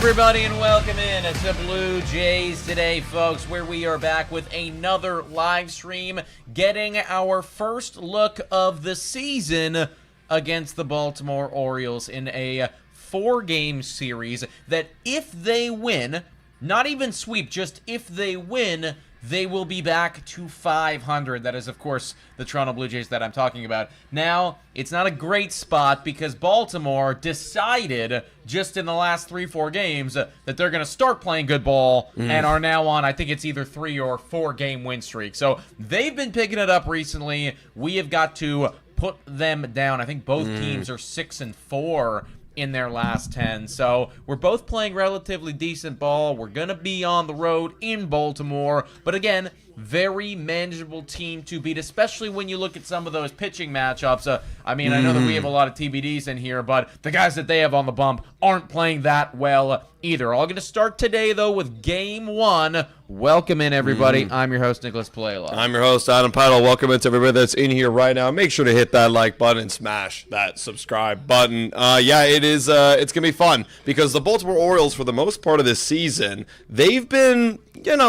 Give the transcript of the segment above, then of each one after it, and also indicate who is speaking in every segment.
Speaker 1: everybody, and welcome in to Blue Jays Today, folks, where we are back with another live stream, getting our first look of the season against the Baltimore Orioles in a 4-game series that if they win, not even sweep, just if they win, they will be back to 500. That is, of course, the Toronto Blue Jays that I'm talking about. Now, it's not a great spot because Baltimore decided just in the last 3-4 games that they're going to start playing good ball and are now on, I think it's either 3 or 4 game win streak. So they've been picking it up recently. We have got to put them down. I think both teams are 6-4 in their last 10. So we're both playing relatively decent ball. We're going to be on the road in Baltimore. But again, very manageable team to beat, especially when you look at some of those pitching matchups. I mean, I know that we have a lot of TBDs in here, but the guys that they have on the bump aren't playing that well either. All going to start today, though, with Game 1. Welcome in, everybody. I'm your host, Nicholas Palela.
Speaker 2: I'm your host, Adam Peidel. Welcome into everybody that's in here right now. Make sure to hit that like button and smash that subscribe button. Yeah, it is. It's going to be fun because the Baltimore Orioles, for the most part of this season, they've been kind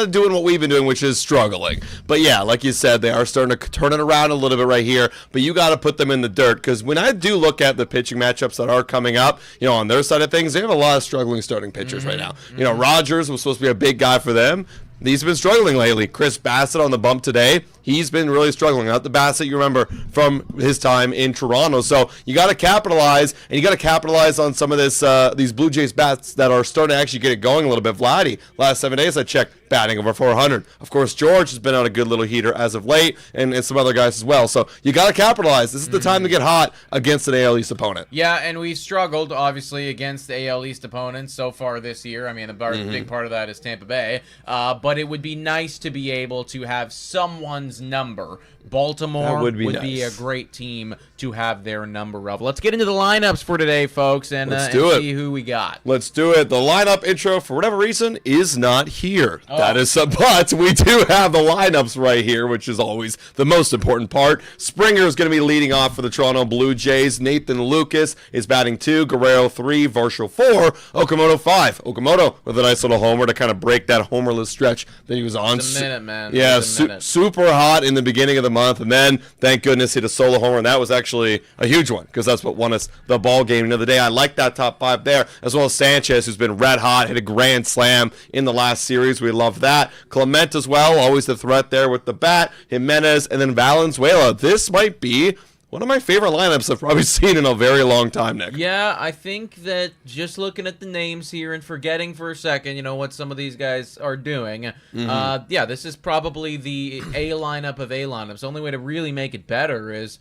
Speaker 2: of doing what we've been doing, which is struggling. But yeah, like you said, they are starting to turn it around a little bit right here. But you got to put them in the dirt because when I do look at the pitching matchups that are coming up, on their side of things, they have a lot of struggling starting pitchers right now. Rogers was supposed to be a big guy for them. He's been struggling lately. Chris Bassett on the bump today. He's been really struggling. Not the Bassett you remember from his time in Toronto. So you got to capitalize, and you got to capitalize on some of these Blue Jays bats that are starting to actually get it going a little bit. Vladdy, last 7 days I checked, batting over 400. Of course, George has been on a good little heater as of late, and some other guys as well. So you got to capitalize. This is the time to get hot against an AL East opponent.
Speaker 1: Yeah, and we've struggled, obviously, against the AL East opponents so far this year. I mean, the big part of that is Tampa Bay. But it would be nice to be able to have someone's number. Baltimore would be a great team to have their number of. Let's get into the lineups for today, folks, and see who we got.
Speaker 2: Let's do it. The lineup intro, for whatever reason, is not here. That is but we do have the lineups right here, which is always the most important part. Springer is going to be leading off for the Toronto Blue Jays. Nathan Lucas is batting 2, Guerrero 3, Varsho 4, Okamoto 5. Okamoto with a nice little homer to kind of break that homerless stretch that he was on.
Speaker 1: It's a minute, man.
Speaker 2: Yeah, super hot in the beginning of the month, and then thank goodness hit a solo homer, and that was actually a huge one because that's what won us the ball game the other day. I like that top 5 there, as well as Sanchez, who's been red hot, hit a grand slam in the last series. We love that. Clement as well, always the threat there with the bat. Jimenez, and then Valenzuela. This might be one of my favorite lineups I've probably seen in a very long time, Nick.
Speaker 1: Yeah, I think that just looking at the names here and forgetting for a second, what some of these guys are doing, yeah, this is probably the A lineup of A lineups. The only way to really make it better is,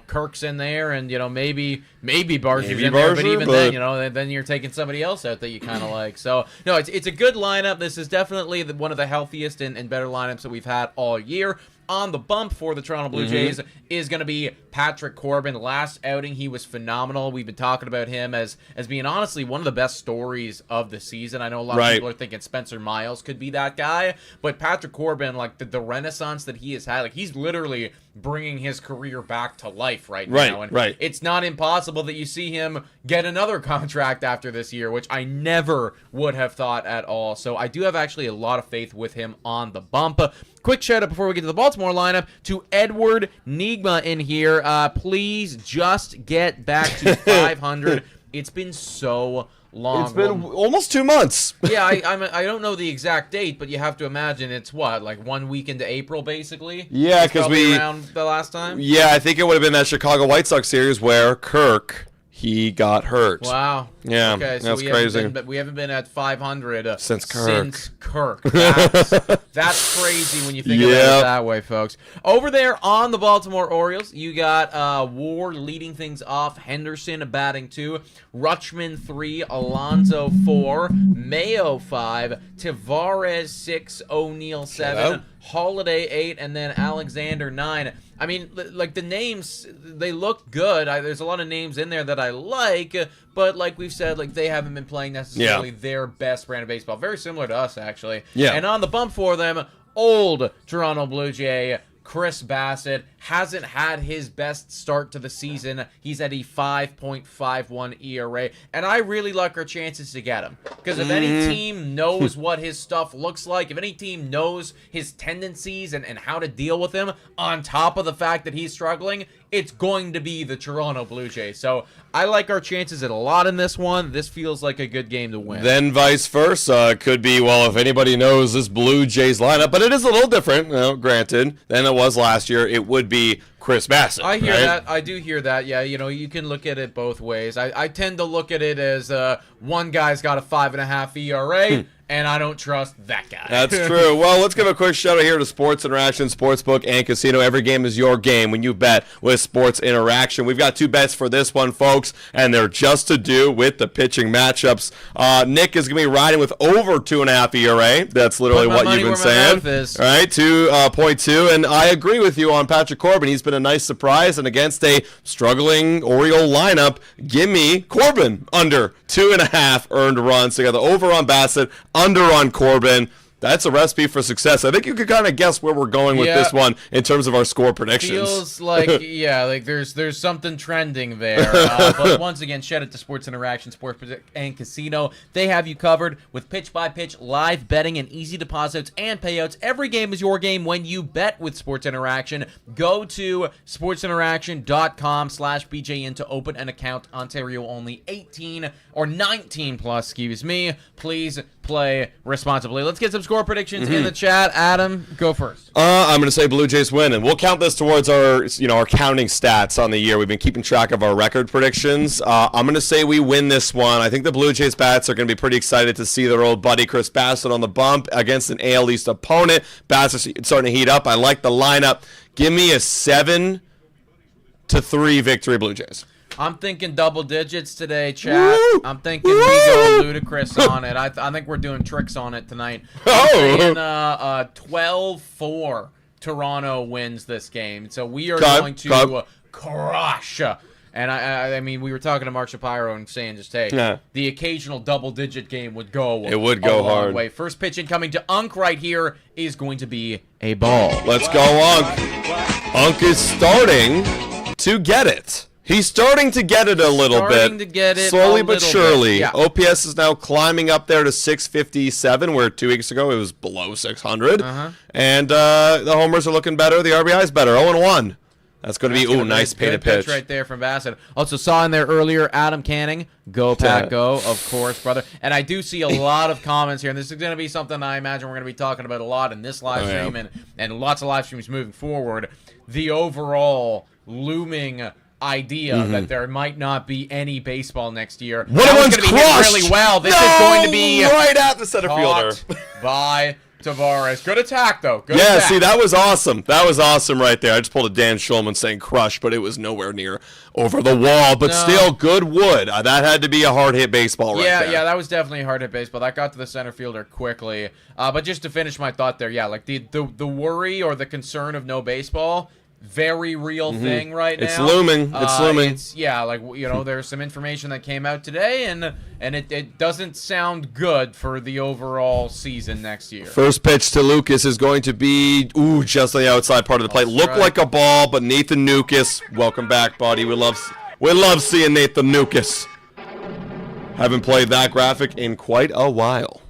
Speaker 1: Kirk's in there and, maybe Barsher's in there, but even then, then you're taking somebody else out that you kind of like. So, no, it's a good lineup. This is definitely one of the healthiest and better lineups that we've had all year. On the bump for the Toronto Blue Jays is going to be Patrick Corbin. Last outing, he was phenomenal. We've been talking about him as being honestly one of the best stories of the season. I know a lot of people are thinking Spencer Miles could be that guy, but Patrick Corbin, like the renaissance that he has had, like he's literally bringing his career back to life right now. And it's not impossible that you see him get another contract after this year, which I never would have thought at all. So I do have actually a lot of faith with him on the bump. Quick shout out before we get to the Baltimore lineup to Edward Nigma in here. Please just get back to 500. It's been so long.
Speaker 2: It's been almost 2 months.
Speaker 1: Yeah, I don't know the exact date, but you have to imagine it's what, like 1 week into April, basically?
Speaker 2: Yeah, because
Speaker 1: around the last time?
Speaker 2: Yeah, I think it would have been that Chicago White Sox series where Kirk, he got hurt.
Speaker 1: Wow.
Speaker 2: Yeah,
Speaker 1: okay, so
Speaker 2: that's crazy.
Speaker 1: We haven't been at 500
Speaker 2: since Kirk.
Speaker 1: That's crazy when you think about it that way, folks. Over there on the Baltimore Orioles, you got Ward leading things off, Henderson batting 2, Rutschman 3, Alonso 4, Mayo 5, Tavares 6, O'Neal 7, Holiday 8, and then Alexander 9. I mean, like the names, they look good. There's a lot of names in there that I like, but like we've said, like they haven't been playing necessarily their best brand of baseball. Very similar to us, actually.
Speaker 2: Yeah.
Speaker 1: And on the bump for them, old Toronto Blue Jay Chris Bassett hasn't had his best start to the season. He's at a 5.51 ERA, and I really like our chances to get him. Because if any team knows what his stuff looks like, if any team knows his tendencies and how to deal with him, on top of the fact that he's struggling, it's going to be the Toronto Blue Jays. So I like our chances at a lot in this one. This feels like a good game to win.
Speaker 2: Then vice versa. It could be, well, if anybody knows this Blue Jays lineup, but it is a little different, granted, than it was last year. It would be Chris Bassett.
Speaker 1: I hear that. I do hear that. Yeah, you can look at it both ways. I tend to look at it as one guy's got a 5.5 ERA, and I don't trust that guy.
Speaker 2: That's true. Well, let's give a quick shout out here to Sports Interaction, Sportsbook, and Casino. Every game is your game when you bet with Sports Interaction. We've got 2 bets for this one, folks, and they're just to do with the pitching matchups. Nick is going to be riding with over 2.5 ERA. That's literally what you've been saying. All right, 2.2, and I agree with you on Patrick Corbin. He's been a nice surprise, and against a struggling Oriole lineup, give me Corbin under 2.5 earned runs. So you got the over on Bassett, under on Corbin. That's a recipe for success. I think you could kind of guess where we're going with this one in terms of our score predictions.
Speaker 1: Feels like, like there's something trending there. But once again, shout out to Sports Interaction, Sports and Casino. They have you covered with pitch-by-pitch live betting and easy deposits and payouts. Every game is your game when you bet with Sports Interaction. Go to sportsinteraction.com/BJN to open an account. Ontario only 18 or 19 plus, excuse me. Please play responsibly. Let's get some score predictions in the chat. Adam, go first.
Speaker 2: I'm going to say Blue Jays win, and we'll count this towards our, our counting stats on the year. We've been keeping track of our record predictions. I'm going to say we win this one. I think the Blue Jays bats are going to be pretty excited to see their old buddy Chris Bassett on the bump against an AL East opponent. Bassett starting to heat up. I like the lineup. Give me a 7-3 victory, Blue Jays.
Speaker 1: I'm thinking double digits today, chat. Woo! I'm thinking we go ludicrous on it. I think we're doing tricks on it tonight. I'm saying 12-4 Toronto wins this game. So we are going to crush. And I mean, we were talking to Mark Shapiro and saying just, hey, the occasional double-digit game would go
Speaker 2: It would go hard.
Speaker 1: Way. First pitch incoming to Unk right here is going to be a ball.
Speaker 2: Let's go, Unk. Unk is starting to get it. He's starting to get it a little bit, slowly but surely. Yeah. OPS is now climbing up there to 657, where 2 weeks ago it was below 600. And the homers are looking better. The RBI is better, 0-1. That's going to be, nice painted pitch
Speaker 1: right there from Bassett. Also saw in there earlier, Adam Canning, go Pack go, of course, brother. And I do see a lot of comments here, and this is going to be something I imagine we're going to be talking about a lot in this live stream and lots of live streams moving forward. The overall looming idea that there might not be any baseball next year.
Speaker 2: One one's going to be hit
Speaker 1: really well. This is going to be
Speaker 2: right at the center fielder
Speaker 1: by Tavares. Good attack, though. Good attack.
Speaker 2: See, that was awesome. That was awesome right there. I just pulled a Dan Schulman saying crush, but it was nowhere near over the wall. But still, good wood. That had to be a hard-hit baseball right there.
Speaker 1: Yeah, that was definitely a hard-hit baseball. That got to the center fielder quickly. But just to finish my thought there, like the worry or the concern of no baseball, very real thing right now.
Speaker 2: It's looming. It's looming.
Speaker 1: There's some information that came out today, and it doesn't sound good for the overall season next year.
Speaker 2: First pitch to Lucas is going to be just on the outside part of the plate. Looked like a ball, but Nathan Nukas, welcome back, buddy. We love seeing Nathan Nukas. Haven't played that graphic in quite a while.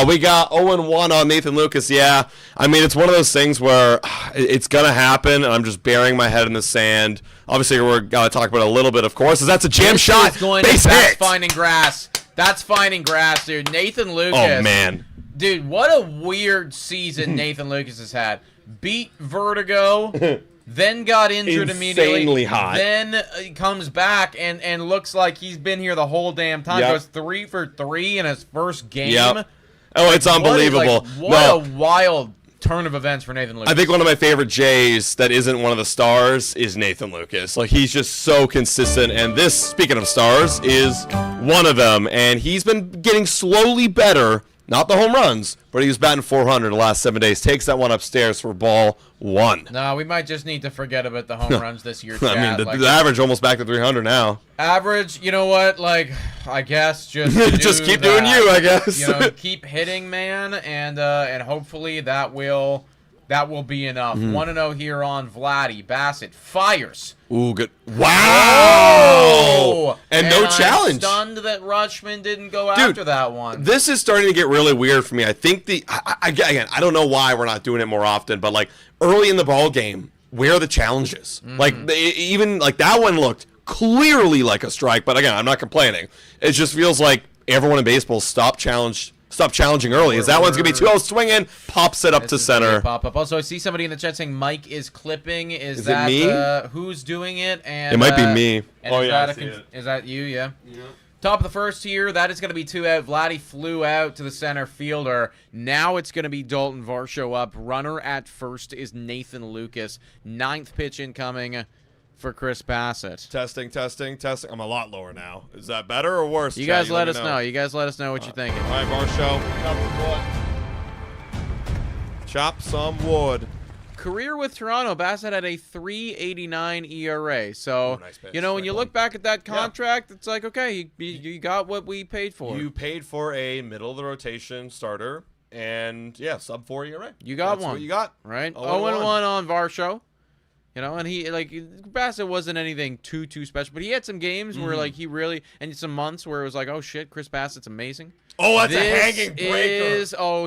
Speaker 2: We got 0-1 on Nathan Lucas. Yeah, I mean, it's one of those things where it's going to happen, and I'm just burying my head in the sand. Obviously, we're going to talk about it a little bit, of course, as that's a jam shot. Base hit.
Speaker 1: That's finding grass. That's finding grass, dude. Nathan Lucas.
Speaker 2: Oh, man.
Speaker 1: Dude, what a weird season Nathan Lucas has had. Beat Vertigo. Then got injured immediately.
Speaker 2: Insanely hot.
Speaker 1: Then comes back and looks like he's been here the whole damn time. Goes 3 for 3 in his first game.
Speaker 2: Oh, it's unbelievable.
Speaker 1: What a wild turn of events for Nathan Lucas.
Speaker 2: I think one of my favorite Jays that isn't one of the stars is Nathan Lucas. Like, he's just so consistent, and this, speaking of stars, is one of them. And he's been getting slowly better. Not the home runs, but he was batting 400 the last 7 days. Takes that one upstairs for ball 1.
Speaker 1: No, we might just need to forget about the home runs this year, chat.
Speaker 2: I mean, the average almost back to 300 now.
Speaker 1: Average, you know what? I guess just
Speaker 2: just keep doing you, I guess.
Speaker 1: Keep hitting, man, and hopefully that will That will be enough. 1-0 here on Vladdy. Bassett fires.
Speaker 2: Ooh, good. Wow! And no
Speaker 1: I'm
Speaker 2: challenge.
Speaker 1: Stunned that Rutschman didn't go after that one.
Speaker 2: This is starting to get really weird for me. I think again, I don't know why we're not doing it more often, but like early in the ball game, where are the challenges? Like even like that one looked clearly like a strike, but again, I'm not complaining. It just feels like everyone in baseball stopped challenging early. Is that one's gonna be 2-0 swinging? Pops it up to center.
Speaker 1: Pop up. Also, I see somebody in the chat saying Mike is clipping. Is
Speaker 2: that
Speaker 1: it me? Who's doing it? And
Speaker 2: it might be me.
Speaker 1: Oh yeah, is that you? Yeah. Top of the first here. That is going to be 2 out. Vladdy flew out to the center fielder. Now it's going to be Dalton Varsho up. Runner at first is Nathan Lucas. 9th pitch incoming for Chris Bassett.
Speaker 2: Testing. I'm a lot lower now. Is that better or worse?
Speaker 1: You guys let us know. You guys let us know what you're thinking.
Speaker 2: All right, Varsho. Chop some wood.
Speaker 1: Career with Toronto, Bassett had a 3.89 ERA. So,
Speaker 2: nice pitch.
Speaker 1: when you look back at that contract, it's like, okay, you got what we paid for.
Speaker 2: You paid for a middle-of-the-rotation starter, and, sub-4 ERA.
Speaker 1: You got
Speaker 2: That's
Speaker 1: one.
Speaker 2: what you got.
Speaker 1: Right? 0-1 on Varsho. And he, Bassett wasn't anything too special, but he had some games where, he really, and some months where it was like, oh, shit, Chris Bassett's amazing.
Speaker 2: Oh, that's a hanging breaker.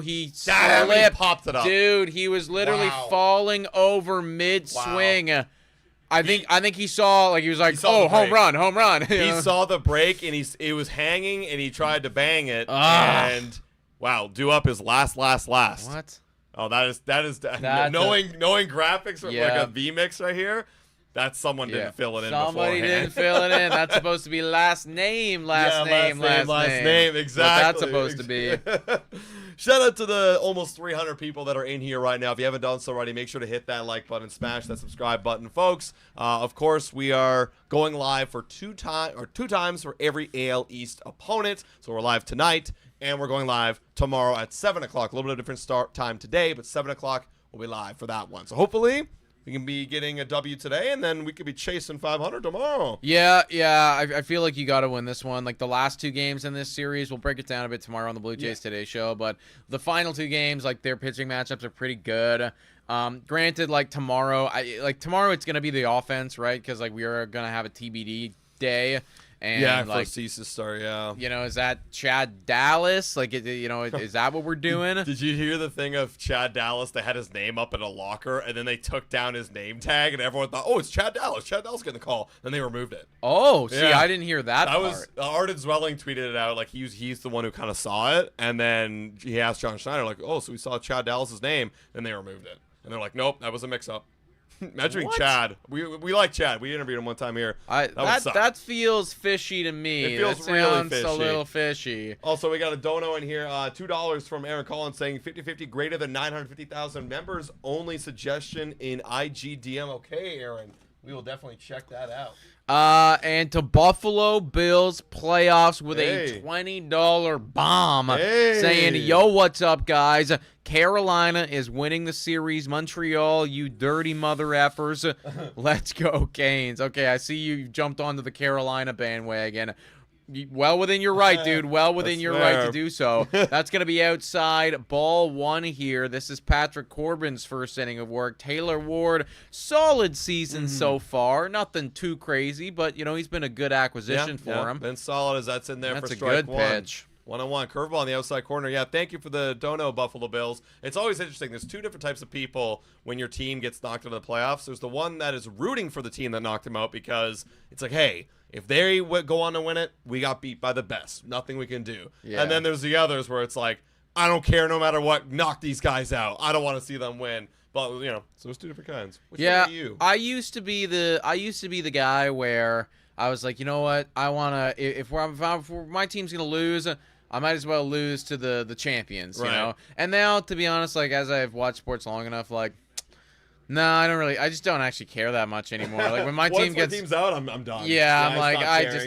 Speaker 1: He
Speaker 2: slipped.
Speaker 1: He
Speaker 2: popped it up.
Speaker 1: Dude, he was literally falling over mid-swing.
Speaker 2: Wow.
Speaker 1: I think he saw, he was like,
Speaker 2: oh,
Speaker 1: home run.
Speaker 2: He saw the break, and it was hanging, and he tried to bang it, and, wow, due up his last.
Speaker 1: What?
Speaker 2: Oh, that is knowing graphics like a V-mix right here. That's someone didn't fill it in beforehand.
Speaker 1: Somebody didn't fill it in. That's supposed to be last name. Exactly.
Speaker 2: What
Speaker 1: that's supposed to be.
Speaker 2: Shout out to the almost 300 people that are in here right now. If you haven't done so already, make sure to hit that like button, smash that subscribe button, folks. Of course, we are going live for two times for every AL East opponent. So we're live tonight. And we're going live tomorrow at 7 o'clock. A little bit of different start time today, but 7 o'clock we'll be live for that one. So hopefully we can be getting a W today, and then we could be chasing 500 tomorrow.
Speaker 1: Yeah. I feel like you got to win this one. Like the last 2 games in this series, we'll break it down a bit tomorrow on the Blue Jays Today show. But the final 2 games, their pitching matchups are pretty good. Granted, tomorrow it's going to be the offense, right? Because we are going to have a TBD day. And
Speaker 2: for Cease's start,
Speaker 1: is that Chad Dallas? Is that what we're doing?
Speaker 2: Did you hear the thing of Chad Dallas? They had his name up in a locker, and then they took down his name tag, and everyone thought, oh, it's Chad Dallas. Chad Dallas getting the call. Then they removed it.
Speaker 1: Oh, see, I didn't hear that part.
Speaker 2: Was Arden Zwelling tweeted it out. He's the one who kind of saw it, and then he asked John Schneider, oh, so we saw Chad Dallas's name, and they removed it. And they're like, nope, that was a mix-up. Imagine being Chad. We like Chad. We interviewed him one time here.
Speaker 1: That feels fishy to me.
Speaker 2: It feels really fishy.
Speaker 1: A little fishy.
Speaker 2: Also, we got a dono in here. $2 from Aaron Collins saying 50-50 greater than 950,000 members. Only suggestion in IGDM. Okay, Aaron. We will definitely check that out.
Speaker 1: And to Buffalo Bills playoffs with a $20 bomb saying, yo, what's up, guys? Carolina is winning the series. Montreal, you dirty mother effers. Let's go, Canes. Okay, I see you jumped onto the Carolina bandwagon. Well within your right, dude. Well within your right to do so. That's going to be outside. Ball 1 here. This is Patrick Corbin's first inning of work. Taylor Ward, solid season so far. Nothing too crazy, but, he's been a good acquisition for him.
Speaker 2: Been solid as that's in there for strike one.
Speaker 1: That's a good pitch.
Speaker 2: 1-on-1 curveball on the outside corner. Yeah, thank you for the dono, Buffalo Bills. It's always interesting. There's 2 different types of people when your team gets knocked out of the playoffs. There's the one that is rooting for the team that knocked him out because it's like, hey, if they go on to win it, we got beat by the best. Nothing we can do. Yeah. And then there's the others where it's like, I don't care no matter what. Knock these guys out. I don't want to see them win. But so there's 2 different kinds. Which one are you?
Speaker 1: I used to be the guy where I was like, you know what? I wanna if my team's gonna lose, I might as well lose to the champions, you know. And now, to be honest, as I've watched sports long enough, no, I just don't actually care that much anymore. When my team gets...
Speaker 2: my team's out, I'm done.
Speaker 1: Yeah,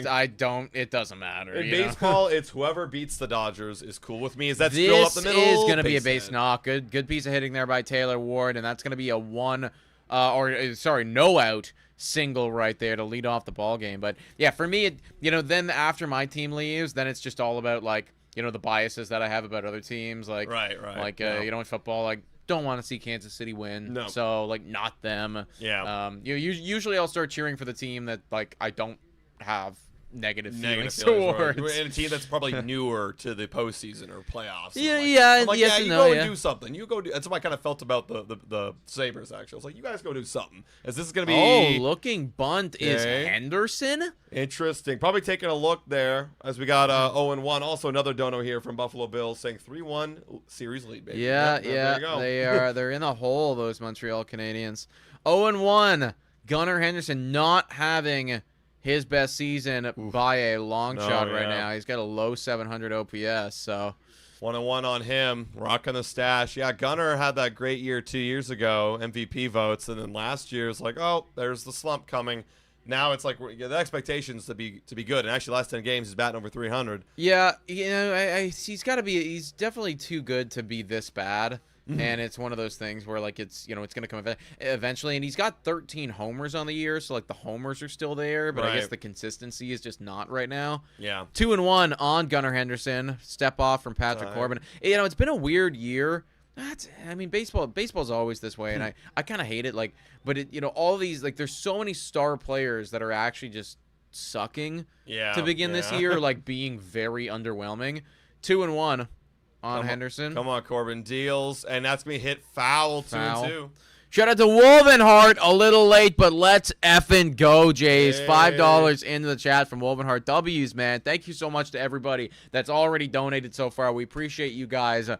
Speaker 1: I don't, it doesn't matter.
Speaker 2: In baseball, it's whoever beats the Dodgers is cool with me. Is that still up the middle?
Speaker 1: This is going to be a base knock. Good piece of hitting there by Taylor Ward, and that's going to be a no out single right there to lead off the ball game. But yeah, for me, then after my team leaves, then it's just all about the biases that I have about other teams. In football, don't want to see Kansas City win.
Speaker 2: No.
Speaker 1: So, like, not them.
Speaker 2: Yeah.
Speaker 1: Usually I'll start cheering for the team that, like, I don't have negative feelings
Speaker 2: right.
Speaker 1: towards.
Speaker 2: And a team that's probably newer to the postseason or playoffs.
Speaker 1: Yeah,
Speaker 2: I'm
Speaker 1: yeah,
Speaker 2: like,
Speaker 1: yes
Speaker 2: you
Speaker 1: and
Speaker 2: go
Speaker 1: no,
Speaker 2: and do something. You go do. That's what I kind of felt about the Sabres. Actually, I was like, you guys go do something. As this is gonna be.
Speaker 1: Oh, looking bunt is
Speaker 2: Okay.
Speaker 1: Henderson.
Speaker 2: Interesting. Probably taking a look there as we got 0-1. Also another dono here from Buffalo Bills saying 3-1 series lead, baby.
Speaker 1: Yeah,
Speaker 2: There you go.
Speaker 1: they're in a hole, those Montreal Canadiens. 0-1. Gunnar Henderson not having his best season by a long shot right now. He's got a low 700 OPS, so
Speaker 2: 1-1 on him, rocking the stash. Yeah, Gunnar had that great year 2 years ago, MVP votes, and then last year it's like, oh, there's the slump coming. Now it's like the expectations to be good, and actually last 10 games he's batting over 300.
Speaker 1: yeah, he's got to be. He's definitely too good to be this bad. And it's one of those things where, like, it's going to come eventually. And he's got 13 homers on the year, so, like, the homers are still there. But I guess the consistency is just not right now.
Speaker 2: Yeah.
Speaker 1: 2-1 on Gunnar Henderson. Step off from Patrick Corbin. It's been a weird year. Baseball's always this way, and I kind of hate it. Like, but all these, like, there's so many star players that are actually just sucking to begin this year, like, being very underwhelming. 2-1. On Henderson.
Speaker 2: Come on, Corbin. Deals. And that's going to be hit foul. 2-2.
Speaker 1: Shout out to Wolvenhart. A little late, but let's effing go, Jays.
Speaker 2: Hey.
Speaker 1: $5 into the chat from Wolvenhart. W's, man. Thank you so much to everybody that's already donated so far. We appreciate you guys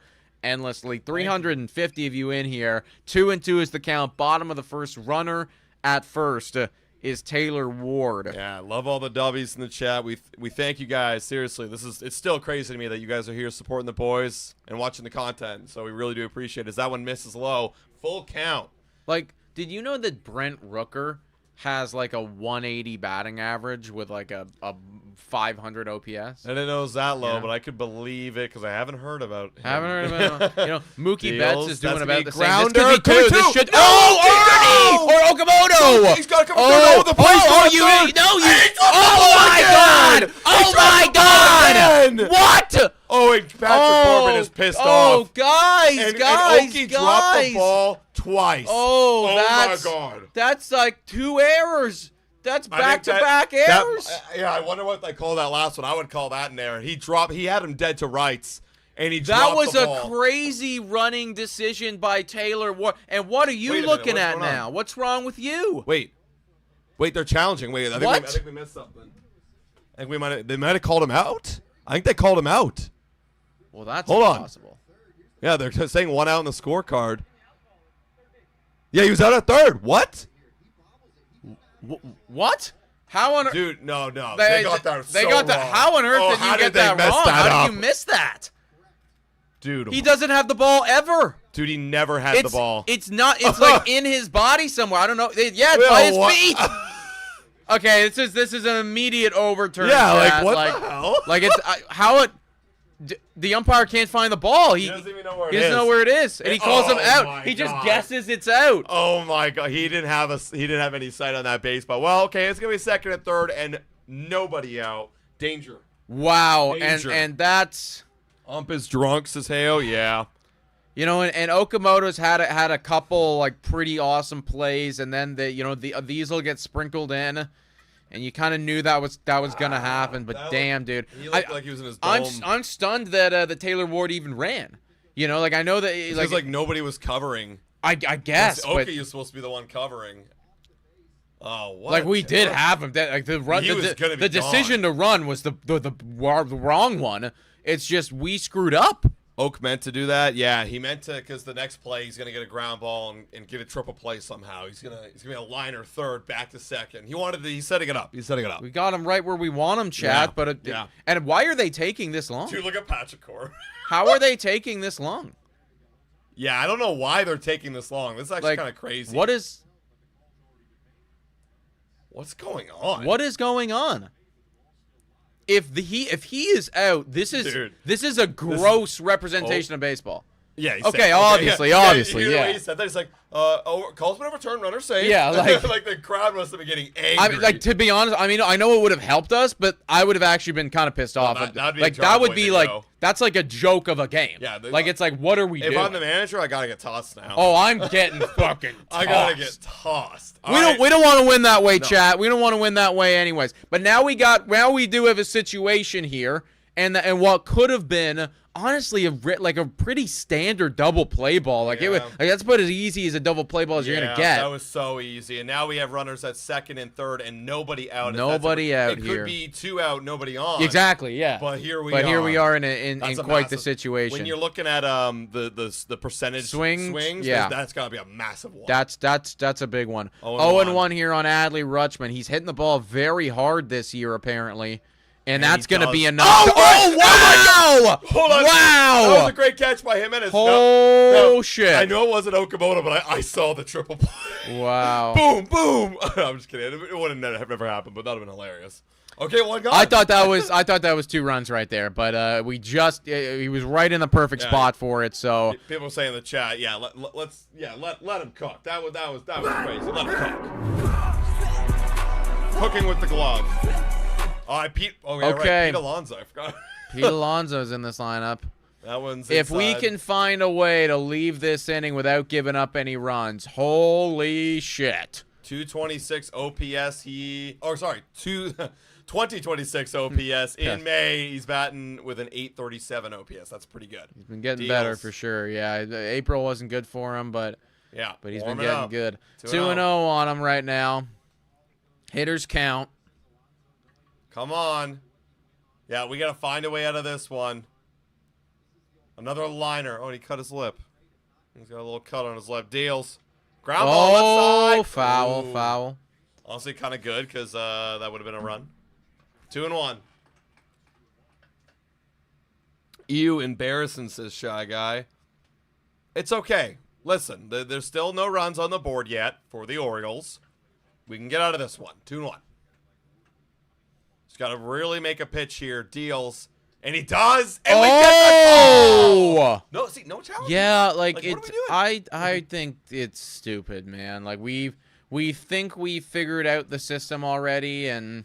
Speaker 1: endlessly. 350 of you in here. 2-2 is the count. Bottom of the first. Runner at first is Taylor Ward.
Speaker 2: Yeah, I love all the W's in the chat. We thank you guys. Seriously, it's still crazy to me that you guys are here supporting the boys and watching the content. So we really do appreciate it. As that one misses low, full count.
Speaker 1: Like, did you know that Brent Rooker has like a 180 batting average with like a 500 OPS?
Speaker 2: I didn't know it was that low, but I could believe it because I haven't heard about him.
Speaker 1: Mookie Betts is doing about the same.
Speaker 2: Grounder,
Speaker 1: This should Ernie or Okamoto.
Speaker 2: He's got to come through the place.
Speaker 1: Oh my God! What?
Speaker 2: Oh, and Patrick Corbin is pissed off.
Speaker 1: Oh, guys,
Speaker 2: and Okie dropped the ball twice.
Speaker 1: Oh,
Speaker 2: my God.
Speaker 1: That's like 2 errors. That's back-to-back errors.
Speaker 2: I wonder what they call that last one. I would call that an error. He had him dead to rights, and he dropped the ball.
Speaker 1: That was a crazy running decision by Taylor Ward. And what are you looking at now? What's wrong with you?
Speaker 2: Wait, they're challenging. Wait, I think we missed something. I think they might have called him out. I think they called him out.
Speaker 1: Well, that's
Speaker 2: On.
Speaker 1: impossible.
Speaker 2: Yeah, they're saying 1 out in the scorecard. Yeah, he was out at third. What?
Speaker 1: What? How on earth?
Speaker 2: Dude, no. They got that
Speaker 1: They got that. How on earth did you get that wrong? How did you miss that?
Speaker 2: Dude.
Speaker 1: He doesn't have the ball ever.
Speaker 2: Dude, he never had the ball.
Speaker 1: It's like in his body somewhere. I don't know. Yeah, it's by his feet. Okay, this is an immediate overturn.
Speaker 2: Yeah, like what the hell?
Speaker 1: Like it's how it. The umpire can't find the ball. He
Speaker 2: doesn't even know where it is.
Speaker 1: He doesn't know where it is, and he calls him out. He just guesses it's out.
Speaker 2: Oh my God, he didn't have any sight on that baseball. Well, okay, it's gonna be second and third, and nobody out. Danger.
Speaker 1: Wow,
Speaker 2: Danger.
Speaker 1: and that's
Speaker 2: ump is drunk, says Hale. Yeah.
Speaker 1: And Okamoto's had a couple like pretty awesome plays, and then these will get sprinkled in. And you kind of knew that was gonna happen, but damn, dude,
Speaker 2: he looked like he was in his dome.
Speaker 1: I'm stunned that Taylor Ward even ran. Like I know that
Speaker 2: like nobody was covering.
Speaker 1: I guess.
Speaker 2: Okay, you're supposed to be the one covering. Oh, what?
Speaker 1: Like we did have him. Like the run, the decision to run was the wrong one. It's just we screwed up.
Speaker 2: Oak meant to do that. Yeah, he meant to because the next play he's gonna get a ground ball and get a triple play somehow. He's gonna be a liner third, back to second. He's setting it up.
Speaker 1: We got him right where we want him, Chad.
Speaker 2: Yeah,
Speaker 1: and why are they taking this long?
Speaker 2: Dude, look at Patrick Corbin.
Speaker 1: How are they taking this long?
Speaker 2: Yeah, I don't know why they're taking this long. This is actually kind of crazy. What's going on?
Speaker 1: What is going on? If he is out, this is a gross representation of baseball.
Speaker 2: Yeah. He
Speaker 1: Okay,
Speaker 2: said,
Speaker 1: obviously,
Speaker 2: yeah.
Speaker 1: obviously,
Speaker 2: You hear the way
Speaker 1: yeah.
Speaker 2: he said that? He's like, calls been overturned, runner safe.
Speaker 1: Yeah, like-
Speaker 2: like the crowd must have been getting angry.
Speaker 1: I mean, like, to be honest, I mean, I know it would have helped us, but I would have actually been kind of pissed off.
Speaker 2: that'd be a
Speaker 1: like, that
Speaker 2: terrible
Speaker 1: would
Speaker 2: way
Speaker 1: be
Speaker 2: to
Speaker 1: like,
Speaker 2: go.
Speaker 1: that's like a joke of a game.
Speaker 2: Yeah,
Speaker 1: like, it's like, what are we
Speaker 2: If
Speaker 1: doing?
Speaker 2: I'm the manager, I gotta get tossed now.
Speaker 1: Oh, I'm getting fucking tossed.
Speaker 2: I gotta get tossed.
Speaker 1: We don't want to win that way, chat. We don't want to win that way anyways. But now we do have a situation here, and what could have been honestly a pretty standard double play ball. Like that's about as easy as a double play ball as you're gonna get.
Speaker 2: That was so easy. And now we have runners at second and third, and nobody out.
Speaker 1: Nobody out
Speaker 2: here. It
Speaker 1: here.
Speaker 2: could be 2 out, nobody on.
Speaker 1: Exactly. Yeah.
Speaker 2: But here we
Speaker 1: are in quite the situation.
Speaker 2: When you're looking at the percentage swings,
Speaker 1: yeah,
Speaker 2: that's gotta be a massive one.
Speaker 1: That's a big one. 0-1 here on Adley Rutschman. He's hitting the ball very hard this year apparently. And that's going to be enough. Oh, wow!
Speaker 2: Hold on.
Speaker 1: Wow!
Speaker 2: That was a great catch by Jimenez.
Speaker 1: Shit.
Speaker 2: I know it wasn't Okamoto, but I saw the triple play.
Speaker 1: Wow.
Speaker 2: Boom, boom. I'm just kidding. It wouldn't have never happened, but that would have been hilarious. Okay, one gone.
Speaker 1: I thought that was 2 runs right there, but he was right in the perfect spot for it. So
Speaker 2: people say in the chat, let him cook. That was crazy. Let him cook. Cooking with the glove. Pete. Oh, yeah,
Speaker 1: okay.
Speaker 2: Right. Pete Alonso. I forgot.
Speaker 1: Pete Alonso's in this lineup.
Speaker 2: That one's
Speaker 1: If
Speaker 2: inside.
Speaker 1: we can find a way to leave this inning without giving up any runs, holy shit.
Speaker 2: 226 OPS. 2026 OPS in May. He's batting with an 837 OPS. That's pretty good.
Speaker 1: He's been getting better for sure. Yeah, April wasn't good for him, but he's been getting good. 2-0 on him right now. Hitters count.
Speaker 2: Come on. Yeah, we got to find a way out of this one. Another liner. Oh, and he cut his lip. He's got a little cut on his lip. Deals. Ground ball left side.
Speaker 1: Foul.
Speaker 2: Honestly, kind of good because that would have been a run. 2-1. Ew, embarrassing, says Shy Guy. It's okay. Listen, there's still no runs on the board yet for the Orioles. We can get out of this one. 2-1. He's got to really make a pitch here. Deals. And he does. And we get the call. No challenge.
Speaker 1: Yeah,
Speaker 2: what are we doing?
Speaker 1: I think it's stupid, man. Like we think we figured out the system already, and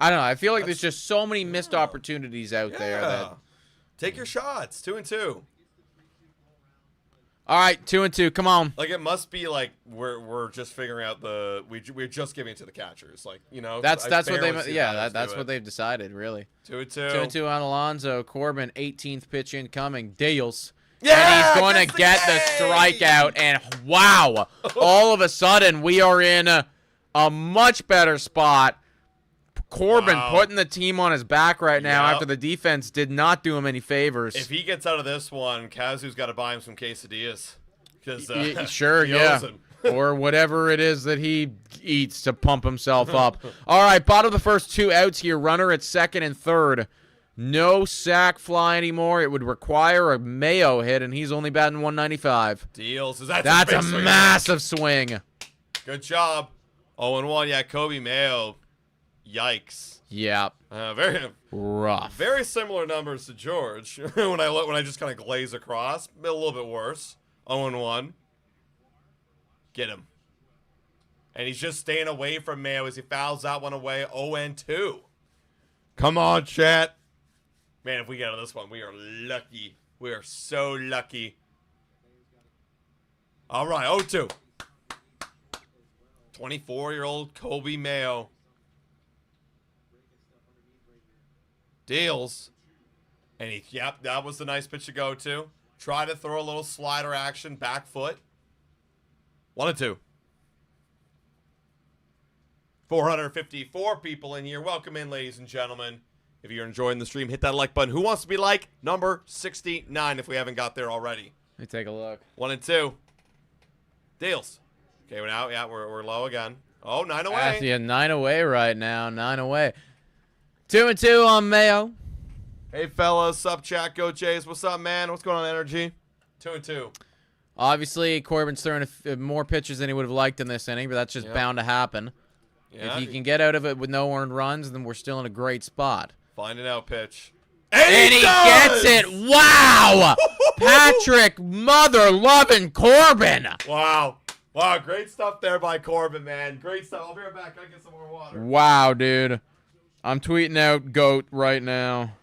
Speaker 1: I don't know. I feel like there's just so many missed opportunities out there. That
Speaker 2: take your shots. 2-2.
Speaker 1: All right, 2-2. Come on.
Speaker 2: Like it must be like we're just figuring out we're just giving it to the catchers. Like
Speaker 1: that's what that's what they've decided really.
Speaker 2: 2-2.
Speaker 1: 2-2 on Alonso. Corbin 18th pitch incoming. Deals.
Speaker 2: Yeah,
Speaker 1: and he's going to get the strikeout. And wow, all of a sudden we are in a much better spot. Corbin putting the team on his back right now after the defense did not do him any favors.
Speaker 2: If he gets out of this one, Kazu's got to buy him some quesadillas.
Speaker 1: Sure, yeah. Or whatever it is that he eats to pump himself up. All right, bottom of the first 2 outs here. Runner at second and third. No sack fly anymore. It would require a Mayo hit, and he's only batting 195.
Speaker 2: Deals.
Speaker 1: That's a massive swing.
Speaker 2: Good job. 0-1. Yeah, Kobe Mayo. Yikes.
Speaker 1: Yeah.
Speaker 2: Very
Speaker 1: rough.
Speaker 2: Very similar numbers to George. when I just kind of glaze across, a little bit worse. 0-1. Get him. And he's just staying away from Mayo as he fouls that one away. 0-2. Come on, chat. Man, if we get out of this one, we are lucky. We are so lucky. All right, 0-2. 24-year-old Kobe Mayo. Deals. And that was the nice pitch to go to. Try to throw a little slider action, back foot. 1-2. 454 people in here. Welcome in, ladies and gentlemen. If you're enjoying the stream, hit that like button. Who wants to be like number 69 if we haven't got there already?
Speaker 1: Let me take a look.
Speaker 2: 1-2. Deals. Okay, we're now, we're low again. Oh, 9 away.
Speaker 1: 9 away right now. 9 away. 2-2 on Mayo.
Speaker 2: Hey, fellas. Sup, chat? Go Jays. What's up, man? What's going on, Energy? 2-2.
Speaker 1: Obviously, Corbin's throwing more pitches than he would have liked in this inning, but that's just bound to happen.
Speaker 2: Yeah,
Speaker 1: if he can get out of it with no earned runs, then we're still in a great spot.
Speaker 2: Find it out, pitch.
Speaker 1: And he
Speaker 2: does!
Speaker 1: gets it. Wow. Patrick mother-loving Corbin.
Speaker 2: Wow. Wow, great stuff there by Corbin, man. Great stuff. I'll be right back. I get some more water.
Speaker 1: Wow, dude. I'm tweeting out GOAT right now.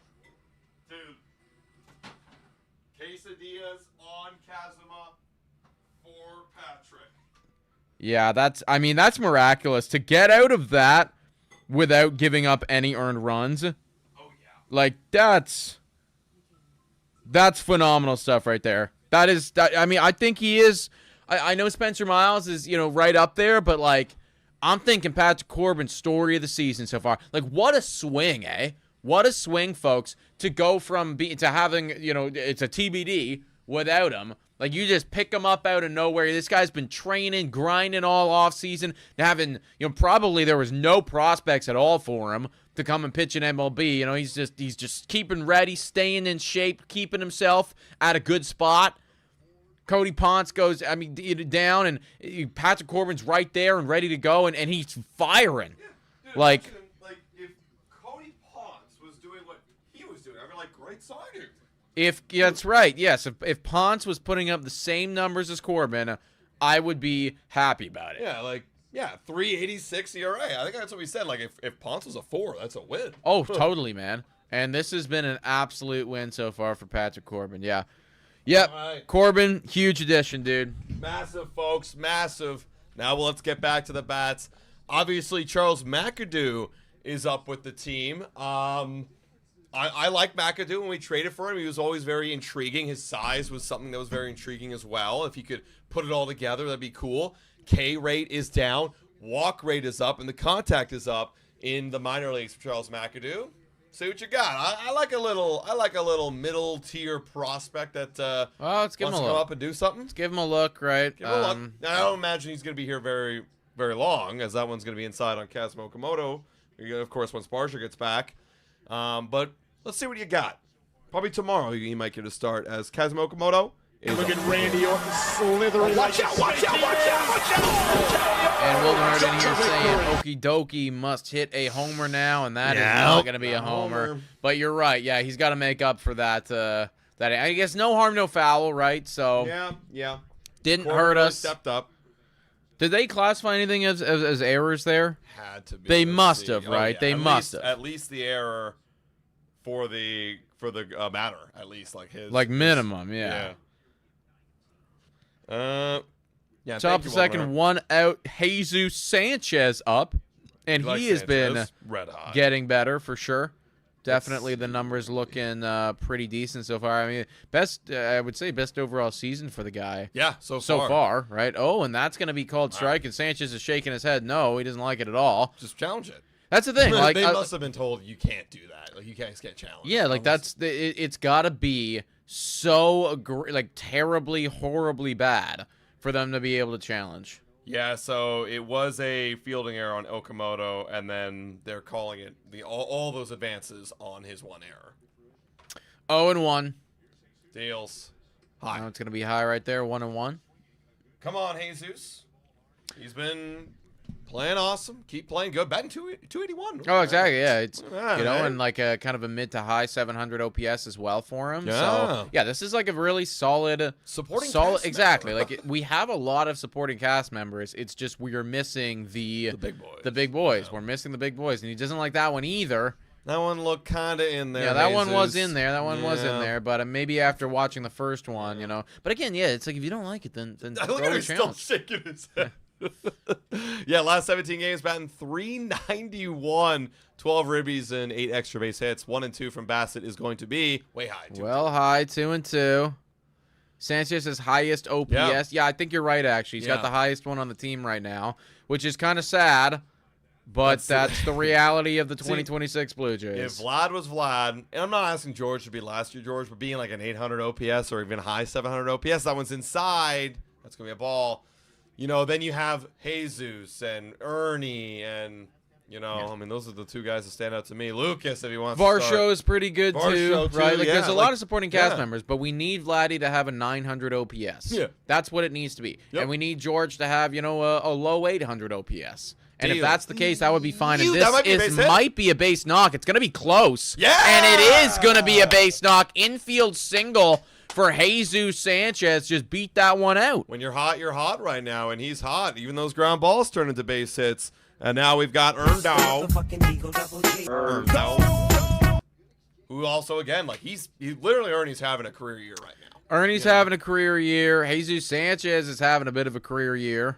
Speaker 2: Dude. Quesadillas on Kazuma for Patrick.
Speaker 1: Yeah, that's miraculous. To get out of that without giving up any earned runs.
Speaker 2: Oh, yeah.
Speaker 1: Like, that's phenomenal stuff right there. I think he is. I know Spencer Miles is, right up there, but, like, I'm thinking Patrick Corbin's story of the season so far. Like, what a swing, eh? What a swing, folks, to go from to having, it's a TBD without him. Like, you just pick him up out of nowhere. This guy's been training, grinding all offseason, having, probably there was no prospects at all for him to come and pitch in MLB. He's just keeping ready, staying in shape, keeping himself at a good spot. Cody Ponce goes, down, and Patrick Corbin's right there and ready to go, and he's firing.
Speaker 2: Yeah, dude,
Speaker 1: like
Speaker 2: if Cody Ponce was doing what he was doing, I'd be like, great signing.
Speaker 1: That's right, yes. If Ponce was putting up the same numbers as Corbin, I would be happy about it.
Speaker 2: Yeah, 3.86 ERA. I think that's what we said. Like, if Ponce was a 4, that's a win.
Speaker 1: Oh, totally, man. And this has been an absolute win so far for Patrick Corbin. Yeah. Yep.
Speaker 2: Right.
Speaker 1: Corbin, huge addition, dude.
Speaker 2: Massive, folks. Massive. Now let's get back to the bats. Obviously, Charles McAdoo is up with the team. I like McAdoo when we traded for him. He was always very intriguing. His size was something that was very intriguing as well. If he could put it all together, that'd be cool. K rate is down. Walk rate is up. And the contact is up in the minor leagues for Charles McAdoo. See what you got. I like a little middle tier prospect that
Speaker 1: Let's give him a
Speaker 2: wants to
Speaker 1: look.
Speaker 2: come up and do something.
Speaker 1: Let's give him a look, right?
Speaker 2: Give him a look. Now, I don't imagine he's going to be here very, very long, as that one's going to be inside on Kazuma Okamoto. Of course, once Barsha gets back. But let's see what you got. Probably tomorrow he might get a start as Kazuma Okamoto.
Speaker 3: Look at Randy Orton slithering. Watch out, watch out, watch out, watch out.
Speaker 1: And Wilton Hurt in here saying Okie dokie must hit a homer now, and that is not going to be a homer. But you're right. Yeah, he's got to make up for that. That I guess no harm, no foul, right? So
Speaker 2: Yeah.
Speaker 1: Didn't
Speaker 2: Corbin
Speaker 1: hurt
Speaker 2: really
Speaker 1: us.
Speaker 2: Stepped up.
Speaker 1: Did they classify anything as errors there?
Speaker 2: Had to be.
Speaker 1: They
Speaker 2: Let's
Speaker 1: must
Speaker 2: see.
Speaker 1: have,
Speaker 2: Oh,
Speaker 1: right?
Speaker 2: yeah.
Speaker 1: They must have.
Speaker 2: At least the error for the matter. At least like his.
Speaker 1: Like minimum, yeah.
Speaker 2: Yeah.
Speaker 1: Top of the second, one out. Jesus Sanchez up, and he has been
Speaker 2: red hot.
Speaker 1: getting better for sure. Definitely the numbers looking pretty decent so far. I mean, I would say best overall season for the guy.
Speaker 2: Yeah, so
Speaker 1: far, right? Oh, and that's going to be called strike, and Sanchez is shaking his head. No, he doesn't like it at all.
Speaker 2: Just challenge it.
Speaker 1: That's the thing. Like,
Speaker 2: they must have been told you can't do that. Like you can't get challenged.
Speaker 1: Yeah, like it's got to be so terribly, horribly bad for them to be able to challenge.
Speaker 2: Yeah, so it was a fielding error on Okamoto, and then they're calling it all those advances on his one error.
Speaker 1: 0-1.
Speaker 2: Deals. High.
Speaker 1: Now it's going to be high right there, 1-1.
Speaker 2: Come on, Jesus. He's been playing awesome. Keep playing good. Batting 281.
Speaker 1: Oh, exactly. Yeah, it's
Speaker 2: man.
Speaker 1: and like a kind of a mid to high 700 OPS as well for him.
Speaker 2: Yeah.
Speaker 1: So yeah, this is like a really solid
Speaker 2: supporting
Speaker 1: cast exactly.
Speaker 2: member.
Speaker 1: We have a lot of supporting cast members. It's just we are missing the
Speaker 2: big boys.
Speaker 1: The big boys.
Speaker 2: Yeah.
Speaker 1: We're missing the big boys, and he doesn't like that one either.
Speaker 2: That one looked kind of in there.
Speaker 1: Yeah, that one was
Speaker 2: Jesus.
Speaker 1: in there. That one was in there, but maybe after watching the first one, But again, yeah, it's like if you don't like it, then
Speaker 2: Look
Speaker 1: throw
Speaker 2: at
Speaker 1: your
Speaker 2: him still
Speaker 1: challenge.
Speaker 2: shaking his head. Yeah, last 17 games, batting 391, 12 ribbies and 8 extra base hits. 1 and 2 from Bassett is going to be way high.
Speaker 1: Well, high 2-2. Sanchez's highest OPS. Yeah, I think you're right. Actually, he's got the highest one on the team right now, which is kind of sad. But that's the reality of the 2026 Blue Jays.
Speaker 2: If Vlad was Vlad, and I'm not asking George to be last year, George, but being like an 800 OPS or even high 700 OPS, that one's inside. That's going to be a ball. Then you have Jesus and Ernie and, I mean, those are the two guys that stand out to me. Lucas, if he wants to start.
Speaker 1: Varsho is pretty good,
Speaker 2: Varsho, too,
Speaker 1: right? Like,
Speaker 2: yeah,
Speaker 1: there's a lot of supporting cast members, but we need Vladdy to have a 900 OPS.
Speaker 2: Yeah.
Speaker 1: That's what it needs to be.
Speaker 2: Yep.
Speaker 1: And we need George to have, a low 800 OPS. And if
Speaker 2: Dude.
Speaker 1: that's the case, that would be fine. And
Speaker 2: Ew, that
Speaker 1: this
Speaker 2: might be a base hit.
Speaker 1: might be a base knock. It's going to be close.
Speaker 2: Yeah!
Speaker 1: And it is going to be a base knock. Infield single for Jesus Sanchez. Just beat that one out.
Speaker 2: When you're hot right now, and he's hot. Even those ground balls turn into base hits. And now we've got Erndau, who also, again, like he's literally Ernie's having a career year right now.
Speaker 1: Ernie's having a career year. Jesus Sanchez is having a bit of a career year.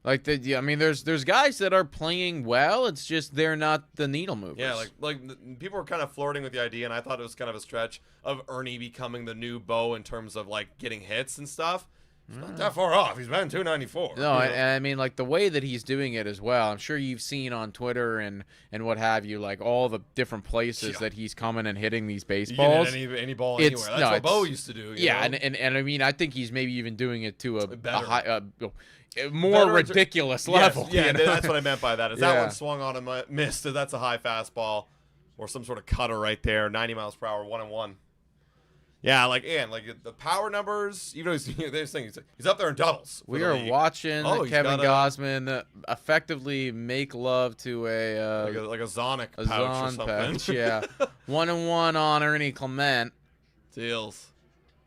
Speaker 1: Like I mean, there's guys that are playing well. It's just they're not the needle movers.
Speaker 2: Yeah, like people were kind of flirting with the idea, and I thought it was kind of a stretch of Ernie becoming the new Bo in terms of like getting hits and stuff. He's not that far off. He's batting 294.
Speaker 1: No, and I mean, like, the way that he's doing it as well, I'm sure you've seen on Twitter and what have you, like, all the different places that he's coming and hitting these baseballs.
Speaker 2: You can hit any ball anywhere. That's what Bo used to do.
Speaker 1: Yeah,
Speaker 2: you know?
Speaker 1: and I mean, I think he's maybe even doing it to a high, more
Speaker 2: Better
Speaker 1: ridiculous level.
Speaker 2: Yeah,
Speaker 1: you know?
Speaker 2: that's what I meant by that. Is that one swung on him, missed? That's a high fastball or some sort of cutter right there, 90 miles per hour, 1-1. Yeah, like the power numbers, even though he's up there in doubles.
Speaker 1: We are watching Kevin Gausman effectively make love to a
Speaker 2: like a Zonic pouch or something.
Speaker 1: Pouch, yeah. 1-1 on Ernie Clement.
Speaker 2: Deals.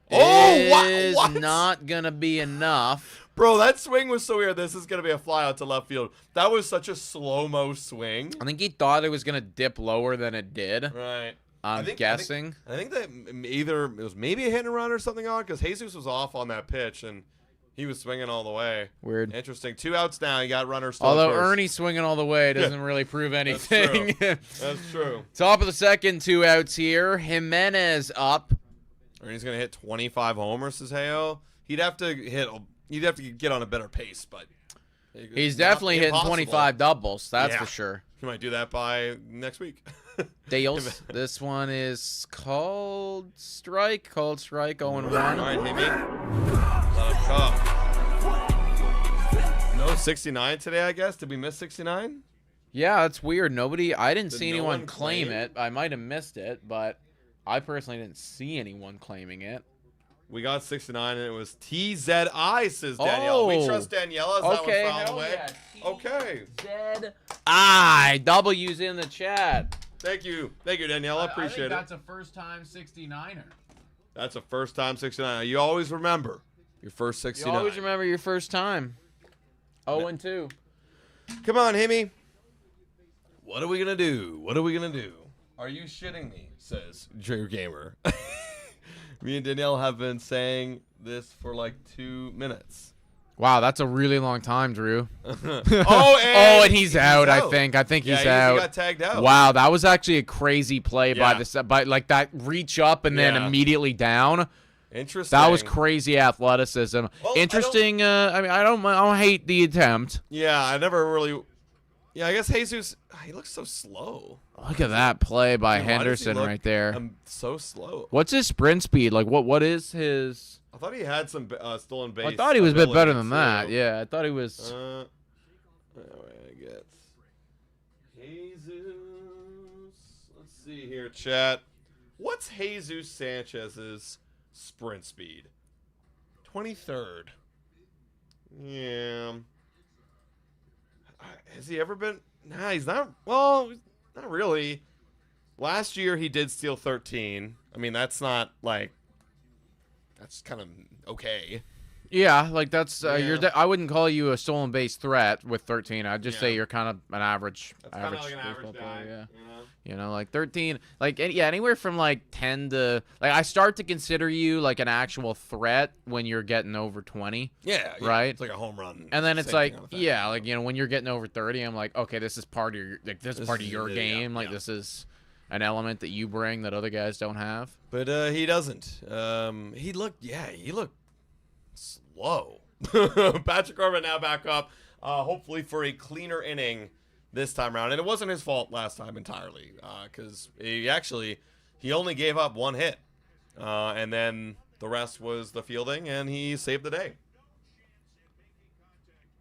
Speaker 1: Is not gonna be enough.
Speaker 2: Bro, that swing was so weird. This is gonna be a fly out to left field. That was such a slow-mo swing.
Speaker 1: I think he thought it was gonna dip lower than it did.
Speaker 2: Right.
Speaker 1: I'm guessing.
Speaker 2: I think that either it was maybe a hit and run or something on because Jesus was off on that pitch and he was swinging all the way.
Speaker 1: Weird.
Speaker 2: Interesting. 2 outs now. You got runners still.
Speaker 1: Although Ernie's swinging all the way doesn't really prove anything.
Speaker 2: That's true.
Speaker 1: Top of the second, 2 outs here. Jimenez up.
Speaker 2: Ernie's gonna hit 25 homers, says Heyo. He'd have to get on a better pace, but
Speaker 1: he's definitely hitting 25 doubles. That's for sure.
Speaker 2: He might do that by next week.
Speaker 1: Deals. This one is called strike. 0-1.
Speaker 2: All right, hit me. Let him come. No 69 today, I guess. Did we miss 69?
Speaker 1: Yeah, that's weird. I didn't see anyone claim it. I might have missed it, but I personally didn't see anyone claiming it.
Speaker 2: We got 69, and it was TZI, says Danielle. We trust Danielle as that one fouled away.
Speaker 1: Yeah.
Speaker 2: Okay.
Speaker 1: TZI. W's in the chat.
Speaker 2: Thank you, Danielle. I appreciate it.
Speaker 1: That's a first-time 69er.
Speaker 2: That's a first-time 69. You always remember your first 69.
Speaker 1: You always remember your first time. 0-2.
Speaker 2: Come on, Himmy. What are we gonna do? Are you shitting me? Says Junior Gamer. Me and Danielle have been saying this for like 2 minutes.
Speaker 1: Wow, that's a really long time, Drew.
Speaker 2: and
Speaker 1: he's out. I think he's out.
Speaker 2: He got tagged out.
Speaker 1: Wow, that was actually a crazy play by like that reach up and then immediately down.
Speaker 2: Interesting.
Speaker 1: That was crazy athleticism.
Speaker 2: Well,
Speaker 1: Interesting. I don't hate the attempt.
Speaker 2: Yeah, I never really. Yeah, I guess Jesus. He looks so slow.
Speaker 1: Look at that play by Henderson right there.
Speaker 2: I'm so slow.
Speaker 1: What's his sprint speed? Like what is his?
Speaker 2: I thought he had some stolen base.
Speaker 1: I thought he was a bit better than that. Yeah, I thought he was.
Speaker 2: I guess. Jesus. Let's see here, chat. What's Jesus Sanchez's sprint speed? 23rd. Yeah. Has he ever been? Nah, he's not. Well, not really. Last year he did steal 13. I mean, that's not like. That's kind of okay.
Speaker 1: Yeah, like that's I wouldn't call you a stolen base threat with 13. I'd just say you're kind of an average.
Speaker 2: That's kind of like an average guy.
Speaker 1: Player, You know, like 13, like anywhere from like 10 to like I start to consider you like an actual threat when you're getting over 20.
Speaker 2: Yeah,
Speaker 1: right.
Speaker 2: It's like a home run.
Speaker 1: And then it's like like when you're getting over 30, I'm like, okay, this is part of your your game. Like this is an element that you bring that other guys don't have.
Speaker 2: But he doesn't. He looked slow. Patrick Corbin now back up, hopefully for a cleaner inning this time around. And it wasn't his fault last time entirely, because he only gave up 1 hit. And then the rest was the fielding, and he saved the day.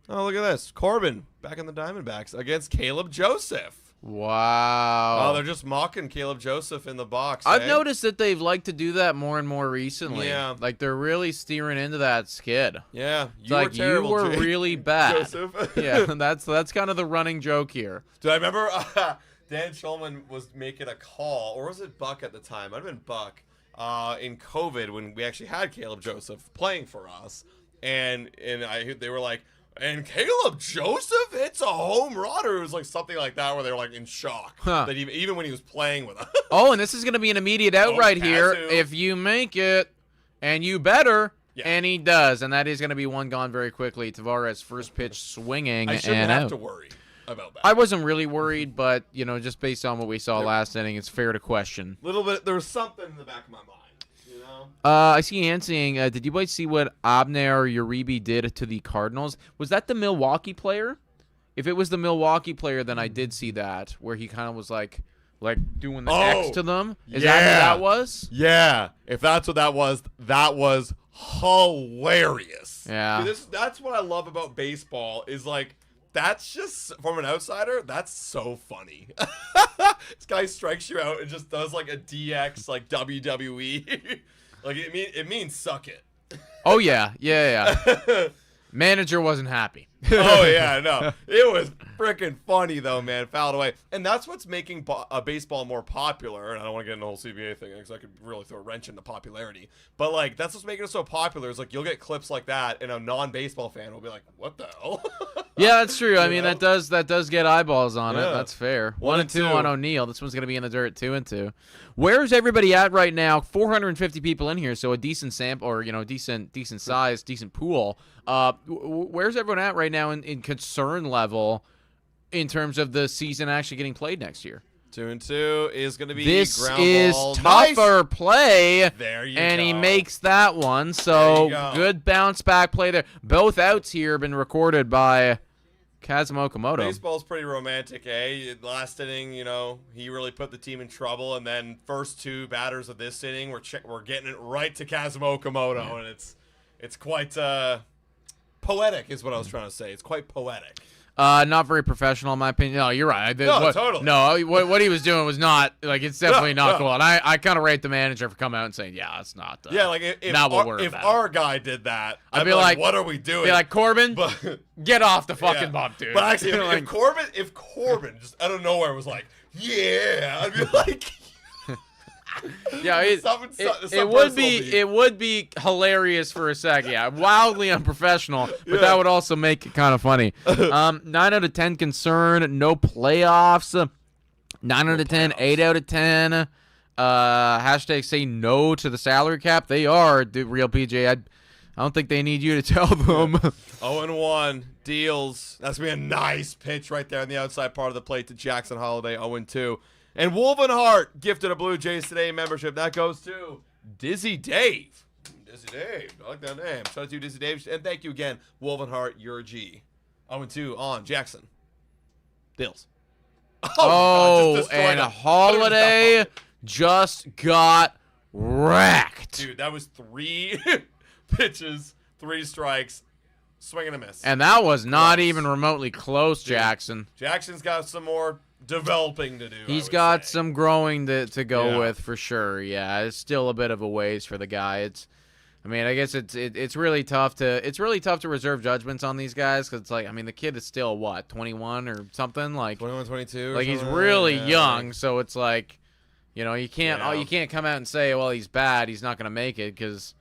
Speaker 2: Oh, look at this. Corbin back in the Diamondbacks against Caleb Joseph.
Speaker 1: Wow.
Speaker 2: Oh, they're just mocking Caleb Joseph in the box.
Speaker 1: I've
Speaker 2: eh?
Speaker 1: noticed that they've liked to do that more and more recently.
Speaker 2: Yeah.
Speaker 1: Like, they're really steering into that skid.
Speaker 2: Yeah,
Speaker 1: It's
Speaker 2: you
Speaker 1: like,
Speaker 2: were terrible,
Speaker 1: you were
Speaker 2: Jay.
Speaker 1: really bad.
Speaker 2: Joseph.
Speaker 1: Yeah, that's kind of the running joke here.
Speaker 2: Do I remember Dan Schulman was making a call, or was it Buck at the time? Might have been Buck. In COVID, when we actually had Caleb Joseph playing for us, and they were like, and Caleb Joseph hits a home run, or it was like something like that, where they were like in shock that even when he was playing with us.
Speaker 1: Oh, and this is going to be an immediate out right here.
Speaker 2: Kazoo.
Speaker 1: If you make it, and you better,
Speaker 2: Yeah.
Speaker 1: and he does, and that is going to be one gone very quickly. Tavares first pitch swinging
Speaker 2: I shouldn't
Speaker 1: and
Speaker 2: have
Speaker 1: out.
Speaker 2: to worry about that.
Speaker 1: I wasn't really worried, but just based on what we saw last inning, it's fair to question.
Speaker 2: Little bit, there was something in the back of my mind, you know.
Speaker 1: I see Ann saying, did you boys see what Abner Uribe did to the Cardinals? Was that the Milwaukee player? If it was the Milwaukee player, then I did see that, where he kind of was like doing the X to them. Is that who that was?
Speaker 2: Yeah, if that's what that was hilarious.
Speaker 1: Yeah.
Speaker 2: Dude, that's what I love about baseball is like, that's just, from an outsider, that's so funny. This guy strikes you out and just does like a DX, like WWE. Like, it means suck it.
Speaker 1: Oh, yeah. Manager wasn't happy.
Speaker 2: Oh, yeah, no. It was freaking funny, though, man. Fouled away. And that's what's making baseball more popular. And I don't want to get into the whole CBA thing because I could really throw a wrench into popularity. But, like, that's what's making it so popular is, like, you'll get clips like that, and a non-baseball fan will be like, what the hell?
Speaker 1: Yeah, that's true. I mean,
Speaker 2: know?
Speaker 1: that does get eyeballs on it.
Speaker 2: Yeah.
Speaker 1: That's fair.
Speaker 2: 1 and
Speaker 1: 1-2
Speaker 2: 2
Speaker 1: on O'Neal. This one's going to be in the dirt, 2-2. Where's everybody at right now? 450 people in here, so a decent sample, or decent size, decent pool. Where's everyone at right now in concern level in terms of the season actually getting played next year?
Speaker 2: 2-2 is going to be
Speaker 1: This
Speaker 2: ground
Speaker 1: is
Speaker 2: ball.
Speaker 1: tougher
Speaker 2: Nice.
Speaker 1: play.
Speaker 2: There you
Speaker 1: and
Speaker 2: go.
Speaker 1: he makes that one. So
Speaker 2: There you go.
Speaker 1: good bounce back play there. Both outs here have been recorded by Kazuma Okamoto.
Speaker 2: Baseball's pretty romantic, eh? Last inning, he really put the team in trouble, and then first two batters of this inning, we're getting it right to Kazuma Okamoto, and it's quite poetic, is what I was trying to say. It's quite poetic.
Speaker 1: Not very professional, in my opinion. No, you're right.
Speaker 2: Totally.
Speaker 1: No, what he was doing was not, it's definitely not cool. And I kind of rate the manager for coming out and saying, yeah, it's not.
Speaker 2: Yeah, like if our guy did that, I'd be like, what are we doing?
Speaker 1: Be like, Corbin,
Speaker 2: But
Speaker 1: get off the fucking bump, dude.
Speaker 2: But actually, if Corbin just out of nowhere was like, yeah, I'd be like,
Speaker 1: yeah, it would be hilarious for a second. Yeah, wildly unprofessional, but that would also make it kind of funny. 9 out of 10 concern, no playoffs. 9 out of 10, 8 out of 10. Hashtag say no to the salary cap. They are the real PJ. I don't think they need you to tell them.
Speaker 2: 0-1 deals. That's gonna be a nice pitch right there on the outside part of the plate to Jackson Holiday. 0-2. And Wolvenhart gifted a Blue Jays Today membership. That goes to Dizzy Dave. Dizzy Dave. I like that name. Shout out to you, Dizzy Dave. And thank you again, Wolvenhart. You're a G. 0-2 on Jackson. Deals.
Speaker 1: Oh,
Speaker 2: God, just destroyed
Speaker 1: and
Speaker 2: him.
Speaker 1: Holiday just got wrecked.
Speaker 2: Dude, that was 3 pitches, 3 strikes, swing and a miss.
Speaker 1: And that was not
Speaker 2: Close.
Speaker 1: even remotely close, Jackson.
Speaker 2: Jackson's got some more developing to do.
Speaker 1: He's got
Speaker 2: say.
Speaker 1: some growing to go
Speaker 2: Yeah.
Speaker 1: with for sure. Yeah, it's still a bit of a ways for the guy. I guess it's really tough to reserve judgments on these guys because it's like, the kid is still what, 21 or something, like
Speaker 2: 21, 22.
Speaker 1: like he's really young, so it's like, you can't come out and say, well, he's bad, he's not gonna make it, because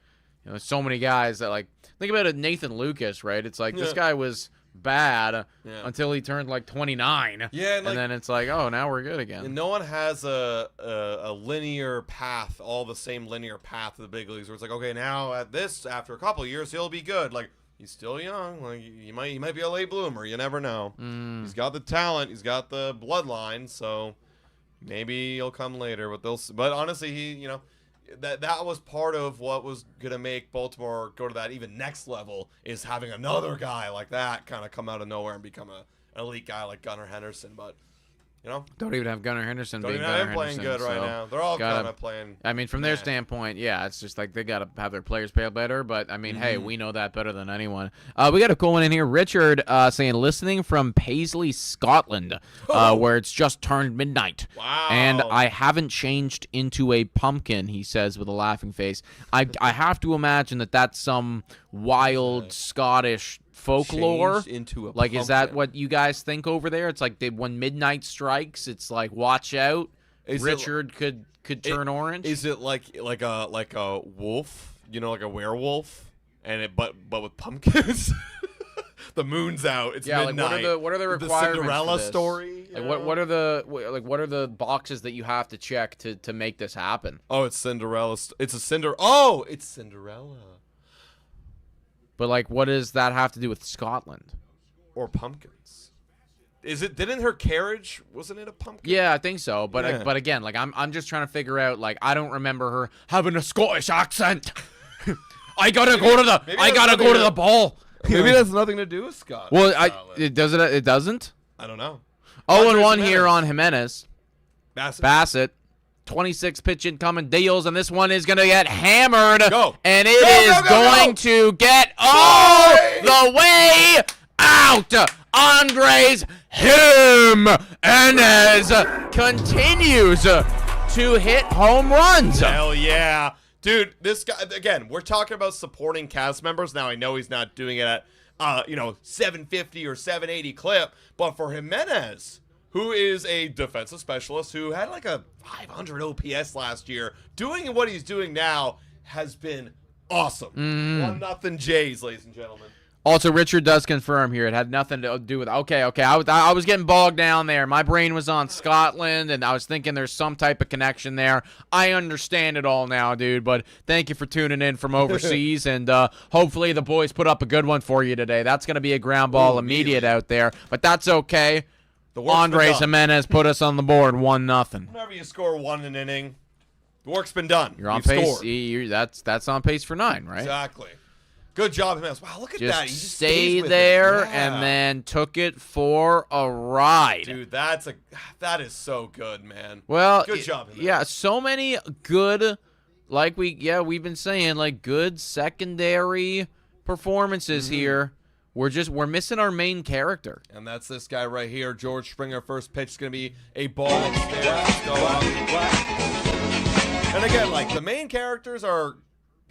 Speaker 1: so many guys that, like, think about it, Nathan Lucas, right? It's like this guy was bad until he turned like 29.
Speaker 2: Yeah,
Speaker 1: and then it's like, oh, now we're good again.
Speaker 2: And no one has a linear path, all the same linear path to the big leagues, where it's like, okay, now after a couple of years, he'll be good. Like, he's still young. Like, he might be a late bloomer. You never know. He's got the talent. He's got the bloodline. So maybe he'll come later. But honestly, that was part of what was gonna make Baltimore go to that even next level, is having another guy like that kind of come out of nowhere and become an elite guy like Gunnar Henderson. But You know,
Speaker 4: Don't even have Gunnar Henderson
Speaker 2: don't
Speaker 4: being
Speaker 2: even have
Speaker 4: Gunnar
Speaker 2: him playing
Speaker 4: Henderson.
Speaker 2: good right
Speaker 4: so
Speaker 2: now. They're all
Speaker 4: gotta-
Speaker 2: kind of playing.
Speaker 4: I mean, from their
Speaker 2: meh.
Speaker 4: standpoint, yeah, it's just like they got to have their players play better. But, I mean, hey,
Speaker 2: Mm-hmm.
Speaker 4: we know that better than anyone. We got a cool one in here. Richard saying, listening from Paisley, Scotland, where it's just turned midnight.
Speaker 2: Wow.
Speaker 4: And I haven't changed into a pumpkin, he says with a laughing face. I have to imagine that that's some wild Scottish folklore.
Speaker 2: Changed into a
Speaker 4: Like, is that
Speaker 2: pumpkin.
Speaker 4: what you guys think over there? It's like when midnight strikes, it's like, watch out.
Speaker 2: Is it-
Speaker 4: Richard could turn orange.
Speaker 2: Is it like a wolf? You know, like a werewolf, and it but with pumpkins. The moon's out. It's
Speaker 4: yeah,
Speaker 2: midnight.
Speaker 4: like what are the requirements?
Speaker 2: Cinderella
Speaker 4: for this?
Speaker 2: story. you
Speaker 4: Like
Speaker 2: know?
Speaker 4: what are the boxes that you have to check to make this happen?
Speaker 2: Oh, it's Cinderella. It's a Cinder. Oh, it's Cinderella
Speaker 4: But like, what does that have to do with Scotland?
Speaker 2: or pumpkins. Is it? Didn't her carriage? Wasn't it a pumpkin?
Speaker 4: Yeah, I think so. But
Speaker 2: Yeah.
Speaker 4: but again, like I'm just trying to figure out. Like I don't remember her having a Scottish accent. I gotta go to
Speaker 2: maybe
Speaker 4: the ball.
Speaker 2: Maybe it has nothing to do with Scotland.
Speaker 4: Well,
Speaker 2: Scotland.
Speaker 4: it doesn't.
Speaker 2: I don't know.
Speaker 4: 0-1
Speaker 2: Andres
Speaker 4: here
Speaker 2: Jimenez.
Speaker 4: on Jimenez. Bassett. 26 pitch incoming deals, and this one is going to get hammered.
Speaker 2: Go.
Speaker 4: And it
Speaker 2: Go,
Speaker 4: is
Speaker 2: go, go,
Speaker 4: going
Speaker 2: go.
Speaker 4: to get all the way out. Andres Jimenez continues to hit home runs.
Speaker 2: Hell yeah. Dude, this guy, again, we're talking about supporting cast members. Now, I know he's not doing it at, 750 or 780 clip, but for Jimenez, who is a defensive specialist who had like a 500 OPS last year, doing what he's doing now has been awesome. 1-0 Jays, ladies and gentlemen.
Speaker 4: Also, Richard does confirm here it had nothing to do with. Okay. I was getting bogged down there. My brain was on Scotland, and I was thinking there's some type of connection there. I understand it all now, dude. But thank you for tuning in from overseas, and hopefully the boys put up a good one for you today. That's going to be a ground ball immediate out there, but that's okay.
Speaker 2: The work's been
Speaker 4: Andres
Speaker 2: done.
Speaker 4: Jimenez put us on the board, 1-0.
Speaker 2: Whenever you score one in an inning, the work's been done.
Speaker 4: You're on
Speaker 2: You've
Speaker 4: pace.
Speaker 2: scored.
Speaker 4: That's on pace for 9, right?
Speaker 2: Exactly. Good job, Jimenez. Wow, look at
Speaker 4: Just
Speaker 2: that. He just
Speaker 4: stayed
Speaker 2: stays with
Speaker 4: there
Speaker 2: it. Yeah.
Speaker 4: and then took it for a ride.
Speaker 2: Dude, that is so good, man.
Speaker 4: Well,
Speaker 2: Good job, Jimenez.
Speaker 4: yeah, so many good, like we've been saying, like good secondary performances here. We're missing our main character.
Speaker 2: And that's this guy right here, George Springer. First pitch is going to be a ball upstairs. Go up. And again, like the main characters are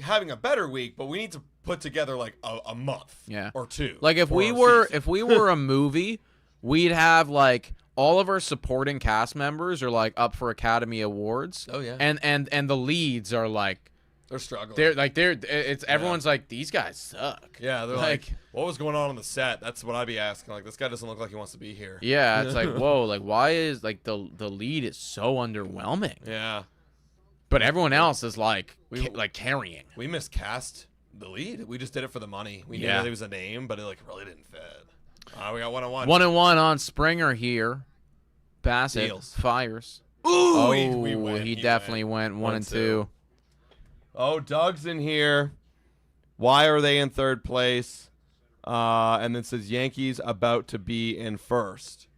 Speaker 2: having a better week, but we need to put together like a month or two.
Speaker 4: Like if
Speaker 2: for
Speaker 4: we
Speaker 2: our
Speaker 4: were
Speaker 2: season.
Speaker 4: a movie, we'd have like all of our supporting cast members are like up for Academy Awards.
Speaker 2: Oh, yeah.
Speaker 4: And the leads are like
Speaker 2: they're struggling.
Speaker 4: everyone's like, these guys suck.
Speaker 2: Yeah, they're like, what was going on the set? That's what I'd be asking. Like, this guy doesn't look like he wants to be here.
Speaker 4: Yeah, it's like, whoa, like why is like the lead is so underwhelming?
Speaker 2: Yeah.
Speaker 4: But everyone else is like carrying.
Speaker 2: We miscast the lead. We just did it for the money. We knew
Speaker 4: Yeah.
Speaker 2: that it was a name, but it like really didn't fit. We got 1-1.
Speaker 4: 1-1 on Springer here. Bassett
Speaker 2: Deals.
Speaker 4: fires.
Speaker 2: Ooh,
Speaker 4: He definitely went 1-2.
Speaker 2: Oh, Doug's in here. Why are they in third place? And then says Yankees about to be in first.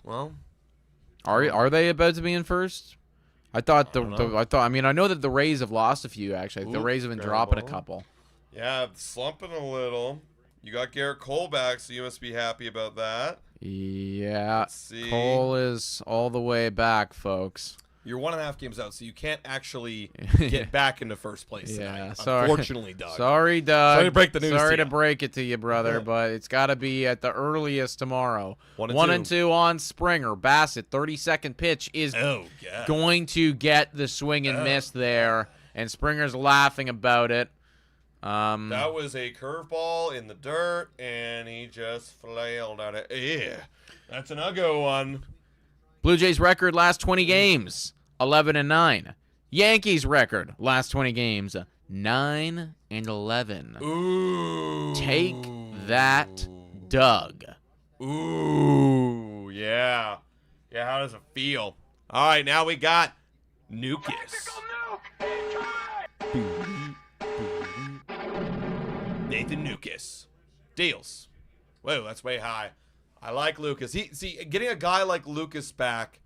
Speaker 2: Well,
Speaker 4: Are they about to be in first? I thought I know that the Rays have lost a few actually. The
Speaker 2: Ooh,
Speaker 4: Rays have been
Speaker 2: very
Speaker 4: dropping a
Speaker 2: well.
Speaker 4: couple.
Speaker 2: yeah, slumping a little. You got Garrett Cole back, so you must be happy about that.
Speaker 4: Yeah.
Speaker 2: Let's see.
Speaker 4: Cole is all the way back, folks.
Speaker 2: You're 1.5 games out, so you can't actually get back into first place
Speaker 4: Yeah,
Speaker 2: tonight.
Speaker 4: sorry.
Speaker 2: Unfortunately, Doug.
Speaker 4: Sorry, Doug.
Speaker 2: Sorry to break the news
Speaker 4: Sorry
Speaker 2: to
Speaker 4: to
Speaker 2: you.
Speaker 4: break it to you, brother, but it's got to be at the earliest tomorrow.
Speaker 2: 1-2
Speaker 4: on Springer. Bassett, 32nd pitch is
Speaker 2: Oh, God.
Speaker 4: going to get the swing and miss there, and Springer's laughing about it.
Speaker 2: That was a curveball in the dirt, and he just flailed at it. Yeah, that's an uggo one.
Speaker 4: Blue Jays record last 20 games, 11-9. Yankees record last 20 games, 9-11.
Speaker 2: Ooh.
Speaker 4: Take that, Doug.
Speaker 2: Ooh, yeah. Yeah, how does it feel? All right, now we got Nukas. Nathan Nukas. Deals. Whoa, that's way high. I like Lucas. Getting a guy like Lucas back,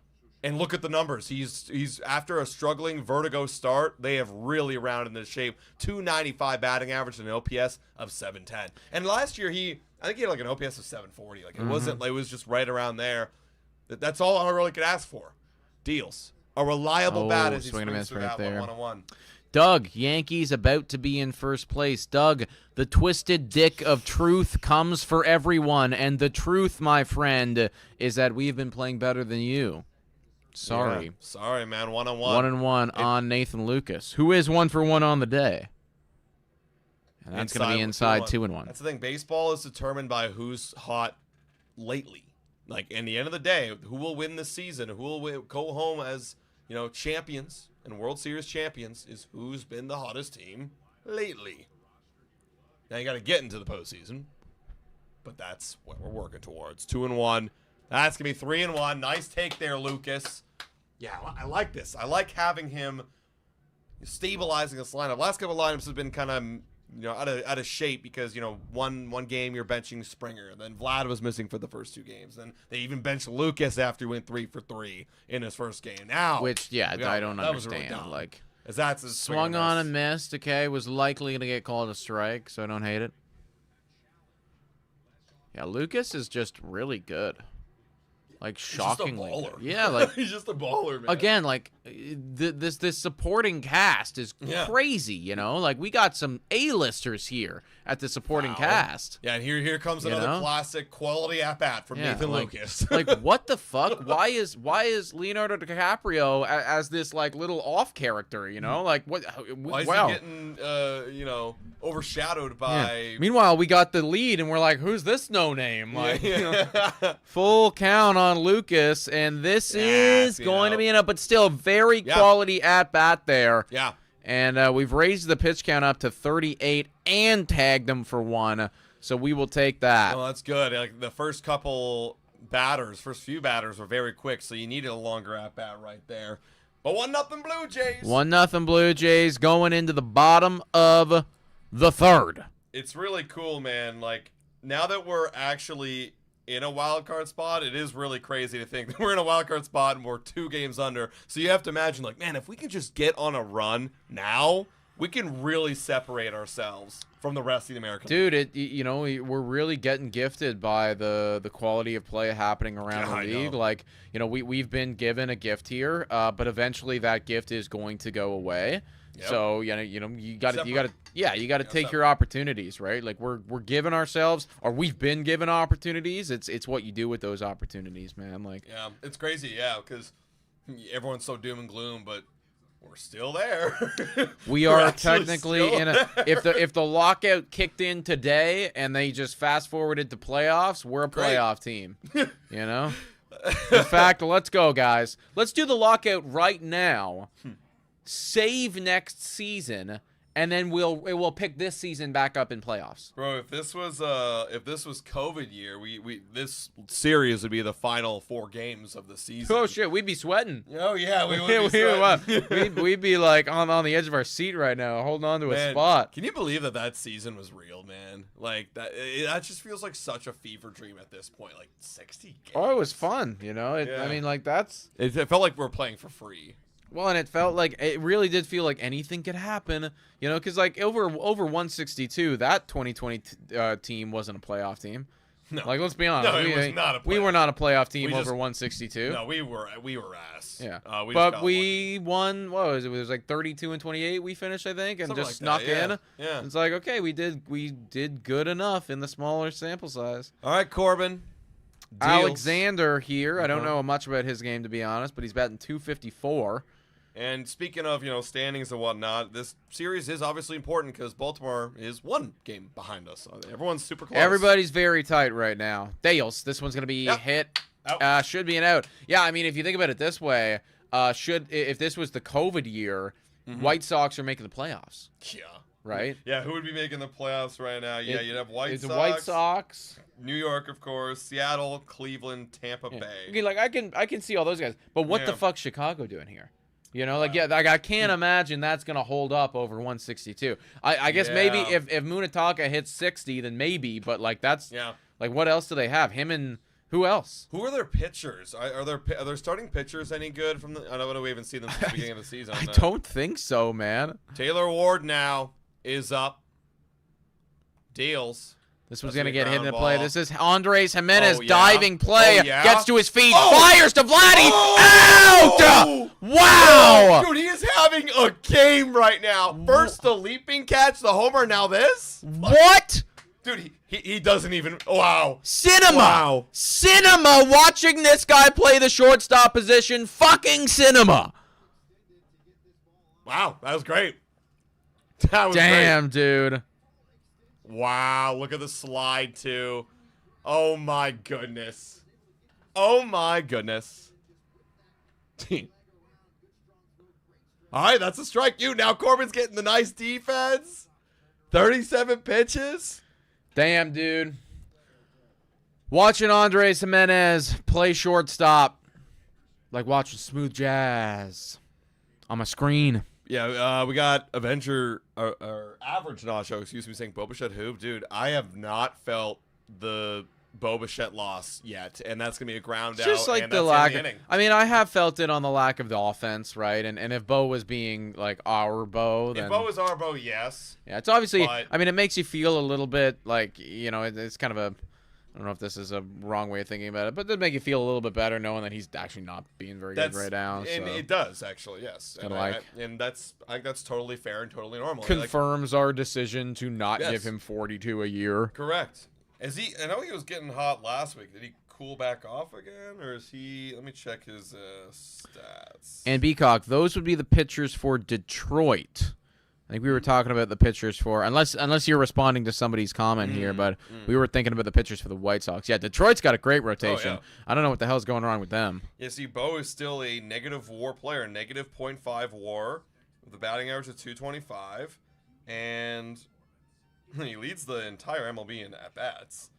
Speaker 2: and look at the numbers. He's after a struggling Vertigo start, they have really rounded into shape. 295 batting average and an OPS of 710. And last year I think he had like an OPS of 740. Like it wasn't. It was just right around there. That's all I really could ask for. Deals. A reliable bat as he
Speaker 4: swing and
Speaker 2: swings
Speaker 4: miss
Speaker 2: through
Speaker 4: right
Speaker 2: that
Speaker 4: there.
Speaker 2: 1-on-1.
Speaker 4: Doug, Yankees about to be in first place. Doug, the twisted dick of truth comes for everyone, and the truth, my friend, is that we've been playing better than you. Sorry.
Speaker 2: Yeah. Sorry, man. 1-on-1.
Speaker 4: 1-1 on Nathan Lucas, who is 1 for 1 on the day. And that's going to be inside 2-1.
Speaker 2: That's the thing. Baseball is determined by who's hot lately. Like, in the end of the day, who will win this season, who will go home as, champions and World Series champions is who's been the hottest team lately. Now you got to get into the postseason, but that's what we're working towards. 2-1. That's going to be 3-1. Nice take there, Lucas. Yeah, I like this. I like having him stabilizing this lineup. Last couple of lineups have been kind of out of shape because one game you're benching Springer, and then Vlad was missing for the first 2 games. Then they even benched Lucas after he went 3 for 3 in his first game. Now,
Speaker 4: I don't understand.
Speaker 2: As that's a
Speaker 4: swung on and missed. Okay, was likely going to get called a strike, so I don't hate it. Yeah, Lucas is just really good. Like, shockingly.
Speaker 2: He's just a baller.
Speaker 4: Yeah, like
Speaker 2: he's just a baller, man.
Speaker 4: Again, like this supporting cast is crazy, Like, we got some A-listers here at the supporting cast.
Speaker 2: Yeah, and here comes another classic quality at bat from Nathan Lucas.
Speaker 4: Like, what the fuck? Why is Leonardo DiCaprio as this like little off character? Like what?
Speaker 2: Why is he getting overshadowed by?
Speaker 4: Yeah. Meanwhile, we got the lead, and we're like, who's this no name? Like, full count on Lucas, and this is going to be enough, but still very quality at bat there.
Speaker 2: Yeah.
Speaker 4: And we've raised the pitch count up to 38 and tagged them for 1, so we will take that.
Speaker 2: Well, that's good. Like the first few batters were very quick, so you needed a longer at bat right there. But 1-0 Blue Jays.
Speaker 4: 1-0 Blue Jays going into the bottom of the 3rd.
Speaker 2: It's really cool, man. Like now that we're actually in a wild card spot, it is really crazy to think that we're in a wild card spot and we're 2 games under. So you have to imagine, like, man, if we can just get on a run now, we can really separate ourselves from the rest of the American
Speaker 4: League. Dude, we're really getting gifted by the quality of play happening around the league. Like, we've been given a gift here, but eventually that gift is going to go away. Yep. So you got to take your opportunities, right? Like we're giving ourselves, or we've been given opportunities. It's what you do with those opportunities, man. Like
Speaker 2: it's crazy, because everyone's so doom and gloom, but we're still there.
Speaker 4: We are technically in a if the lockout kicked in today and they just fast forwarded to playoffs, we're a playoff team. In fact, let's go, guys. Let's do the lockout right now. Save next season, and then we'll pick this season back up in playoffs.
Speaker 2: Bro, if this was COVID year, we this series would be the final 4 games of the season.
Speaker 4: Oh shit, we'd be sweating.
Speaker 2: Oh yeah, we would be sweating.
Speaker 4: we'd be like on the edge of our seat right now, holding on to a spot.
Speaker 2: Can you believe that season was real, man? Like that just feels like such a fever dream at this point. Like 60 games.
Speaker 4: Oh, it was fun, I mean, like that's.
Speaker 2: It felt like we were playing for free.
Speaker 4: Well, and it really did feel like anything could happen, because like over 162, that 2020 team wasn't a playoff team.
Speaker 2: No.
Speaker 4: Like, let's be honest.
Speaker 2: No, it was not a playoff.
Speaker 4: We were not a playoff team over 162.
Speaker 2: No, we were ass.
Speaker 4: Yeah.
Speaker 2: But
Speaker 4: we won, what was it? It was like 32-28 we finished, I think, and
Speaker 2: something
Speaker 4: just
Speaker 2: like
Speaker 4: snuck in.
Speaker 2: Yeah.
Speaker 4: It's like, okay, we did good enough in the smaller sample size.
Speaker 2: All right, Corbin. Deals.
Speaker 4: Alexander here. I don't know much about his game, to be honest, but he's batting .254.
Speaker 2: And speaking of, standings and whatnot, this series is obviously important because Baltimore is 1 game behind us. Everyone's super close.
Speaker 4: Everybody's very tight right now. Dales, this one's going to be hit. Should be an out. Yeah, I mean, if you think about it this way, if this was the COVID year, White Sox are making the playoffs.
Speaker 2: Yeah.
Speaker 4: Right?
Speaker 2: Yeah, who would be making the playoffs right now? Yeah, you'd have White Sox.
Speaker 4: White Sox.
Speaker 2: New York, of course. Seattle, Cleveland, Tampa Bay.
Speaker 4: Okay, like I can see all those guys. But what the fuck's Chicago doing here? I can't imagine that's going to hold up over 162. I guess maybe if Munetaka hits 60, then maybe, but like that's like what else do they have? Him and Who else?
Speaker 2: Who are their pitchers? Are their starting pitchers any good from the? I don't know. We haven't seen them since the beginning of the season.
Speaker 4: I don't think so, man.
Speaker 2: Taylor Ward now is up. Deals.
Speaker 4: This one's
Speaker 2: That's
Speaker 4: going to
Speaker 2: a
Speaker 4: get hit in the
Speaker 2: ground
Speaker 4: play.
Speaker 2: ball.
Speaker 4: This is Andres Jimenez
Speaker 2: Oh, yeah?
Speaker 4: diving play.
Speaker 2: Oh, yeah?
Speaker 4: Gets to his feet.
Speaker 2: Oh!
Speaker 4: Fires to Vladdy.
Speaker 2: Oh!
Speaker 4: Out! Wow!
Speaker 2: Dude, he is having a game right now. First the leaping catch, the homer, now this.
Speaker 4: What?
Speaker 2: Dude, he doesn't even. Wow.
Speaker 4: Cinema.
Speaker 2: Wow.
Speaker 4: Cinema watching this guy play the shortstop position. Fucking cinema.
Speaker 2: Wow, that was great. That was
Speaker 4: Damn, dude.
Speaker 2: great. Wow, look at the slide too. Oh my goodness. Oh my goodness. All right, that's a strike. Now Corbin's getting the nice defense. 37 pitches.
Speaker 4: Damn, dude. Watching Andres Jimenez play shortstop. Like watching smooth jazz on my screen.
Speaker 2: Yeah, we got Avenger, or Average Nacho, excuse me, saying Bo Bichette hoop. Dude, I have not felt the Bo Bichette loss yet, and that's going to be a ground out.
Speaker 4: Just like
Speaker 2: and
Speaker 4: the
Speaker 2: that's
Speaker 4: lack
Speaker 2: the
Speaker 4: of,
Speaker 2: inning.
Speaker 4: I mean, I have felt it on the lack of the offense, right? And if Bo was being like our Bo, then
Speaker 2: If Bo was our Bo, yes.
Speaker 4: yeah, it's obviously,
Speaker 2: But-
Speaker 4: I mean, it makes you feel a little bit like, you know, it's kind of a, I don't know if this is a wrong way of thinking about it, but it does make you feel a little bit better knowing that he's actually not being very good right now.
Speaker 2: And
Speaker 4: So.
Speaker 2: it does, actually, yes. And,
Speaker 4: Kinda
Speaker 2: and that's, I think that's totally fair and totally normal.
Speaker 4: Confirms our decision to not
Speaker 2: Yes.
Speaker 4: give him 42 a year.
Speaker 2: Correct. Is he? I know he was getting hot last week. Did he cool back off again, or is he? Let me check his stats.
Speaker 4: And Beacock, those would be the pitchers for Detroit. I think we were talking about the pitchers for, unless you're responding to somebody's comment here, but we were thinking about the pitchers for the White Sox. Yeah, Detroit's got a great rotation.
Speaker 2: yeah.
Speaker 4: I don't know what the hell's going wrong with them.
Speaker 2: Yeah, see, Bo is still a negative WAR player, negative .5 WAR, with a batting average of 225, and he leads the entire MLB in at bats.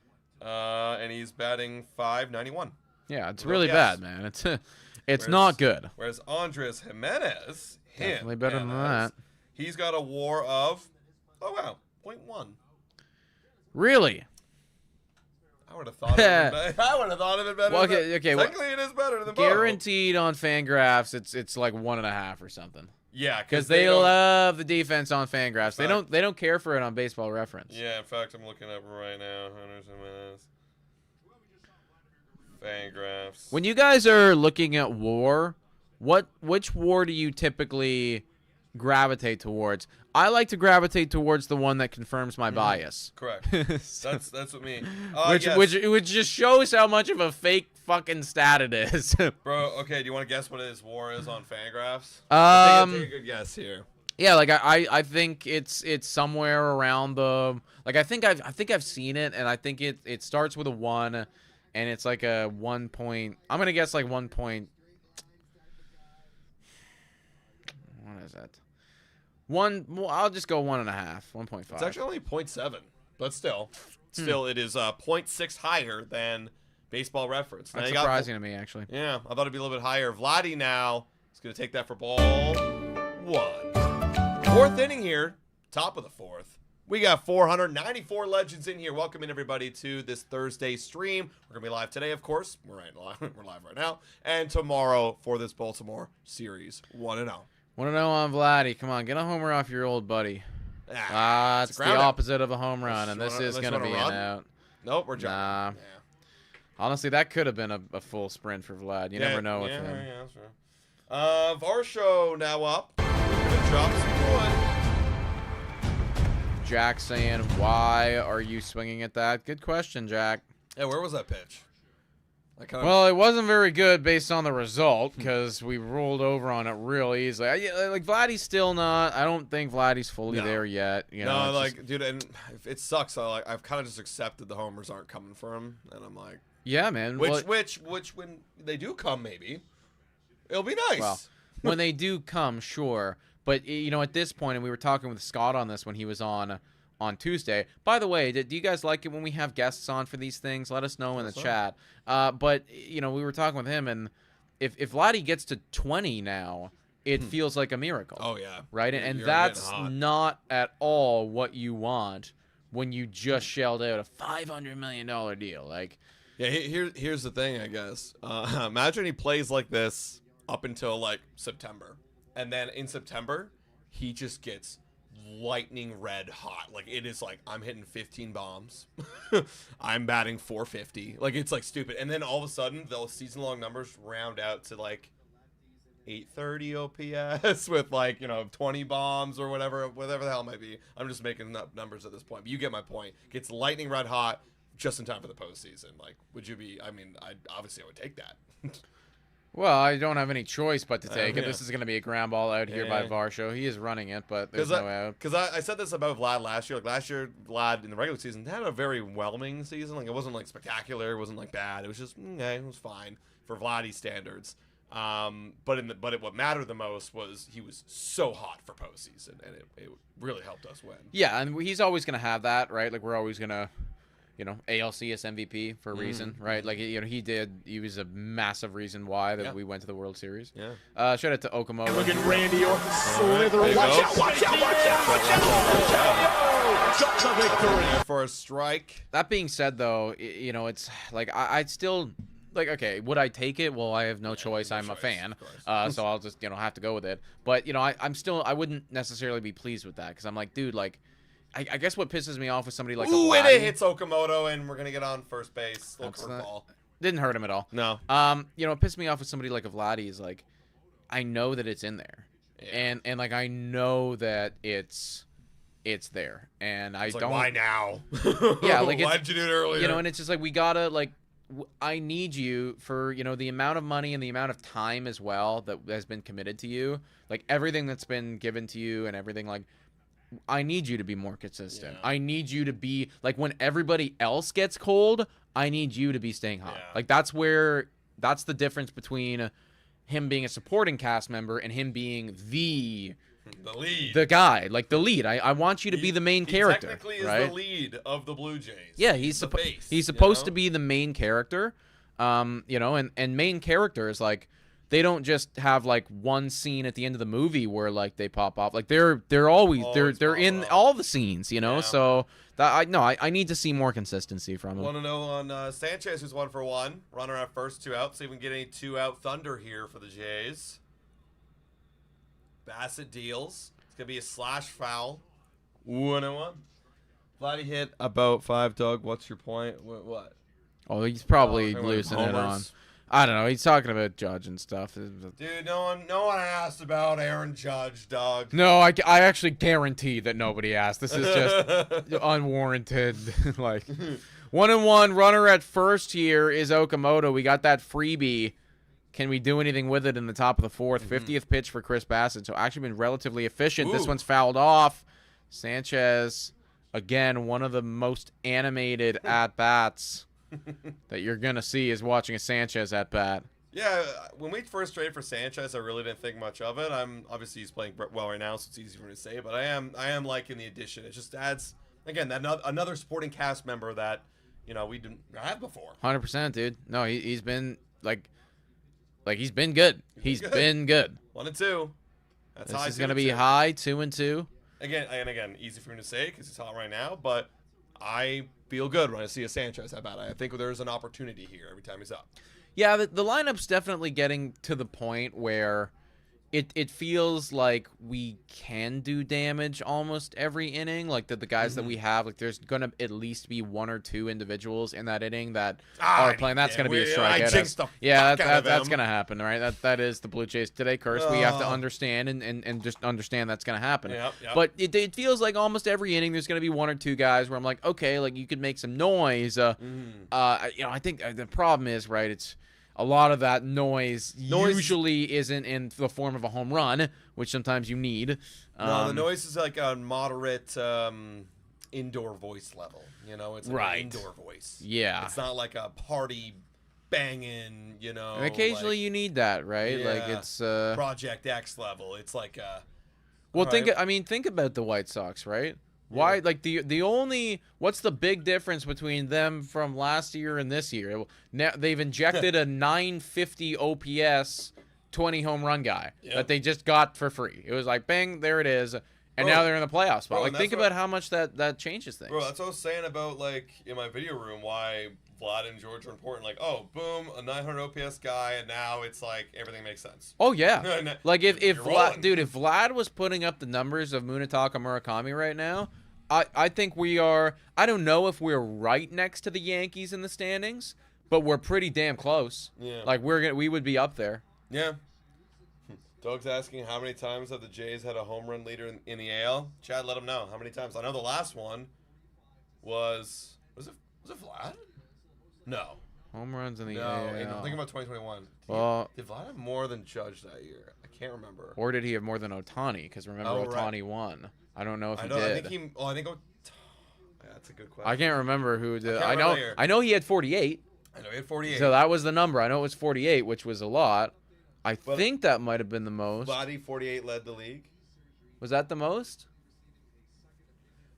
Speaker 2: And he's batting .591.
Speaker 4: Yeah, it's
Speaker 2: Well,
Speaker 4: really
Speaker 2: yes.
Speaker 4: bad, man. It's
Speaker 2: Whereas-
Speaker 4: not good.
Speaker 2: Whereas Andres Jimenez,
Speaker 4: Definitely better than that.
Speaker 2: He's got a WAR of, oh wow, .1.
Speaker 4: Really?
Speaker 2: I would have thought of it. I would have thought of it better.
Speaker 4: Well,
Speaker 2: than
Speaker 4: okay,
Speaker 2: that.
Speaker 4: okay, well,
Speaker 2: Technically, it is better than Bo.
Speaker 4: Guaranteed on Fangraphs, it's like 1.5 or something.
Speaker 2: Yeah,
Speaker 4: Because they
Speaker 2: don't-
Speaker 4: love the defense on Fangraphs. They
Speaker 2: Fact.
Speaker 4: don't care for it on Baseball Reference.
Speaker 2: Yeah, in fact, I'm looking up right now. Andres Jimenez. Fangraphs.
Speaker 4: When you guys are looking at WAR, which WAR do you typically gravitate towards? I like to gravitate towards the one that confirms my bias.
Speaker 2: Correct.
Speaker 4: So-
Speaker 2: That's what me.
Speaker 4: which just shows how much of a fake fucking stat it is.
Speaker 2: Bro, okay, do you want to guess what his WAR is on Fangraphs? Take a good guess here.
Speaker 4: Yeah, like I think it's somewhere around the, like I think I've seen it, and I think it starts with a 1, and it's like a 1 point. I'm gonna guess like 1 point. What is that? Well, I'll just go 1.5, 1.5.
Speaker 2: It's actually only .7, but still it is 0.6 higher than Baseball Reference. Now
Speaker 4: That's
Speaker 2: you got-
Speaker 4: surprising to me, actually.
Speaker 2: Yeah, I thought it'd be a little bit higher. Vladdy now is going to take that for ball 1. Fourth inning here, top of the fourth. We got 494 legends in here. Welcome in, everybody, to this Thursday stream. We're going to be live today, of course. We're live right now. And tomorrow for this Baltimore series 1-0.
Speaker 4: 1-0 on Vladdy. Come on, get a homer off your old buddy. It's the
Speaker 2: ground out.
Speaker 4: opposite of a home run, and this is
Speaker 2: Unless you
Speaker 4: going to be
Speaker 2: wanna
Speaker 4: an
Speaker 2: run.
Speaker 4: out.
Speaker 2: Nope, we're jumping.
Speaker 4: Nah.
Speaker 2: Yeah.
Speaker 4: Honestly, that could have been a full sprint for Vlad. You never know with him.
Speaker 2: Yeah, that's right. Varsho now up. We're gonna drop some wood.
Speaker 4: Jack saying, "Why are you swinging at that?" Good question, Jack.
Speaker 2: Yeah, where was that pitch?
Speaker 4: Well, it wasn't very good based on the result because we rolled over on it real easily. Like Vladdy's still not. I don't think Vladdy's fully there yet. You know,
Speaker 2: no,
Speaker 4: it's
Speaker 2: like, dude, and it sucks. I've kind of just accepted the homers aren't coming for him, and I'm like,
Speaker 4: yeah, man.
Speaker 2: which when they do come, maybe it'll be nice.
Speaker 4: Well, when they do come, sure. But you know, at this point, and we were talking with Scott on this when he was on Tuesday. By the way, do you guys like it when we have guests on for these things? Let us know in the chat. But you know, we were talking with him, and if Vladdy gets to 20 now, it feels like a miracle.
Speaker 2: Oh yeah,
Speaker 4: right, and
Speaker 2: You're
Speaker 4: that's
Speaker 2: getting hot.
Speaker 4: not at all what you want when you just shelled out a $500 million deal. Like,
Speaker 2: Yeah, here's the thing, I guess. Imagine he plays like this up until like September, and then in September he just gets lightning red hot. Like it is like I'm hitting 15 bombs, I'm batting 450. Like it's like stupid, and then all of a sudden those season-long numbers round out to like 830 OPS with like 20 bombs or whatever the hell it might be. I'm just making up numbers at this point, but you get my point. Gets lightning red hot just in time for the postseason. Like, would you be? I mean, I would take that.
Speaker 4: Well, I don't have any choice but to take it.
Speaker 2: Yeah.
Speaker 4: This is going to be a ground ball out here by Varsho. He is running it, but there's no out.
Speaker 2: Because I said this about Vlad last year. Like last year, Vlad in the regular season had a very whelming season. Like it wasn't like spectacular. It wasn't like bad. It was just it was fine for Vladdy standards. But what mattered the most was he was so hot for postseason, and it really helped us win.
Speaker 4: Yeah, and he's always going to have that, right? Like we're always going to, ALCS MVP for a reason, right? Like he was a massive reason why that we went to the World Series.
Speaker 2: Yeah.
Speaker 4: Shout out to Okamoto.
Speaker 3: Look at Randy Orton slithering. Watch out, watch out, watch out, watch out. Got the victory.
Speaker 2: For a strike.
Speaker 4: That being said, though, it's like I'd still. Like, okay, would I take it? Well, I have no choice. I'm a fan, so I'll just have to go with it. But I wouldn't necessarily be pleased with that because I'm like, dude, like, I guess what pisses me off with somebody like
Speaker 2: Ooh,
Speaker 4: a
Speaker 2: and
Speaker 4: Vladdy,
Speaker 2: it hits Okamoto, and we're gonna get on first base. Little curveball.
Speaker 4: didn't hurt him at all.
Speaker 2: No.
Speaker 4: What pissed me off with somebody like a Vladdy is like, I know that it's in there, and like I know that it's there, and I don't.
Speaker 2: Why now?
Speaker 4: Yeah, like
Speaker 2: why did you do it earlier?
Speaker 4: And it's just like we gotta like. I need you for, the amount of money and the amount of time as well that has been committed to you. Like, everything that's been given to you and everything, like, I need you to be more consistent. Yeah. I need you to be, like, when everybody else gets cold, I need you to be staying hot. Yeah. Like, that's the difference between him being a supporting cast member and him being the
Speaker 2: lead.
Speaker 4: The guy, like the lead. I want you to be the main character.
Speaker 2: He technically is
Speaker 4: right?
Speaker 2: the lead of the Blue Jays.
Speaker 4: Yeah, he's supposed to be the main character. And main characters, like, they don't just have like one scene at the end of the movie where like they pop off. Like they're always they're in all the scenes, Yeah. So I need to see more consistency from him.
Speaker 2: Want to know on Sanchez, who's 1 for 1, runner at first, 2 out. See if we can get any 2-out thunder here for the Jays. Bassett deals. It's going to be a slash foul. 1-1. Vladdy hit about 5, Doug. What's your point? What?
Speaker 4: Oh, he's probably loosening it on. I don't know. He's talking about Judge and stuff.
Speaker 2: Dude, no one asked about Aaron Judge, Doug.
Speaker 4: No, I actually guarantee that nobody asked. This is just unwarranted. Like 1-1 runner at first here is Okamoto. We got that freebie. Can we do anything with it in the top of the 4th? 50th pitch for Chris Bassett. So actually been relatively efficient. Ooh. This one's fouled off. Sanchez, again, one of the most animated at-bats that you're going to see is watching a Sanchez at-bat.
Speaker 2: Yeah, when we first traded for Sanchez, I really didn't think much of it. Obviously he's playing well right now, so it's easy for me to say, but I am liking the addition. It just adds, again, another supporting cast member that, we didn't have before.
Speaker 4: 100%, dude. No, he's been, like he's been good. He's been good.
Speaker 2: 1-2. That's
Speaker 4: this is going to be high 2-2.
Speaker 2: Again, easy for me to say because it's hot right now, but I feel good when I see a Sanchez at bat. I think there's an opportunity here every time he's up.
Speaker 4: Yeah, the lineup's definitely getting to the point where it feels like we can do damage almost every inning. Like the guys that we have, like there's going to at least be 1 or 2 individuals in that inning that are playing. That's going to be a strikeout. Yeah, that's going to happen, right? That is the Blue Jays today curse. We have to understand and just understand that's going to happen.
Speaker 2: Yep.
Speaker 4: But it feels like almost every inning there's going to be 1 or 2 guys where I'm like, okay, like you could make some noise. I think the problem is, right, it's a lot of that noise usually isn't in the form of a home run, which sometimes you need.
Speaker 2: No, the noise is like a moderate indoor voice level. It's like an indoor voice.
Speaker 4: Yeah.
Speaker 2: It's not like a party banging,
Speaker 4: And occasionally you need that, right?
Speaker 2: Yeah,
Speaker 4: like it's
Speaker 2: Project X level. It's like
Speaker 4: think about the White Sox, right? Why, like, the only, what's the big difference between them from last year and this year? Now they've injected a 950 OPS 20 home run guy that they just got for free. It was like, bang, there it is. And
Speaker 2: Bro,
Speaker 4: now they're in the playoff spot.
Speaker 2: bro,
Speaker 4: Like,
Speaker 2: and
Speaker 4: think
Speaker 2: that's
Speaker 4: about how much that changes things.
Speaker 2: Bro, that's what I was saying about, like, in my video room, why Vlad and George are important. Like, oh, boom, a 900 OPS guy, and now it's like everything makes sense.
Speaker 4: Oh, yeah. Like, if
Speaker 2: You're rolling.
Speaker 4: Vlad, if Vlad was putting up the numbers of Munetaka Murakami right now, I think we are, I don't know if we're right next to the Yankees in the standings, but we're pretty damn close.
Speaker 2: Yeah.
Speaker 4: Like, we would be up there.
Speaker 2: Yeah. Doug's asking how many times have the Jays had a home run leader in the AL? Chad, let him know how many times. I know the last one was it Vlad? No.
Speaker 4: Home runs in the
Speaker 2: No,
Speaker 4: AL.
Speaker 2: I'm thinking about 2021. Did Vlad have more than Judge that year? I can't remember.
Speaker 4: Or did he have more than Otani? Because remember, Otani won. I don't know if he did.
Speaker 2: I think that's a good question.
Speaker 4: I can't remember who did.
Speaker 2: I can't remember.
Speaker 4: I know he had 48.
Speaker 2: I know he had 48.
Speaker 4: So that was the number. I know it was 48, which was a lot. I think that might have been the most.
Speaker 2: Vladdy 48 led the league.
Speaker 4: Was that the most?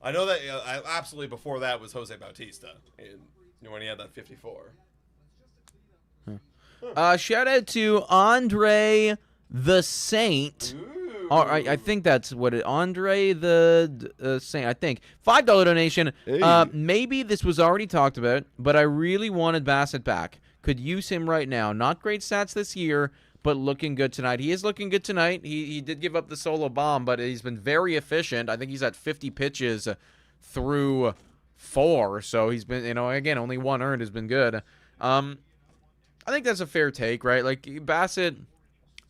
Speaker 2: I know that absolutely before that was Jose Bautista when he had that 54.
Speaker 4: Shout out to Andre the Saint.
Speaker 2: Ooh.
Speaker 4: All right, I think that's what it. Andre the Saint. I think $5 donation.
Speaker 2: Hey.
Speaker 4: Maybe this was already talked about, but I really wanted Bassett back. Could use him right now. Not great stats this year, but looking good tonight. He is looking good tonight. He did give up the solo bomb, but he's been very efficient. I think he's at 50 pitches through 4. So he's been, again, only 1 earned has been good. I think that's a fair take, right? Like, Bassett,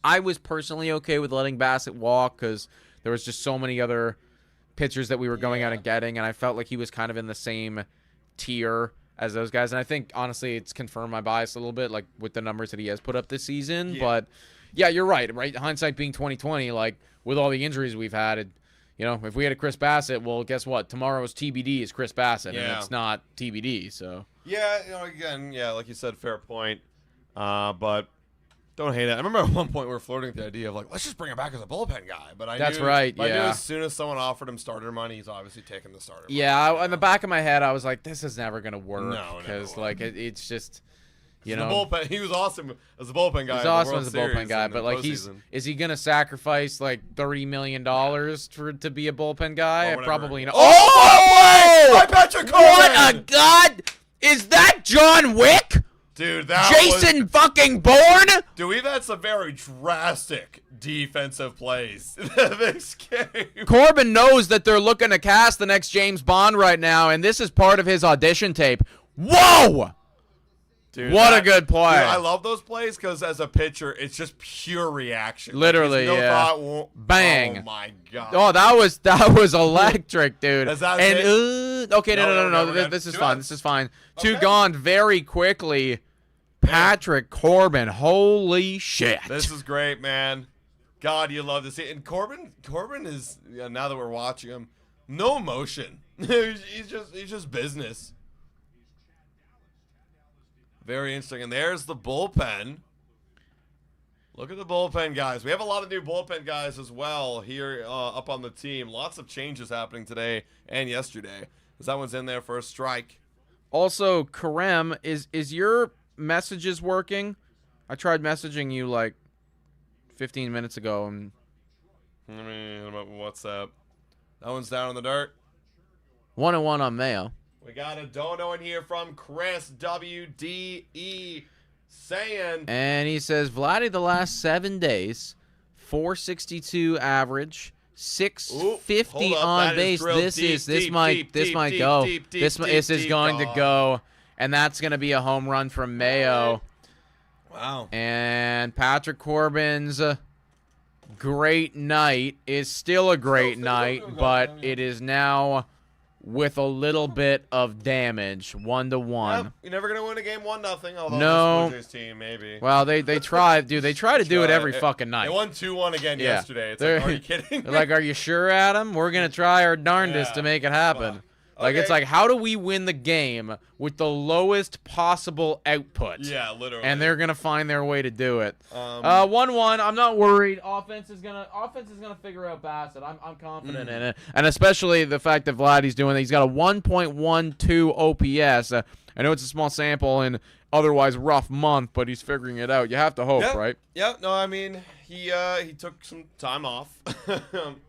Speaker 4: I was personally okay with letting Bassett walk because there was just so many other pitchers that we were going out and getting, and I felt like he was kind of in the same tier as those guys. And I think, honestly, it's confirmed my bias a little bit, like, with the numbers that he has put up this season.
Speaker 2: Yeah.
Speaker 4: But, yeah, you're right? Hindsight being 2020, like, with all the injuries we've had, if we had a Chris Bassett, well, guess what? Tomorrow's TBD is Chris Bassett, and it's not TBD, so.
Speaker 2: Yeah, again, like you said, fair point. But don't hate it. I remember at one point we were flirting with the idea of, like, let's just bring him back as a bullpen guy. But I knew as soon as someone offered him starter money, he's obviously taking the starter money.
Speaker 4: Yeah, in the back of my head, I was like, this is never going to work.
Speaker 2: No,
Speaker 4: because, like, it's just,
Speaker 2: The bullpen, he was awesome as a bullpen guy.
Speaker 4: He's awesome as a bullpen guy, but, like, is he going to sacrifice, like, $30 million to be a bullpen guy? Probably not.
Speaker 2: Oh! My Patrick Coleman!
Speaker 4: What a god! Is that John Wick?
Speaker 2: Dude, that
Speaker 4: Jason fucking Bourne?
Speaker 2: Dude, we've had some very drastic defensive plays in this game.
Speaker 4: Corbin knows that they're looking to cast the next James Bond right now, and this is part of his audition tape. Whoa!
Speaker 2: Dude,
Speaker 4: what a good play.
Speaker 2: Dude, I love those plays because as a pitcher, it's just pure reaction.
Speaker 4: Literally,
Speaker 2: no thought,
Speaker 4: bang.
Speaker 2: Oh, my God.
Speaker 4: Oh, that was electric, dude. Okay, no. This is fine. This is fine. Okay. 2 gone very quickly. Patrick Corbin. Holy shit.
Speaker 2: This is great, man. God, you love to see it. And Corbin is, now that we're watching him, no emotion. he's just business. Very interesting. And there's the bullpen. Look at the bullpen guys. We have a lot of new bullpen guys as well here up on the team. Lots of changes happening today and yesterday. As that one's in there for a strike.
Speaker 4: Also, Karem, is your messages working? I tried messaging you like 15 minutes ago. And
Speaker 2: Let me WhatsApp. That one's down in the dirt.
Speaker 4: 1-1 on Mayo.
Speaker 2: We got a dono in here from Chris WDE saying.
Speaker 4: And he says, Vladdy, the last 7 days, 462 average, 650 on base. This might go. This is going to go, and that's going to be a home run from Mayo.
Speaker 2: Wow.
Speaker 4: And Patrick Corbin's great night is still a great night, but it is now with a little bit of damage, 1-1.
Speaker 2: Yep, you're never gonna win a game 1-0. Although
Speaker 4: no,
Speaker 2: this team maybe.
Speaker 4: Well, they try, dude. They try to do it every fucking night.
Speaker 2: They won 2-1 again yesterday. It's like, are you kidding?
Speaker 4: They're like, are you sure, Adam? We're gonna try our darndest to make it happen. Like, it's like, how do we win the game with the lowest possible output?
Speaker 2: Yeah, literally.
Speaker 4: And they're gonna find their way to do it. 1-1. I'm not worried. Offense is gonna figure out Bassett. I'm confident in it, and especially the fact that Vladdy's doing it. He's got a 1.12 OPS, and I know it's a small sample and otherwise rough month, but he's figuring it out. You have to hope, right?
Speaker 2: Yeah, no, I mean, he took some time off.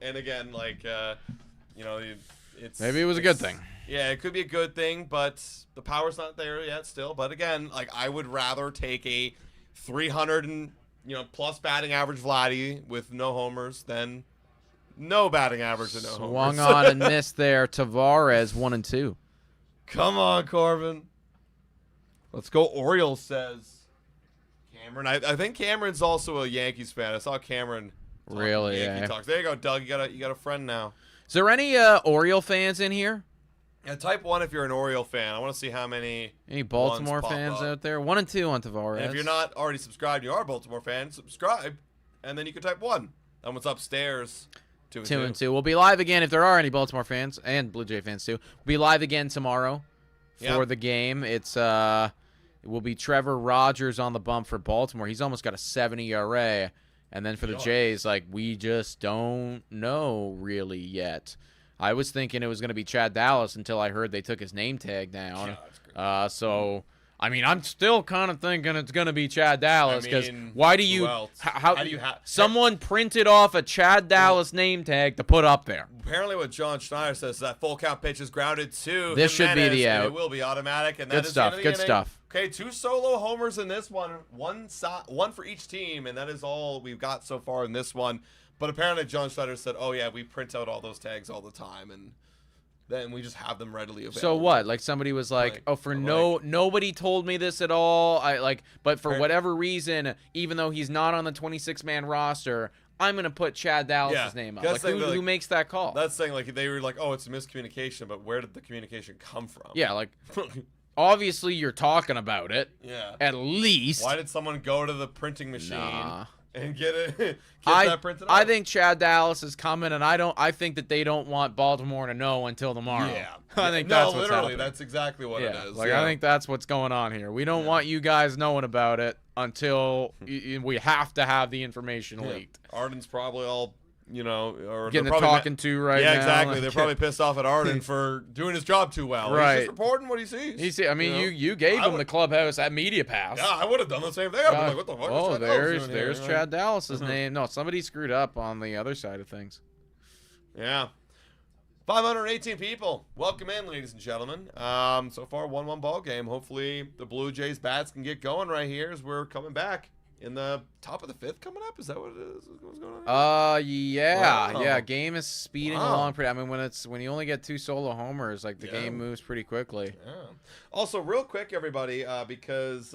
Speaker 2: And again, like, you know,
Speaker 4: Maybe it was a good thing.
Speaker 2: Yeah, it could be a good thing, but the power's not there yet still. But again, like, I would rather take a 300 and, plus batting average Vladdy with no homers than no batting average and no homers.
Speaker 4: Swung on and missed there. Tavares 1-2.
Speaker 2: Come on, Corbin. Let's go Orioles, says Cameron. I think Cameron's also a Yankees fan. I saw Cameron
Speaker 4: really
Speaker 2: Yankee talks. There you go, Doug. You got a friend now.
Speaker 4: Is there any Oriole fans in here?
Speaker 2: Yeah, type 1 if you're an Oriole fan. I want to see how many
Speaker 4: Baltimore fans out there. 1-2 on Tavares.
Speaker 2: And if you're not already subscribed, you are a Baltimore fan, subscribe, and then you can type 1. Then what's upstairs? 2-2.
Speaker 4: We'll be live again if there are any Baltimore fans and Blue Jay fans too. We'll be live again tomorrow for the game. It will be Trevor Rogers on the bump for Baltimore. He's almost got a 70 ERA. And then for the Jays, like, we just don't know really yet. I was thinking it was going to be Chad Dallas until I heard they took his name tag down. So, I mean, I'm still kind of thinking it's going to be Chad Dallas because why do you someone printed off a Chad Dallas name tag to put up there?
Speaker 2: Apparently what John Schneider says, that full count pitch is grounded to
Speaker 4: this should be the out.
Speaker 2: It will be automatic. And
Speaker 4: good stuff. Good stuff.
Speaker 2: Okay, 2 solo homers in this one. One for each team, and that is all we've got so far in this one. But apparently John Schneider said, oh, yeah, we print out all those tags all the time, and then we just have them readily available.
Speaker 4: So what? Like somebody was like, nobody told me this at all. But for whatever reason, even though he's not on the 26-man roster, I'm going to put Chad Dallas' name up. Like, who makes that call?
Speaker 2: That's saying, like, they were like, oh, it's a miscommunication, but where did the communication come from?
Speaker 4: Yeah, like, obviously you're talking about it.
Speaker 2: Yeah.
Speaker 4: At least.
Speaker 2: Why did someone go to the printing machine and get that printed out?
Speaker 4: I think Chad Dallas is coming, and I think that they don't want Baltimore to know until tomorrow.
Speaker 2: Yeah.
Speaker 4: I think that's what's
Speaker 2: literally,
Speaker 4: happening.
Speaker 2: that's exactly what it is.
Speaker 4: Like, I think that's what's going on here. We don't want you guys knowing about it until we have to have the information leaked.
Speaker 2: Arden's probably all, or
Speaker 4: getting the talking to right now.
Speaker 2: Yeah, exactly. They're probably pissed off at Arden for doing his job too well.
Speaker 4: Right.
Speaker 2: He's just reporting what he sees.
Speaker 4: You gave him the clubhouse at Media Pass.
Speaker 2: Yeah, I would have done the same thing. I'd be like, what the fuck?
Speaker 4: Oh, there's Chad Dallas's name. No, somebody screwed up on the other side of things.
Speaker 2: Yeah. 518 people. Welcome in, ladies and gentlemen. So far, 1-1 ball game. Hopefully, the Blue Jays bats can get going right here as we're coming back. In the top of the 5th coming up? Is that what it is? What's going on?
Speaker 4: Yeah. Wow. Yeah, game is speeding along pretty. I mean, when you only get 2 solo homers, like the game moves pretty quickly.
Speaker 2: Yeah. Also, real quick, everybody, because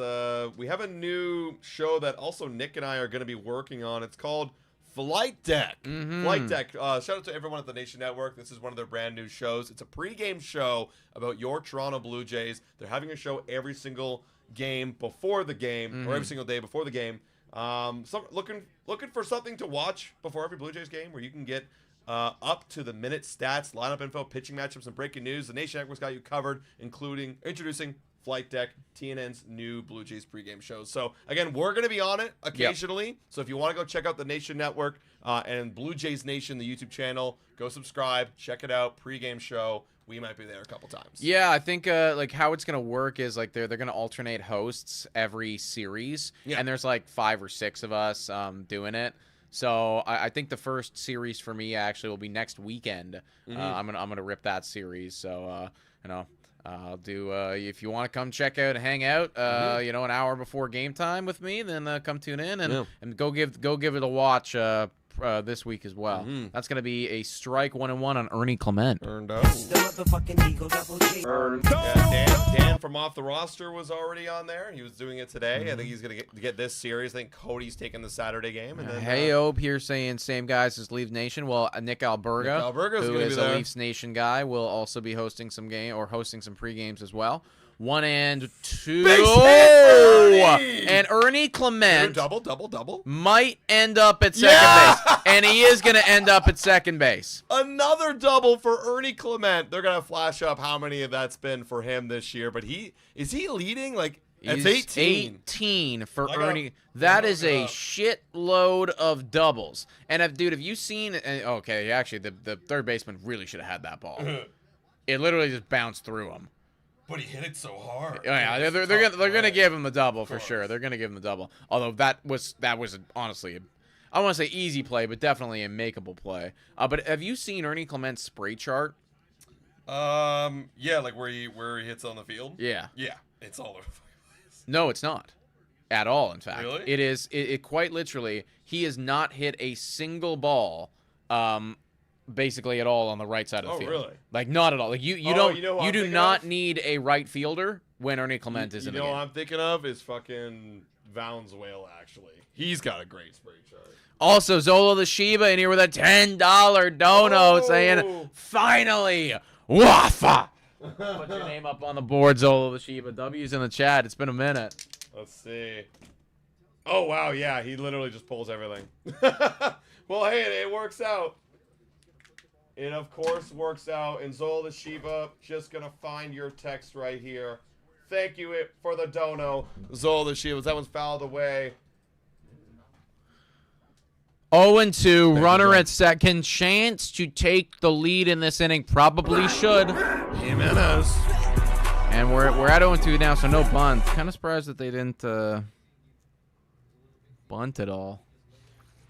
Speaker 2: we have a new show that also Nick and I are going to be working on. It's called Flight Deck. Flight Deck. Shout out to everyone at the Nation Network. This is one of their brand new shows. It's a pregame show about your Toronto Blue Jays. They're having a show every single game before the game, or every single day before the game. Looking for something to watch before every Blue Jays game, where you can get up to the minute stats, lineup info, pitching matchups, and breaking news. The Nation Network's got you covered, including introducing Flight Deck, TNN's new Blue Jays pregame shows. So again, we're going to be on it occasionally. Yep. So if you want to go check out the Nation Network and Blue Jays Nation, the YouTube channel, go subscribe, check it out. Pregame show. We might be there a couple times.
Speaker 4: Yeah, I think like how it's gonna work is like they're gonna alternate hosts every series, and there's like 5 or 6 of us doing it. So I think the first series for me actually will be next weekend. I'm gonna rip that series. So I'll do if you want to come check out and hang out, an hour before game time with me, then come tune in and go give it a watch. This week as well. That's going to be a strike 1-1 on Ernie Clement.
Speaker 2: Earned out. Dan from Off the Roster was already on there. He was doing it today. I think he's going to get this series. I think Cody's taking the Saturday game. And then,
Speaker 4: hey, Ope here saying same guys as Leafs Nation. Well, Nick Alberga, who is a Leafs Nation guy, will also be hosting some pre-games as well. 1 and 2. And Ernie Clement
Speaker 2: double
Speaker 4: might end up at second base. And he is going to end up at second base.
Speaker 2: Another double for Ernie Clement. They're going to flash up how many of that's been for him this year. But is he leading? Like, it's 18.
Speaker 4: 18 for Ernie. That is a shitload of doubles. And have you seen? Actually, the third baseman really should have had that ball. It literally just bounced through him.
Speaker 2: But he hit it so hard.
Speaker 4: Yeah, they're gonna give him the double for sure. They're gonna give him the double. Although that was honestly, I don't want to say easy play, but definitely a makeable play. But have you seen Ernie Clement's spray chart?
Speaker 2: Yeah, like where he hits on the field.
Speaker 4: Yeah.
Speaker 2: Yeah, it's all over the place.
Speaker 4: No, it's not. At all, in fact.
Speaker 2: Really?
Speaker 4: It is. It quite literally. He has not hit a single ball, basically at all on the right side of the field.
Speaker 2: Really?
Speaker 4: Like not at all. Like you do not need a right fielder when Ernie Clement is in the game.
Speaker 2: You know what I'm thinking of is fucking Valenzuela. Actually, he's got a great spray chart.
Speaker 4: Also, Zola the Shiba in here with a $10 dono saying, "Finally, Wafa." Put your name up on the board, Zola the Shiba. W's in the chat. It's been a minute.
Speaker 2: Let's see. Oh, wow, yeah, he literally just pulls everything. Well, hey, it works out. It, of course, works out. And Zola the Shiba, just going to find your text right here. Thank you for the dono. Zola the Shiba, that one's fouled away.
Speaker 4: 0-2, runner at second. Chance to take the lead in this inning. Probably should.
Speaker 2: Jimenez.
Speaker 4: And we're at 0-2 now, so no bunt. Kind of surprised that they didn't bunt at all.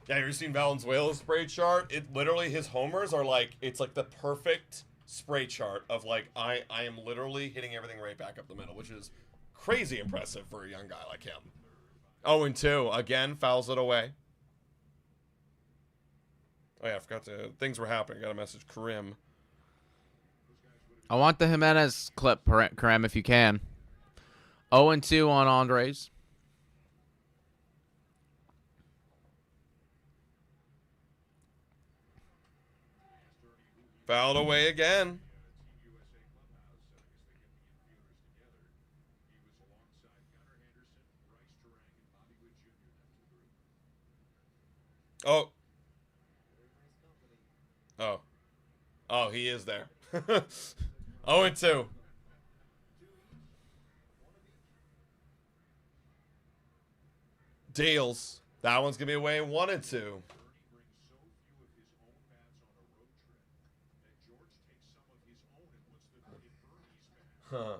Speaker 2: Yeah, you ever seen Valenzuela's spray chart? It literally, his homers are like, it's like the perfect spray chart of like, I am literally hitting everything right back up the middle, which is crazy impressive for a young guy like him. 0-2, again, fouls it away. Oh yeah, I forgot things were happening. I got a message, Karim.
Speaker 4: I want the Jimenez clip, Karim, if you can. 0-2 on Andres.
Speaker 2: Fouled away again. Oh. Oh. Oh, he is there. 0-2. Deals. That one's going to be away 1-2. Huh.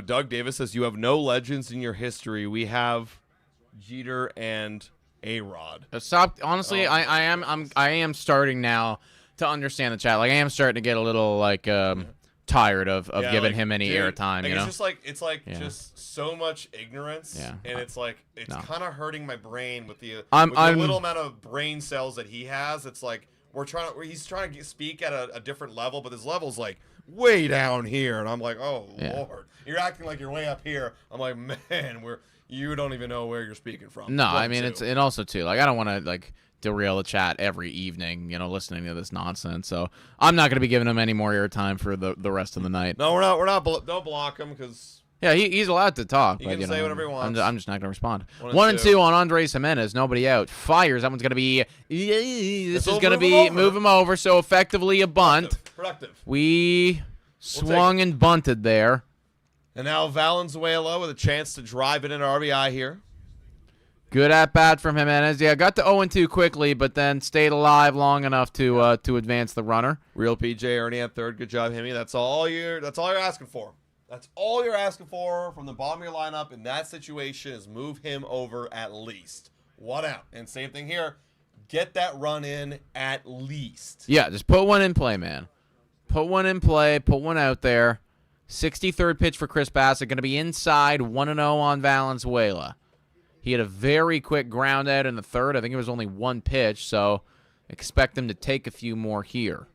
Speaker 2: Doug Davis says, you have no legends in your history. We have Jeter and A-Rod.
Speaker 4: Stop. Honestly, I am starting now to understand the chat. Like I am starting to get a little like tired of giving him any airtime.
Speaker 2: Like,
Speaker 4: you know,
Speaker 2: it's like just so much ignorance, and it's like kind of hurting my brain with the little amount of brain cells that he has. It's like he's trying to speak at a different level, but his level's like way down here, and I'm like, oh Lord, you're acting like you're way up here. I'm like, man, you don't even know where you're speaking from.
Speaker 4: No, I mean and also too like I don't want to like derail the chat every evening, listening to this nonsense. So I'm not going to be giving him any more airtime for the rest of the night.
Speaker 2: No, we're not. Don't block him because.
Speaker 4: Yeah, he's allowed to talk.
Speaker 2: He can say whatever he wants.
Speaker 4: I'm just not going to respond. 1-2 on Andres Jimenez. Nobody out. Fires. That one's going to be. This is going to be move him over. So effectively a bunt.
Speaker 2: Productive.
Speaker 4: We swung and bunted there.
Speaker 2: And now Valenzuela with a chance to drive it into RBI here.
Speaker 4: Good at bat from Jimenez. Yeah, got to 0-2 quickly, but then stayed alive long enough to advance the runner.
Speaker 2: Real PJ Ernie at third. Good job, Himmy. That's all you're asking for. That's all you're asking for from the bottom of your lineup in that situation is move him over at least. 1 out. And same thing here. Get that run in at least.
Speaker 4: Yeah, just put one in play, man. Put one in play. Put one out there. 63rd pitch for Chris Bassett. Going to be inside. 1-0 on Valenzuela. He had a very quick ground out in the third. I think it was only one pitch, so expect him to take a few more here.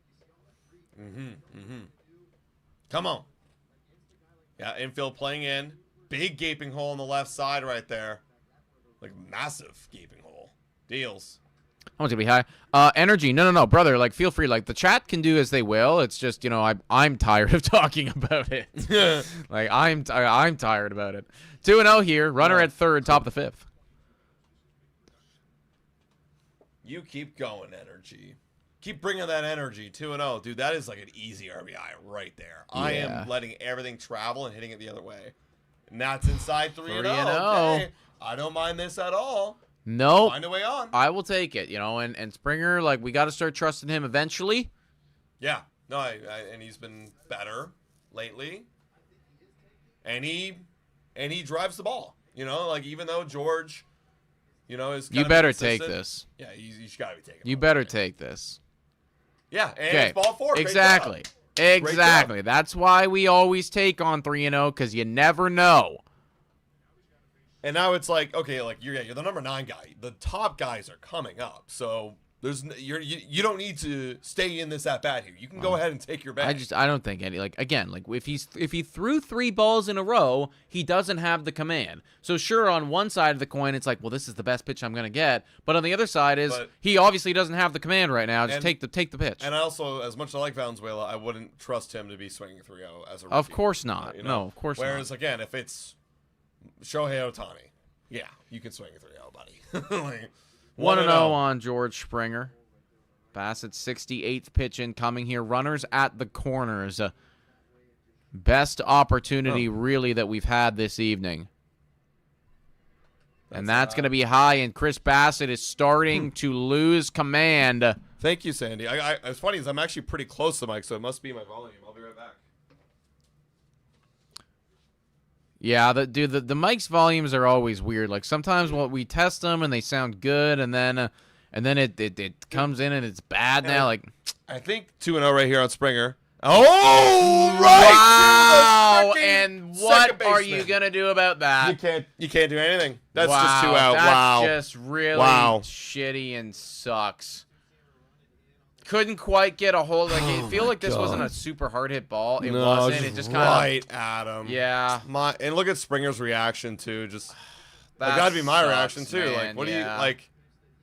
Speaker 2: Come on. Yeah, infield playing in. Big gaping hole on the left side right there. Like, massive gaping hole. Deals.
Speaker 4: I want to be high. Energy. No, brother. Like, feel free. Like, the chat can do as they will. It's just, I'm tired of talking about it. Like, I'm tired about it. 2-0 here. Runner at third, top of the fifth.
Speaker 2: You keep going, Energy. Keep bringing that energy. 2-0. Dude, that is like an easy RBI right there. Yeah. I am letting everything travel and hitting it the other way. And that's inside 3-0. Okay. I don't mind this at all.
Speaker 4: No.
Speaker 2: Find a way on.
Speaker 4: I will take it, and Springer, like, we got to start trusting him eventually.
Speaker 2: Yeah. No, and he's been better lately. And he drives the ball. You know, like even though George, you know, is
Speaker 4: You better take this.
Speaker 2: Yeah, he's got to be taking.
Speaker 4: You better take this.
Speaker 2: Yeah, and it's ball 4.
Speaker 4: Exactly. Exactly. That's why we always take on 3-0 because you never know.
Speaker 2: And now it's like, okay, like you're the number 9 guy. The top guys are coming up, so you don't need to stay in this at bat here. You can go ahead and take your bag.
Speaker 4: I don't think any if he threw 3 balls in a row, he doesn't have the command. So sure, on one side of the coin, it's like, well, this is the best pitch I'm gonna get. But on the other side is he obviously doesn't have the command right now. Just take the pitch.
Speaker 2: And I also, as much as I like Valenzuela, I wouldn't trust him to be swinging 3-0 as a rookie.
Speaker 4: Of course not.
Speaker 2: You know?
Speaker 4: No, of course
Speaker 2: Whereas,
Speaker 4: not.
Speaker 2: again, if it's Shohei Ohtani, yeah, you can swing a 3-0, buddy. Like,
Speaker 4: 1-0 on George Springer. Bassett's 68th pitch incoming here. Runners at the corners. Best opportunity, really, that we've had this evening. And that's going to be high, and Chris Bassett is starting to lose command.
Speaker 2: Thank you, Sandy. It's funny is I'm actually pretty close to the mic, so it must be my volume. I'll be right back.
Speaker 4: Yeah, the mic's volumes are always weird. Like sometimes we test them and they sound good, and then it comes in and it's bad now. Like
Speaker 2: I think 2-0 right here on Springer. Oh, right!
Speaker 4: Wow! And what are you gonna do about that?
Speaker 2: You can't do anything. That's
Speaker 4: wow,
Speaker 2: just 2 out.
Speaker 4: That's just really shitty and sucks. Couldn't quite get a hold. Like I feel like this wasn't a super hard hit ball. It wasn't. It just kind of
Speaker 2: right at him.
Speaker 4: Yeah.
Speaker 2: And look at Springer's reaction too. Just
Speaker 4: that
Speaker 2: got to be my reaction too.
Speaker 4: Man,
Speaker 2: like what do you like?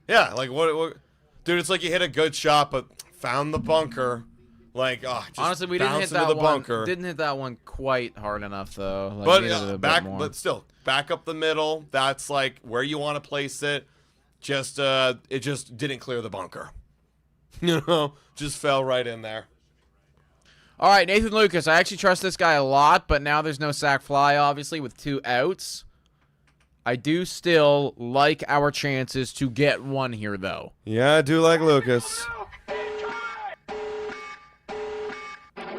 Speaker 2: Yeah, like what? Dude, it's like you hit a good shot but found the bunker. Like
Speaker 4: honestly, we didn't hit that one. Didn't hit that one quite hard enough though. Like,
Speaker 2: but still back up the middle. That's like where you want to place it. Just it just didn't clear the bunker. You know, just fell right in there.
Speaker 4: All right, Nathan Lucas. I actually trust this guy a lot, but now there's no sac fly, obviously, with 2 outs. I do still like our chances to get one here, though.
Speaker 2: Yeah, I do like Lucas.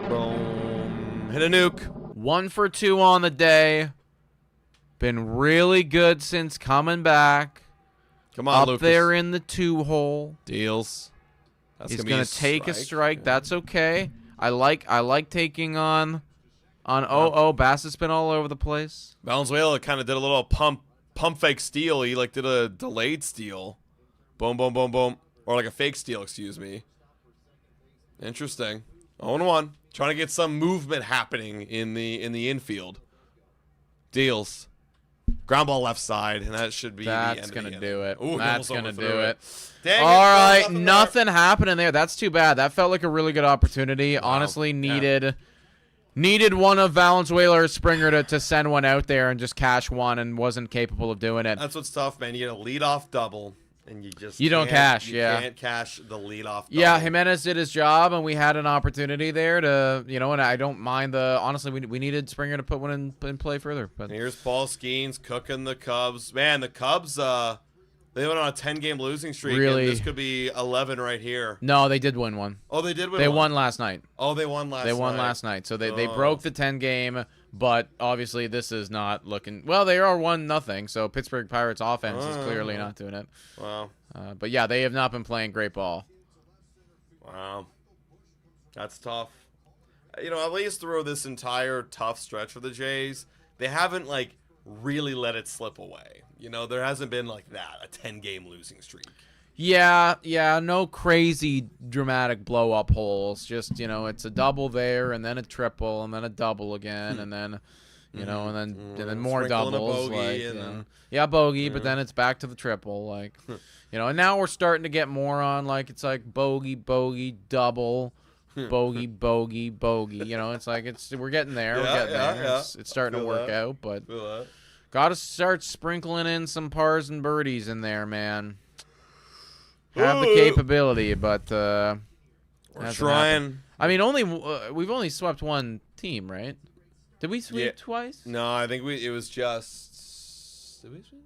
Speaker 2: Boom. Hit a nuke.
Speaker 4: 1 for 2 on the day. Been really good since coming back.
Speaker 2: Come on, Lucas.
Speaker 4: Up there in the 2-hole.
Speaker 2: Deals.
Speaker 4: He's going to take a strike. Yeah. That's okay. I like taking on Bassett's been all over the place.
Speaker 2: Valenzuela kind of did a little pump fake steal. He like did a delayed steal. Boom, boom, boom, boom. Or like a fake steal, excuse me. Interesting. 0-1. Trying to get some movement happening in the infield. Deals. Ground ball left side, and that should be
Speaker 4: That's going to do it.
Speaker 2: Ooh,
Speaker 4: that's going to do it.
Speaker 2: Dang
Speaker 4: all right, nothing happening there. That's too bad. That felt like a really good opportunity. Wow. Honestly, needed one of Valenzuela or Springer to send one out there and just cash one, and wasn't capable of doing it.
Speaker 2: That's what's tough, man. You get a leadoff double, and you
Speaker 4: don't cash.
Speaker 2: You can't cash the leadoff double.
Speaker 4: Yeah, Jimenez did his job, and we had an opportunity there to, and I don't mind honestly, we needed Springer to put one in play further. But
Speaker 2: here's Paul Skeens cooking the Cubs. Man, the Cubs, they went on a 10-game losing streak.
Speaker 4: Really?
Speaker 2: And this could be 11 right here.
Speaker 4: No, they did win one.
Speaker 2: Oh, they did win one?
Speaker 4: They won last night.
Speaker 2: Oh, they won last night.
Speaker 4: They won last night. So they broke the 10-game, but obviously this is not looking... Well, they are 1-0, so Pittsburgh Pirates offense is clearly not doing it.
Speaker 2: Wow.
Speaker 4: But yeah, they have not been playing great ball.
Speaker 2: Wow. That's tough. At least through this entire tough stretch for the Jays, they haven't, really let it slip away. There hasn't been like that, a 10-game losing streak.
Speaker 4: Yeah, no crazy dramatic blow-up holes. Just, it's a double there, and then a triple, and then a double again, and then, and then more doubles. Bogey, but then it's back to the triple. And now we're starting to get more on, it's like bogey, bogey, double, bogey, bogey. We're getting there. It's starting to work out, but... Got to start sprinkling in some pars and birdies in there, man. Have the capability, but
Speaker 2: we're trying.
Speaker 4: I mean, we've only swept one team, right? Did we sweep twice?
Speaker 2: No, I think it was just. Did we sweep?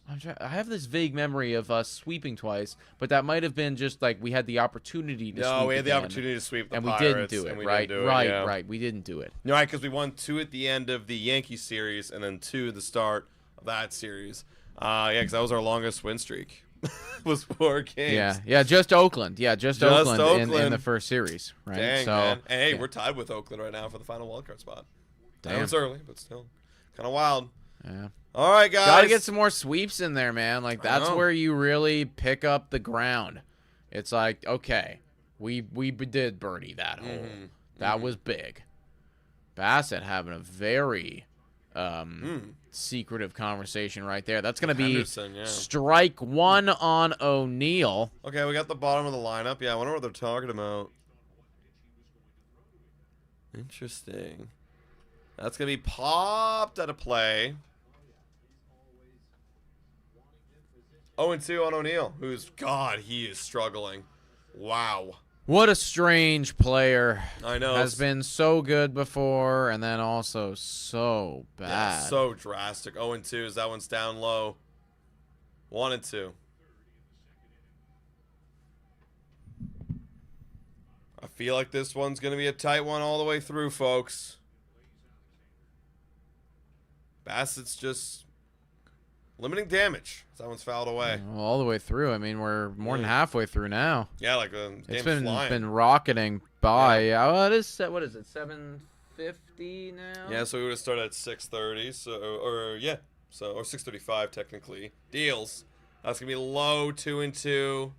Speaker 4: I have this vague memory of us sweeping twice, but that might have been just like we had the opportunity to sweep.
Speaker 2: No, we had the
Speaker 4: again,
Speaker 2: opportunity to sweep the
Speaker 4: and
Speaker 2: Pirates.
Speaker 4: we didn't do it,
Speaker 2: and we
Speaker 4: right?
Speaker 2: didn't do it,
Speaker 4: Right,
Speaker 2: yeah.
Speaker 4: right. We didn't do it.
Speaker 2: No, right, because we won 2 at the end of the Yankee series and then 2 at the start of that series. Yeah, because that was our longest win streak. Was 4 games.
Speaker 4: Yeah, just Oakland. Yeah, just Oakland. In the first series, right?
Speaker 2: Dang,
Speaker 4: so,
Speaker 2: man. And hey,
Speaker 4: yeah.
Speaker 2: we're tied with Oakland right now for the final wildcard spot.
Speaker 4: Damn.
Speaker 2: It's early, but still kind of wild.
Speaker 4: Yeah.
Speaker 2: All right, guys.
Speaker 4: Gotta get some more sweeps in there, man. Like, that's
Speaker 2: know.
Speaker 4: where you really pick up the ground. It's like, okay, we did birdie that hole. That was big. Bassett having a very secretive conversation right there. That's going to be
Speaker 2: Henderson, yeah.
Speaker 4: strike 1 on O'Neill.
Speaker 2: Okay, we got the bottom of the lineup. Yeah, I wonder what they're talking about. Interesting. That's going to be popped out of play. 0-2 on O'Neill, who's, God, he is struggling. Wow.
Speaker 4: What a strange player.
Speaker 2: I know.
Speaker 4: Has been so good before and then also so bad.
Speaker 2: Yeah, so drastic. 0-2 as that one's down low. 1-2. I feel like this one's going to be a tight one all the way through, folks. Bassett's just limiting damage. That one's fouled away.
Speaker 4: Well, all the way through. I mean, we're more than halfway through now.
Speaker 2: Yeah, like the
Speaker 4: It's
Speaker 2: game's flying.
Speaker 4: been rocketing by. Yeah. Well, it is. What is it? 7:50 now.
Speaker 2: Yeah, so we would have started at 6:30. Or 6:35 technically. Deals. That's gonna be low. 2-2.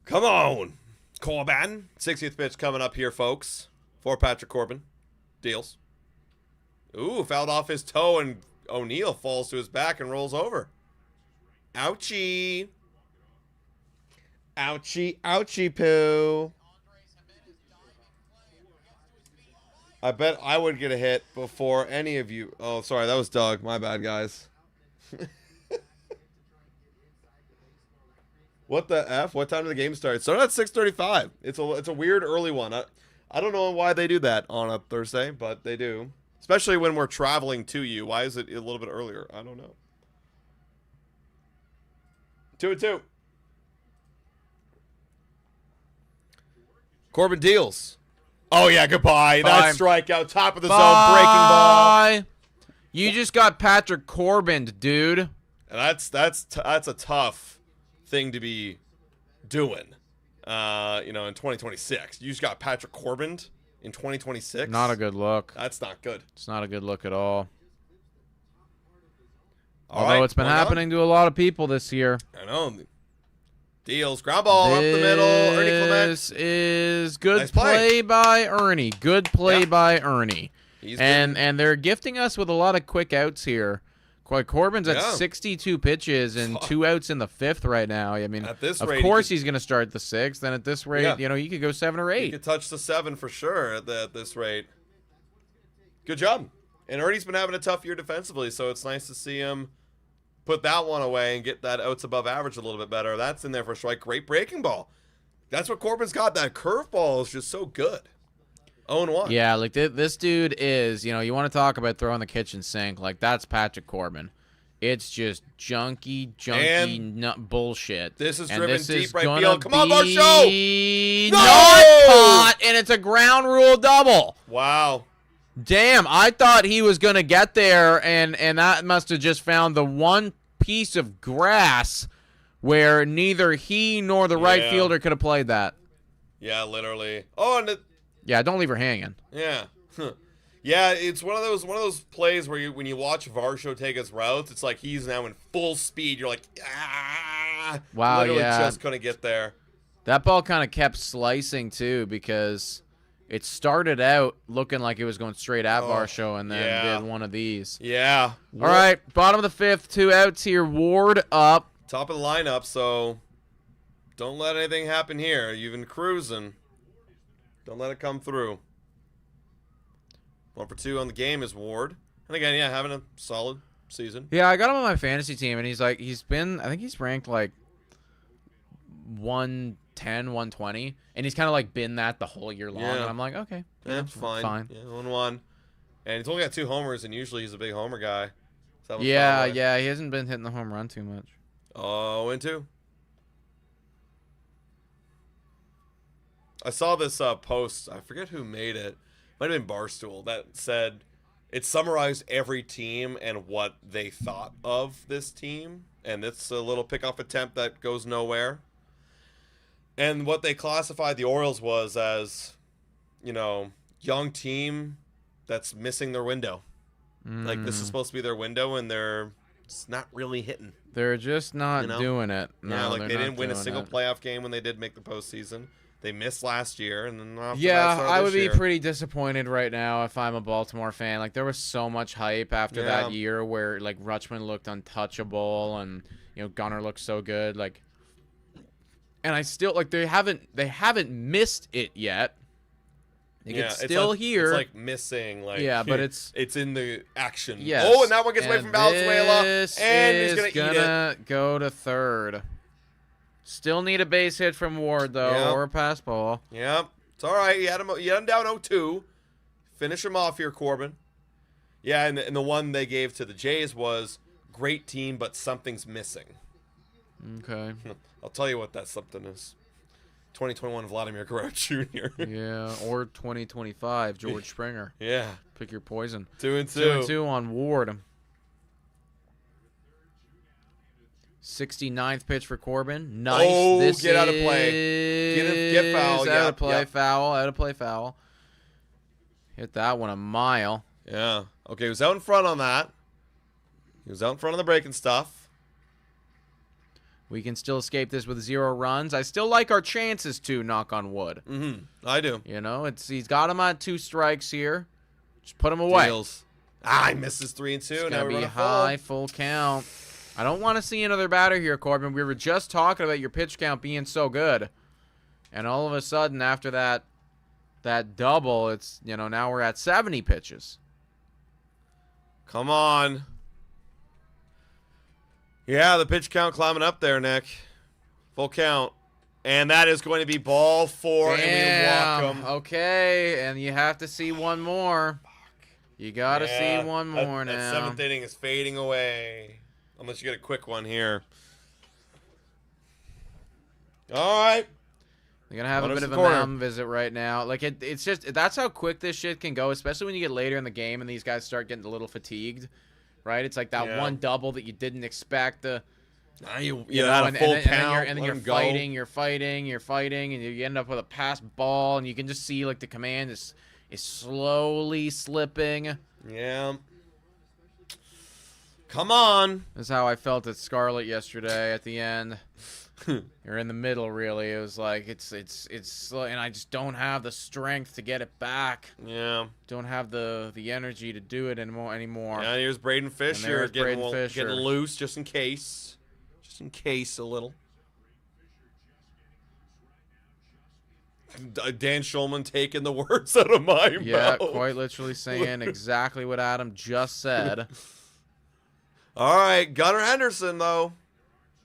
Speaker 2: Come on, Corbin. 60th pitch coming up here, folks. For Patrick Corbin. Deals. Ooh, fouled off his toe, and O'Neill falls to his back and rolls over. Ouchie. Ouchie, ouchie poo. I bet I would get a hit before any of you. Oh, sorry, that was Doug. My bad, guys. What the F? What time did the game start? It started at 6:35. It's a weird early one. I don't know why they do that on a Thursday, but they do. Especially when we're traveling to you. Why is it a little bit earlier? I don't know. 2-2. Corbin deals. Oh, yeah, goodbye. That strikeout, top of the zone, breaking ball.
Speaker 4: You just got Patrick Corbin, dude.
Speaker 2: And that's a tough thing to be doing, in 2026. You just got Patrick Corbin in 2026.
Speaker 4: Not a good look.
Speaker 2: That's not good.
Speaker 4: It's not a good look at all.
Speaker 2: All
Speaker 4: Although
Speaker 2: right,
Speaker 4: it's been
Speaker 2: going
Speaker 4: happening to a lot of people this year.
Speaker 2: I know. Deals. Ground ball up the middle. Ernie Clement.
Speaker 4: This is good
Speaker 2: Nice play.
Speaker 4: by Ernie. Good play by Ernie.
Speaker 2: He's
Speaker 4: And they're gifting us with a lot of quick outs here. Corbin's at
Speaker 2: Yeah.
Speaker 4: 62 pitches and 2 outs in the 5th right now. I mean,
Speaker 2: At this
Speaker 4: of
Speaker 2: rate,
Speaker 4: course
Speaker 2: he
Speaker 4: he's going to start the 6th. And at this rate,
Speaker 2: Yeah.
Speaker 4: he could go 7 or 8.
Speaker 2: He could touch the 7 for sure at this rate. Good job. And Ernie's been having a tough year defensively, so it's nice to see him put that one away and get that outs above average a little bit better. That's in there for a strike. Great breaking ball. That's what Corbin's got. That curveball is just so good. 0-1.
Speaker 4: Yeah, like this dude is, you want to talk about throwing the kitchen sink. Like, that's Patrick Corbin. It's just junky bullshit.
Speaker 2: This is
Speaker 4: And
Speaker 2: driven
Speaker 4: this
Speaker 2: deep
Speaker 4: is
Speaker 2: right
Speaker 4: gonna
Speaker 2: field. Come on,
Speaker 4: be
Speaker 2: Marshall! No!
Speaker 4: Not caught, and it's a ground rule double.
Speaker 2: Wow.
Speaker 4: Damn, I thought he was going to get there, and that must have just found the one piece of grass where neither he nor the right
Speaker 2: Yeah.
Speaker 4: fielder could have played that.
Speaker 2: Yeah, literally. Oh, and
Speaker 4: Yeah, don't leave her hanging.
Speaker 2: yeah. Yeah, it's one of those plays where when you watch Varsho take his routes, it's like he's now in full speed. You're like, ah!
Speaker 4: Wow,
Speaker 2: Literally
Speaker 4: yeah.
Speaker 2: just couldn't get there.
Speaker 4: That ball kind of kept slicing, too, because it started out looking like it was going straight at Varsho and then
Speaker 2: yeah.
Speaker 4: did one of these.
Speaker 2: Yeah.
Speaker 4: All right, bottom of the 5th, 2 outs here. Ward up.
Speaker 2: Top of the lineup, so don't let anything happen here. You've been cruising. Don't let it come through. 1 for 2 on the game is Ward. And again, yeah, having a solid season.
Speaker 4: Yeah, I got him on my fantasy team, and I think he's ranked like 110, 120, and he's kind of like been that the whole year long.
Speaker 2: Yeah.
Speaker 4: And I'm like, okay,
Speaker 2: Yeah, it's fine.
Speaker 4: fine.
Speaker 2: Yeah, 1-1. And he's only got 2 homers, and usually he's a big homer guy.
Speaker 4: Yeah, yeah, he hasn't been hitting the home run too much.
Speaker 2: Oh, and 2. I saw this post. I forget who made it. Might have been Barstool, that said it summarized every team and what they thought of this team. And it's a little pickoff attempt that goes nowhere. And what they classified the Orioles was as, you know, young team that's missing their window. Like, this is supposed to be their window, and it's not really hitting.
Speaker 4: They're just not doing it. No,
Speaker 2: yeah, like
Speaker 4: they're
Speaker 2: they
Speaker 4: not
Speaker 2: didn't win a
Speaker 4: doing
Speaker 2: single
Speaker 4: it.
Speaker 2: playoff game when they did make the postseason. They missed last year, and then after
Speaker 4: Yeah,
Speaker 2: that started
Speaker 4: I would
Speaker 2: this
Speaker 4: be
Speaker 2: year.
Speaker 4: pretty disappointed right now if I'm a Baltimore fan. Like, there was so much hype after that year where, like, Rutschman looked untouchable and, you know, Gunnar looked so good. Like, and I still, like, they haven't missed it yet. Like,
Speaker 2: Yeah,
Speaker 4: it's still here.
Speaker 2: It's like missing, like
Speaker 4: Yeah, but it's
Speaker 2: in the action.
Speaker 4: yes.
Speaker 2: Oh, and that one gets away from Valenzuela,
Speaker 4: This
Speaker 2: and he's
Speaker 4: is
Speaker 2: gonna eat it.
Speaker 4: go to third. Still need a base hit from Ward though,
Speaker 2: Yep.
Speaker 4: or a pass ball.
Speaker 2: Yep, it's all right. You had him down 0-2. Finish him off here, Corbin. Yeah, and the one they gave to the Jays was great team, but something's missing.
Speaker 4: Okay.
Speaker 2: I'll tell you what that something is. 2021 Vladimir Guerrero Jr.
Speaker 4: Yeah, or 2025 George Springer.
Speaker 2: Yeah,
Speaker 4: Pick your poison.
Speaker 2: 2-2.
Speaker 4: 2-2 on Ward. 69th pitch for Corbin. Nice.
Speaker 2: Oh,
Speaker 4: this
Speaker 2: get out of play. Get foul.
Speaker 4: Out
Speaker 2: Yep,
Speaker 4: of play.
Speaker 2: yep.
Speaker 4: Foul. Out of play. Foul. Hit that one a mile.
Speaker 2: Yeah. Okay, he was out in front on that. He was out in front of the breaking stuff.
Speaker 4: We can still escape this with 0 runs. I still like our chances to, knock on wood.
Speaker 2: I do.
Speaker 4: You know, he's got him on 2 strikes here. Just put him away.
Speaker 2: Deals. He misses 3-2.
Speaker 4: It's
Speaker 2: Now
Speaker 4: gonna
Speaker 2: we
Speaker 4: be
Speaker 2: run a
Speaker 4: high, full count. I don't want to see another batter here, Corbin. We were just talking about your pitch count being so good, and all of a sudden, after that double, it's, you know, now we're at 70 pitches.
Speaker 2: Come on. Yeah, the pitch count climbing up there, Nick. Full count. And that is going to be ball 4, and we walk him.
Speaker 4: Okay, and you have to see one more. You got to see one more now.
Speaker 2: That 7th inning is fading away. Unless you get a quick one here. All right.
Speaker 4: They're going to have a bit of a mountain visit right now. Like, it's just, that's how quick this shit can go, especially when you get later in the game and these guys start getting a little fatigued, right? It's like that one double that you didn't expect. You know,
Speaker 2: and
Speaker 4: then you're fighting, and you end up with a pass ball, and you can just see, like, the command is slowly slipping.
Speaker 2: Yeah. Come on.
Speaker 4: That's how I felt at Scarlet yesterday at the end. You're in the middle, really. It was like it's slow, and I just don't have the strength to get it back.
Speaker 2: Yeah.
Speaker 4: Don't have the energy to do it anymore.
Speaker 2: Yeah, here's Braden Fisher getting loose just in case. Just in case a little. Dan Schulman taking the words out of my mouth.
Speaker 4: Yeah, quite literally saying exactly what Adam just said.
Speaker 2: All right, Gunnar Henderson, though.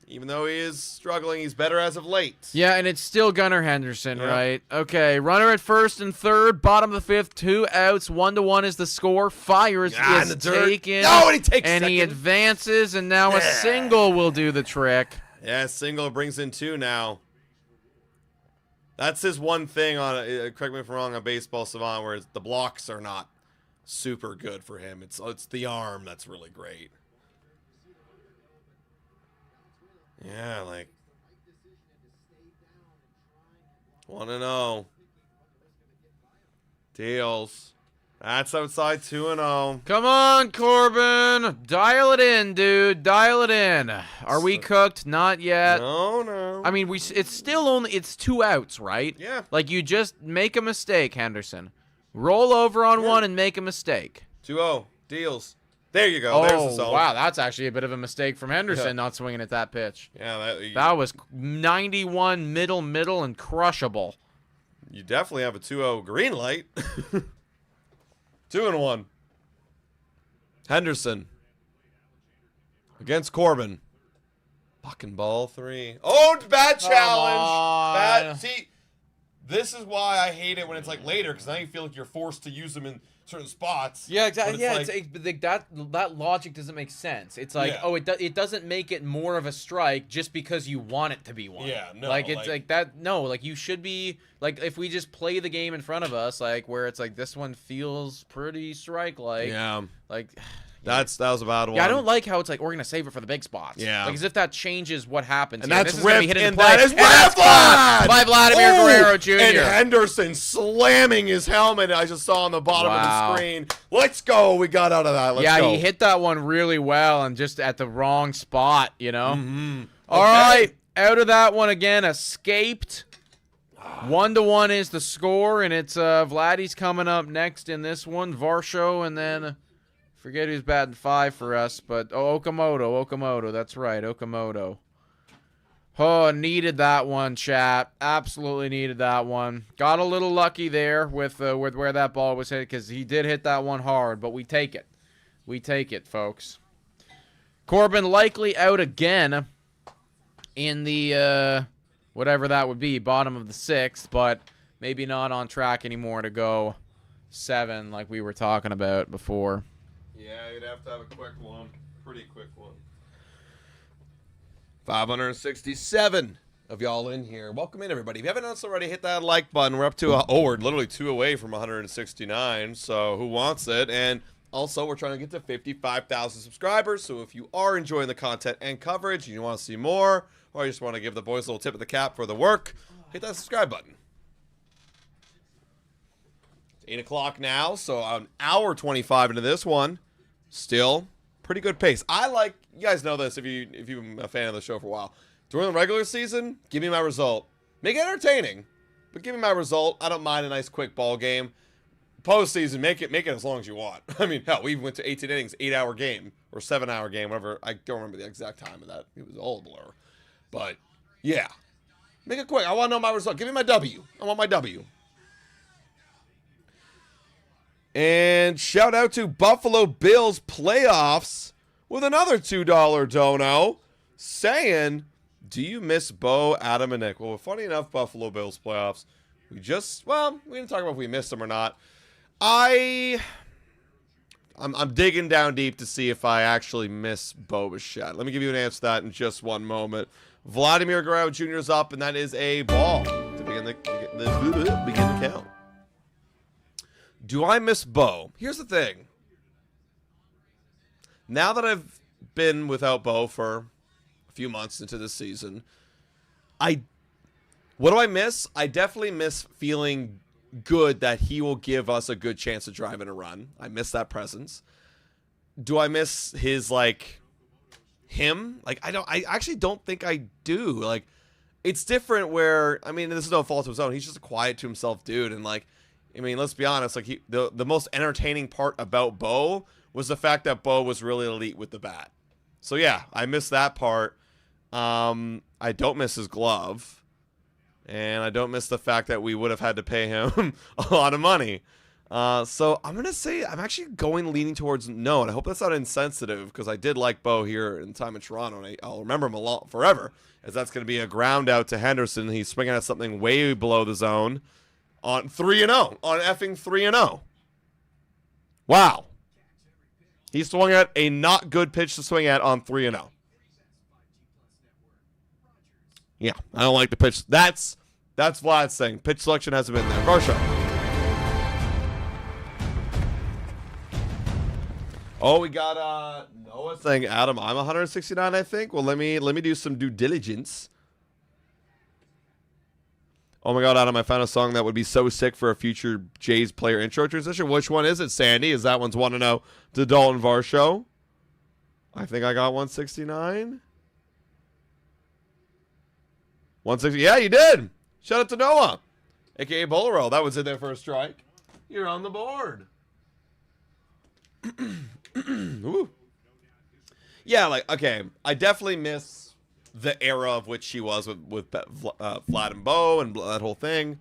Speaker 2: Even though he is struggling, he's better as of late.
Speaker 4: Yeah, and it's still Gunnar Henderson, right? Okay, runner at first and third, bottom of the 5th, 2 outs, 1-1 is the score. Fires is taken.
Speaker 2: No, and he takes
Speaker 4: and
Speaker 2: second.
Speaker 4: he advances, and now a single will do the trick.
Speaker 2: Yeah, single brings in 2 now. That's his one thing on, correct me if I'm wrong, on Baseball Savant, where the blocks are not super good for him. It's the arm that's really great. Yeah, like 1-0. Deals. That's outside 2-0.
Speaker 4: Come on, Corbin. Dial it in, dude. Dial it in. Are we cooked? Not yet.
Speaker 2: No.
Speaker 4: I mean, it's still only, it's 2 outs, right?
Speaker 2: Yeah.
Speaker 4: Like, you just make a mistake, Henderson. Roll over on one and make a mistake.
Speaker 2: 2-0. Deals. There you go. There's the zone.
Speaker 4: Wow, that's actually a bit of a mistake from Henderson not swinging at that pitch.
Speaker 2: Yeah,
Speaker 4: that was 91 middle and crushable.
Speaker 2: You definitely have a 2-0 green light. 2-1. Henderson against Corbin. Fucking ball 3. Oh, bad challenge.
Speaker 4: on.
Speaker 2: Bad. See, This is why I hate it when it's like later, because now you feel like you're forced to use them in certain spots.
Speaker 4: Yeah, exactly. Yeah,
Speaker 2: like,
Speaker 4: it's like that logic doesn't make sense. It's like, oh, it doesn't make it more of a strike just because you want it to be one.
Speaker 2: Yeah, no.
Speaker 4: Like it's like that. No, like you should be like if we just play the game in front of us, like where it's like this one feels pretty strike-like.
Speaker 2: Yeah.
Speaker 4: Like.
Speaker 2: That was a bad one.
Speaker 4: Yeah, I don't like how it's like we're gonna save it for the big spots.
Speaker 2: Yeah,
Speaker 4: like as if that changes what happens.
Speaker 2: And
Speaker 4: here.
Speaker 2: that's
Speaker 4: this is gonna be
Speaker 2: ripped,
Speaker 4: hit
Speaker 2: and
Speaker 4: into play.
Speaker 2: that is
Speaker 4: Vlad by Vladimir Guerrero Jr.
Speaker 2: And Henderson slamming his helmet. I just saw on the bottom of the screen. Let's go. We got out of that. Let's go.
Speaker 4: He hit that one really well and just at the wrong spot. You know.
Speaker 2: Mm-hmm.
Speaker 4: All right, out of that one again. Escaped. 1-1 is the score, and it's Vladdy's coming up next in this one. Varsho, and then. Forget who's batting 5 for us, but Okamoto. That's right, Okamoto. Oh, needed that one, chat. Absolutely needed that one. Got a little lucky there with where that ball was hit because he did hit that one hard, but we take it. We take it, folks. Corbin likely out again in the whatever that would be, bottom of the 6th, but maybe not on track anymore to go 7 like we were talking about before.
Speaker 2: Yeah, you'd have to have a quick one. Pretty quick one. 567 of y'all in here. Welcome in, everybody. If you haven't already, hit that like button. We're up to, we're literally 2 away from 169, so who wants it? And also, we're trying to get to 55,000 subscribers, so if you are enjoying the content and coverage, and you want to see more, or you just want to give the boys a little tip of the cap for the work, hit that subscribe button. 8 o'clock now, so an hour 25 into this one. Still, pretty good pace. I like, you guys know this if you've been a fan of the show for a while. During the regular season, give me my result. Make it entertaining, but give me my result. I don't mind a nice quick ball game. Postseason, make it as long as you want. I mean, hell, we even went to 18 innings, 8-hour game, or 7-hour game, whatever. I don't remember the exact time of that. It was all a blur. But, yeah. Make it quick. I want to know my result. Give me my W. I want my W. And shout out to Buffalo Bills Playoffs with another $2 dono saying, do you miss Bo, Adam, and Nick? Well, funny enough, Buffalo Bills Playoffs. We didn't talk about if we missed them or not. I'm digging down deep to see if I actually miss Bo Bichette. Let me give you an answer to that in just one moment. Vladimir Guerrero Jr. is up, and that is a ball to begin the count. Do I miss Bo? Here's the thing. Now that I've been without Bo for a few months into this season, what do I miss? I definitely miss feeling good that he will give us a good chance to drive in a run. I miss that presence. Do I miss his, him? I actually don't think I do. It's different where, this is no fault of his own. He's just a quiet to himself dude, and let's be honest. The most entertaining part about Bo was the fact that Bo was really elite with the bat. So yeah, I miss that part. I don't miss his glove, and I don't miss the fact that we would have had to pay him a lot of money. So I'm gonna say I'm actually leaning towards no, and I hope that's not insensitive because I did like Bo here in time in Toronto, and I'll remember him forever, as that's gonna be a ground out to Henderson. He's swinging at something way below the zone. On 3-0. On effing 3-0. Wow. He swung at a not good pitch to swing at on 3-0. Yeah, I don't like the pitch. That's Vlad's thing. Pitch selection hasn't been there. Varsho. Oh, we got Noah saying, Adam, I'm 169, I think. Well, let me do some due diligence. Oh my God, Adam, I found a song that would be so sick for a future Jays player intro transition. Which one is it, Sandy? Is that one's 1-0 to Dalton Varsho? I think I got 169. 160. Yeah, you did. Shout out to Noah, a.k.a. Bolero. That was in there for a strike. You're on the board. Ooh. Yeah, okay. I definitely miss the era of which she was with Vlad and Bo and that whole thing.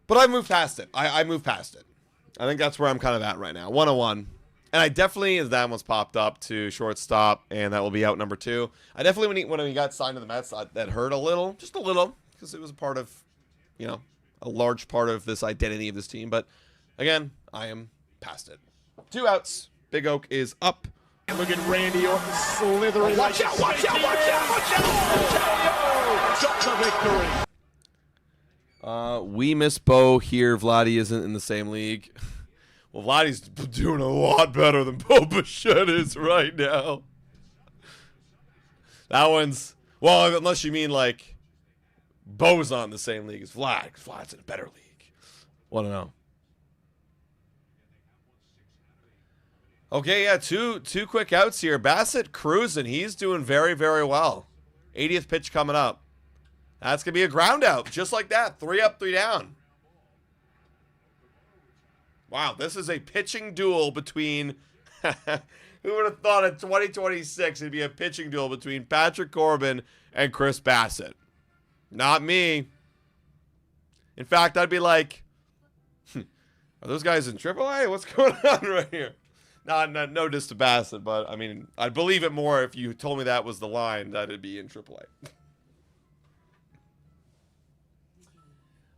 Speaker 2: But I moved past it. I moved past it. I think that's where I'm kind of at right now. 101. And I definitely, as that one's popped up to shortstop, and that will be out number 2. I definitely, when he got signed to the Mets, that hurt a little. Just a little. Because it was a part of, a large part of this identity of this team. But again, I am past it. 2 outs. Big Oak is up.
Speaker 3: And look at Randy Orton slithering. Watch out, watch out, watch out, watch out. Got the victory.
Speaker 2: We miss Bo here. Vladdy isn't in the same league. Well, Vladdy's doing a lot better than Bo Bichette is right now. That one's, well, unless you mean like Bo's not in the same league as Vlad, because Vlad's in a better league. Want to know? Okay, yeah, two quick outs here. Bassett cruising. He's doing very, very well. 80th pitch coming up. That's going to be a ground out, just like that. 3 up, 3 down. Wow, this is a pitching duel between... Who would have thought in 2026 it'd be a pitching duel between Patrick Corbin and Chris Bassett? Not me. In fact, I'd be like, are those guys in AAA? What's going on right here? No diss to Bassett, but I mean, I'd believe it more if you told me that was the line that it'd be in AAA.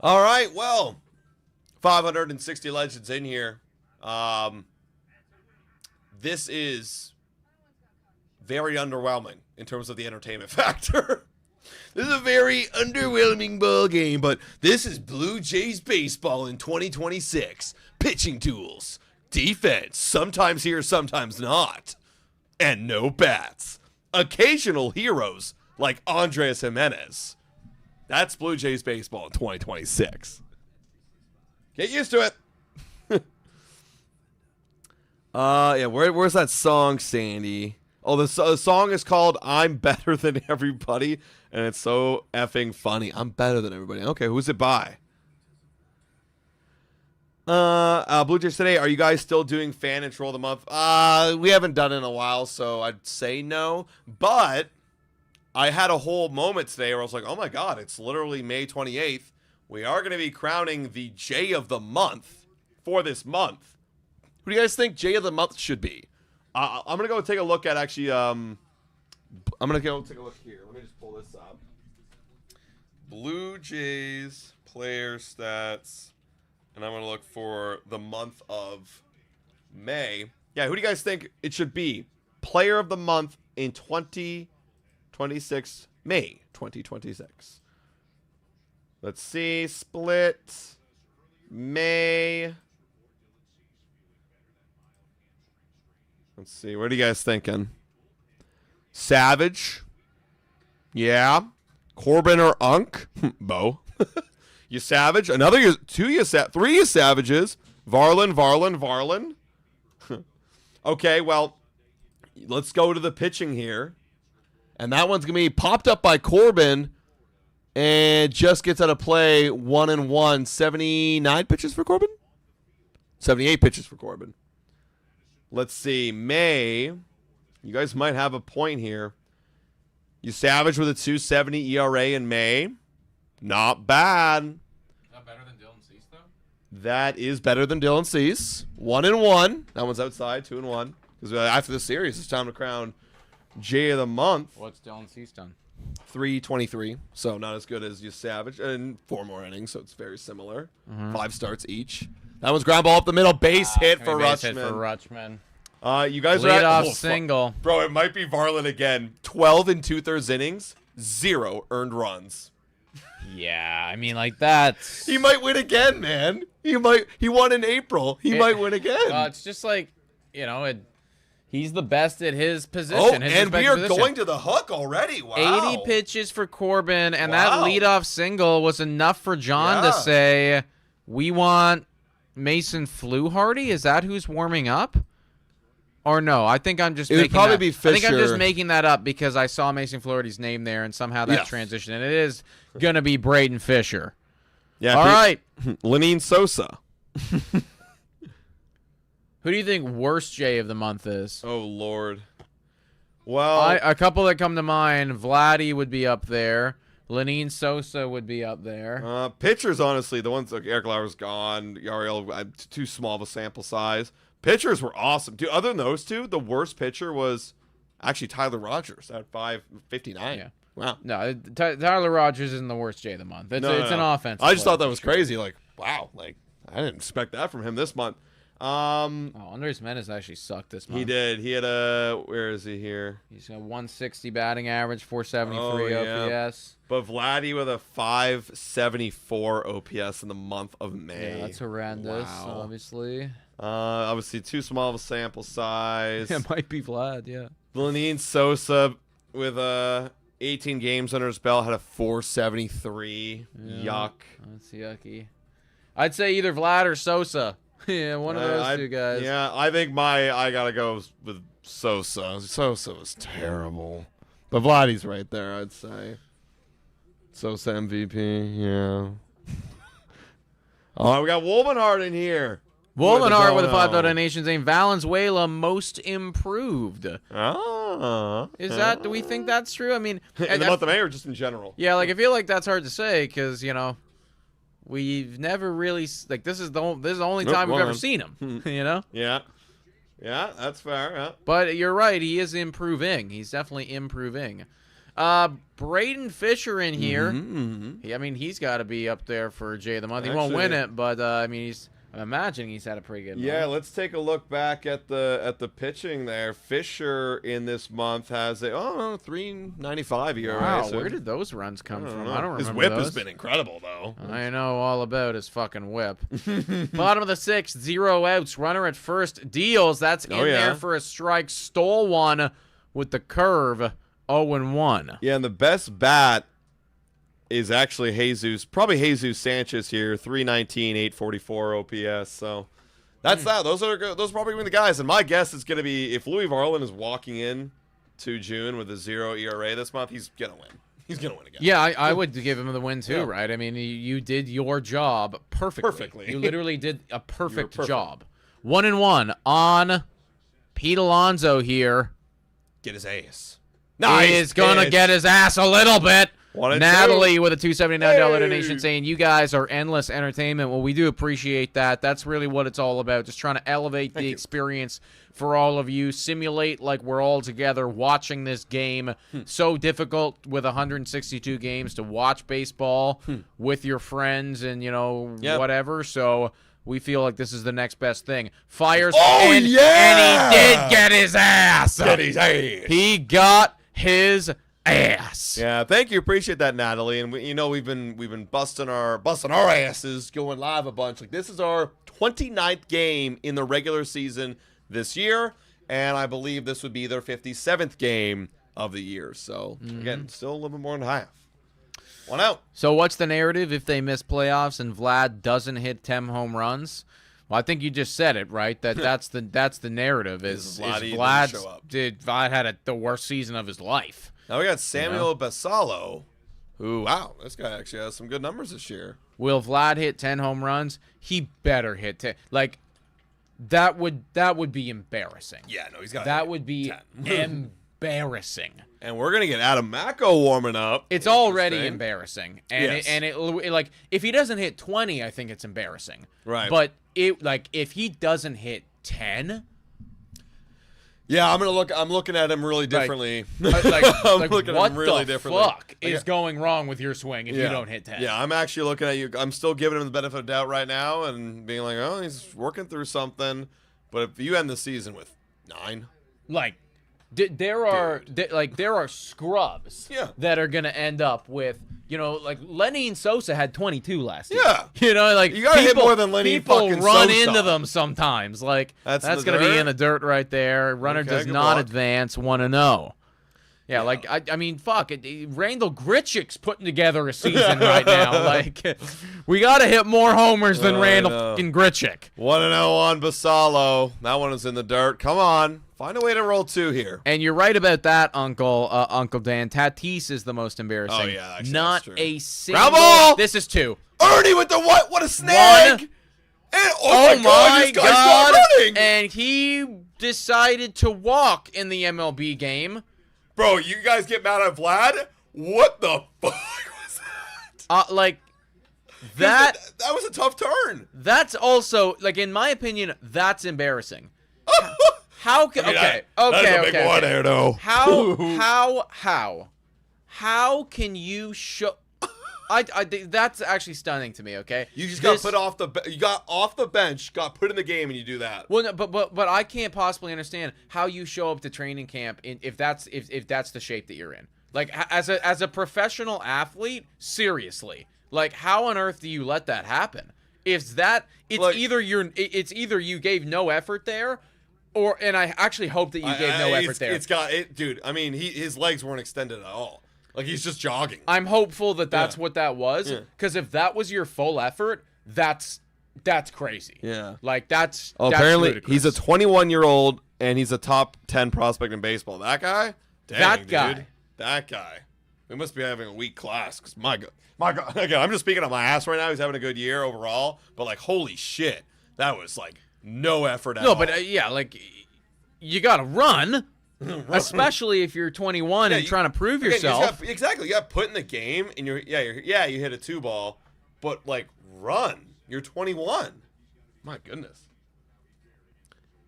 Speaker 2: All right, well, 560 legends in here. This is very underwhelming in terms of the entertainment factor. This is a very underwhelming ball game, but this is Blue Jays baseball in 2026. Pitching tools, defense, sometimes here, sometimes not, and no bats. Occasional heroes like Andres Jimenez. That's Blue Jays baseball in 2026. Get used to it. Yeah, where's that song, Sandy? Oh, the song is called I'm Better Than Everybody, and it's so effing funny. I'm better than everybody. Okay, who's it by? Blue Jays Today, are you guys still doing fan and troll of the month? We haven't done it in a while, so I'd say no. But I had a whole moment today where I was like, oh my god, it's literally May 28th. We are going to be crowning the J of the month for this month. Who do you guys think J of the month should be? I'm going to go take a look at actually, I'm going to go take a look here. Let me just pull this up. Blue Jays player stats. And I'm going to look for the month of May. Yeah, who do you guys think it should be? Player of the month in 2026, May 2026. Let's see. Split. May. Let's see. What are you guys thinking? Savage. Yeah. Corbin or Unk? Bo. You Savage. Another. 3 you Savages. Varlin. Okay, well, let's go to the pitching here. And that one's going to be popped up by Corbin. And just gets out of play 1-1. 79 pitches for Corbin? 78 pitches for Corbin. Let's see. May. You guys might have a point here. You Savage with a 2.70 ERA in May. Not bad.
Speaker 4: Is that better than Dylan Cease, though?
Speaker 2: That is better than Dylan Cease. 1-1. That one's outside. 2-1. Because after the series, it's time to crown J of the month.
Speaker 4: What's Dylan Cease done?
Speaker 2: 323, so not as good as you Savage, and 4 more innings, so it's very similar. 5 starts each. That one's ground ball up the middle, base hit for Rutschman. You guys
Speaker 4: Lead
Speaker 2: are
Speaker 4: off single.
Speaker 2: Bro, it might be Varlin again. 12 2/3 innings, 0 earned runs.
Speaker 4: Yeah, I mean, like that's.
Speaker 2: He might win again, man. He won in April. He might win again.
Speaker 4: It's just like, he's the best at his position.
Speaker 2: Oh, and we are going to the hook already. Wow.
Speaker 4: 80 pitches for Corbin, and that leadoff single was enough for John to say, we want Mason Fluharty? Is that who's warming up? Or no, I think I'm just
Speaker 2: It would probably be Fisher.
Speaker 4: I think I'm just making that up because I saw Mason Fluharty's name there, and somehow that transitioned. And it is going to be Braden Fisher.
Speaker 2: Yeah.
Speaker 4: All right.
Speaker 2: Lenine Sosa.
Speaker 4: Who do you think worst J of the month is?
Speaker 2: Oh, Lord. Well,
Speaker 4: a couple that come to mind, Vladdy would be up there. Lenine Sosa would be up there.
Speaker 2: Pitchers, honestly, the ones like Eric Lauer's gone. Yariel, too small of a sample size. Pitchers were awesome. Dude, other than those two, the worst pitcher was actually Tyler Rogers at 559.
Speaker 4: Yeah.
Speaker 2: Wow.
Speaker 4: No, Tyler Rogers isn't the worst Jay of the month. It's an offense.
Speaker 2: I just thought that was crazy. Like, wow. Like, I didn't expect that from him this month.
Speaker 4: Andres Menes actually sucked this month.
Speaker 2: He did. He had where is he here?
Speaker 4: He's got 160 batting average, 473 OPS.
Speaker 2: But Vladdy with a 574 OPS in the month of May.
Speaker 4: Yeah, that's horrendous,
Speaker 2: Wow.
Speaker 4: obviously.
Speaker 2: Obviously too small of a sample size.
Speaker 4: It might be Vlad, yeah.
Speaker 2: Lenine Sosa with 18 games under his belt had a 473.
Speaker 4: Yeah,
Speaker 2: Yuck.
Speaker 4: That's yucky. I'd say either Vlad or Sosa. Yeah, one of those two guys.
Speaker 2: Yeah, I think I gotta go with Sosa. Sosa was terrible. But Vladdy's right there, I'd say. Sosa MVP, yeah. Oh, we got Wolvenhart in here.
Speaker 4: Wolvenhart with a $5 donation saying Valenzuela most improved.
Speaker 2: Oh.
Speaker 4: Do we think that's true? I mean,
Speaker 2: in the month of May or just in general?
Speaker 4: Yeah, like I feel like that's hard to say because, we've never really this is the only time we've ever seen him,
Speaker 2: Yeah. Yeah, that's fair. Yeah.
Speaker 4: But you're right, he is improving. He's definitely improving. Braden Fisher in here. He's got to be up there for Jay of the month. He won't win it, but I'm imagining he's had a pretty good month.
Speaker 2: Yeah, let's take a look back at the pitching there. Fisher in this month has a 3.95 ERA.
Speaker 4: Wow,
Speaker 2: so
Speaker 4: where did those runs come from? I don't remember
Speaker 2: his whip
Speaker 4: those.
Speaker 2: has been incredible though.
Speaker 4: I know all about his fucking whip. Bottom of the sixth, 0 outs. Runner at first deals. That's in there for a strike. Stole one with the curve. 0-1.
Speaker 2: Yeah, and the best bat is actually Jesus Sanchez here, 319, 844 OPS. So that's that. Those are probably going to be the guys. And my guess is going to be if Louis Varland is walking in to June with a 0 ERA this month, he's going to win. He's going to win again.
Speaker 4: Yeah, I would give him the win too, right? I mean, you did your job perfectly. You literally did a perfect job. 1-1 on Pete Alonso here.
Speaker 2: Get his ace.
Speaker 4: Nice. He is going to get his ass a little bit. Natalie with a $279 donation saying, you guys are endless entertainment. Well, we do appreciate that. That's really what it's all about. Just trying to elevate the experience for all of you. Simulate like we're all together watching this game. So difficult with 162 games to watch baseball with your friends and, whatever. So we feel like this is the next best thing. Fires. And he did get his ass. He got his ass.
Speaker 2: Yeah, thank you. Appreciate that, Natalie. And we've been busting our asses going live a bunch. Like this is our 29th game in the regular season this year, and I believe this would be their 57th game of the year. So again, still a little bit more than half. 1 out.
Speaker 4: So what's the narrative if they miss playoffs and Vlad doesn't hit 10 home runs? Well, I think you just said it, right? That's the narrative is Vlad had the worst season of his life.
Speaker 2: Now we got Samuel Basallo, who, wow, this guy actually has some good numbers this year.
Speaker 4: Will Vlad hit 10 home runs? He better hit 10. Like that would be embarrassing.
Speaker 2: Yeah, no, he's got
Speaker 4: that would be embarrassing.
Speaker 2: And we're gonna get Adam Macko warming up.
Speaker 4: It's already embarrassing, and it like if he doesn't hit 20, I think it's embarrassing.
Speaker 2: Right.
Speaker 4: But if he doesn't hit 10.
Speaker 2: Yeah, I'm looking at him really differently.
Speaker 4: I'm looking at him really differently. What the fuck is going wrong with your swing if you don't hit 10?
Speaker 2: Yeah, I'm actually looking at you. I'm still giving him the benefit of the doubt right now and being like, oh, he's working through something. But if you end the season with 9,
Speaker 4: there are scrubs that are gonna end up with like Lenny Sosa had 22 last year.
Speaker 2: Yeah,
Speaker 4: like
Speaker 2: you gotta hit more than Lenny fucking
Speaker 4: Sosa. People run
Speaker 2: Sosa.
Speaker 4: into them sometimes. Like that's gonna be in the dirt right there. Runner does not advance. 1-0. Yeah, like I mean, fuck it. Randall Grichuk's putting together a season right now. Like we gotta hit more homers than Randall fucking Grichuk.
Speaker 2: 1-0 on Basallo. That one is in the dirt. Come on. Find a way to roll 2 here.
Speaker 4: And you're right about that, Uncle Dan. Tatis is the most embarrassing.
Speaker 2: Oh, yeah. Actually,
Speaker 4: not
Speaker 2: that's true.
Speaker 4: a single.
Speaker 2: Ground ball!
Speaker 4: This is 2.
Speaker 2: Ernie with the what? What a snag! And,
Speaker 4: oh my
Speaker 2: this guy's not running!
Speaker 4: And he decided to walk in the MLB game.
Speaker 2: Bro, you guys get mad at Vlad? What the fuck was that?
Speaker 4: That
Speaker 2: was a tough turn.
Speaker 4: That's also, in my opinion, that's embarrassing. How can
Speaker 2: that's a big one there, though.
Speaker 4: How can you show? That's actually stunning to me. Okay,
Speaker 2: You just got put off you got off the bench, got put in the game, and you do that.
Speaker 4: Well, no, but I can't possibly understand how you show up to training camp if that's the shape that you're in. Like as a professional athlete, seriously, like how on earth do you let that happen? It's either you gave no effort there, and I actually hope that you gave no effort there.
Speaker 2: It's got it, dude. I mean, his legs weren't extended at all. Like he's just jogging.
Speaker 4: I'm hopeful that that's what that was, because if that was your full effort, that's crazy.
Speaker 2: Yeah.
Speaker 4: Like that's
Speaker 2: apparently
Speaker 4: ludicrous.
Speaker 2: he's a 21-year-old and he's a top 10 prospect in baseball. That guy? Dang, dude. That guy. We must be having a weak class, because my God. Again, I'm just speaking on my ass right now. He's having a good year overall, but like, holy shit, that was like no effort at all.
Speaker 4: No, but like you gotta run. Especially if you're 21 and trying to prove yourself.
Speaker 2: Exactly. You got put in the game, and you hit a 2-ball, but like run. You're 21. My goodness.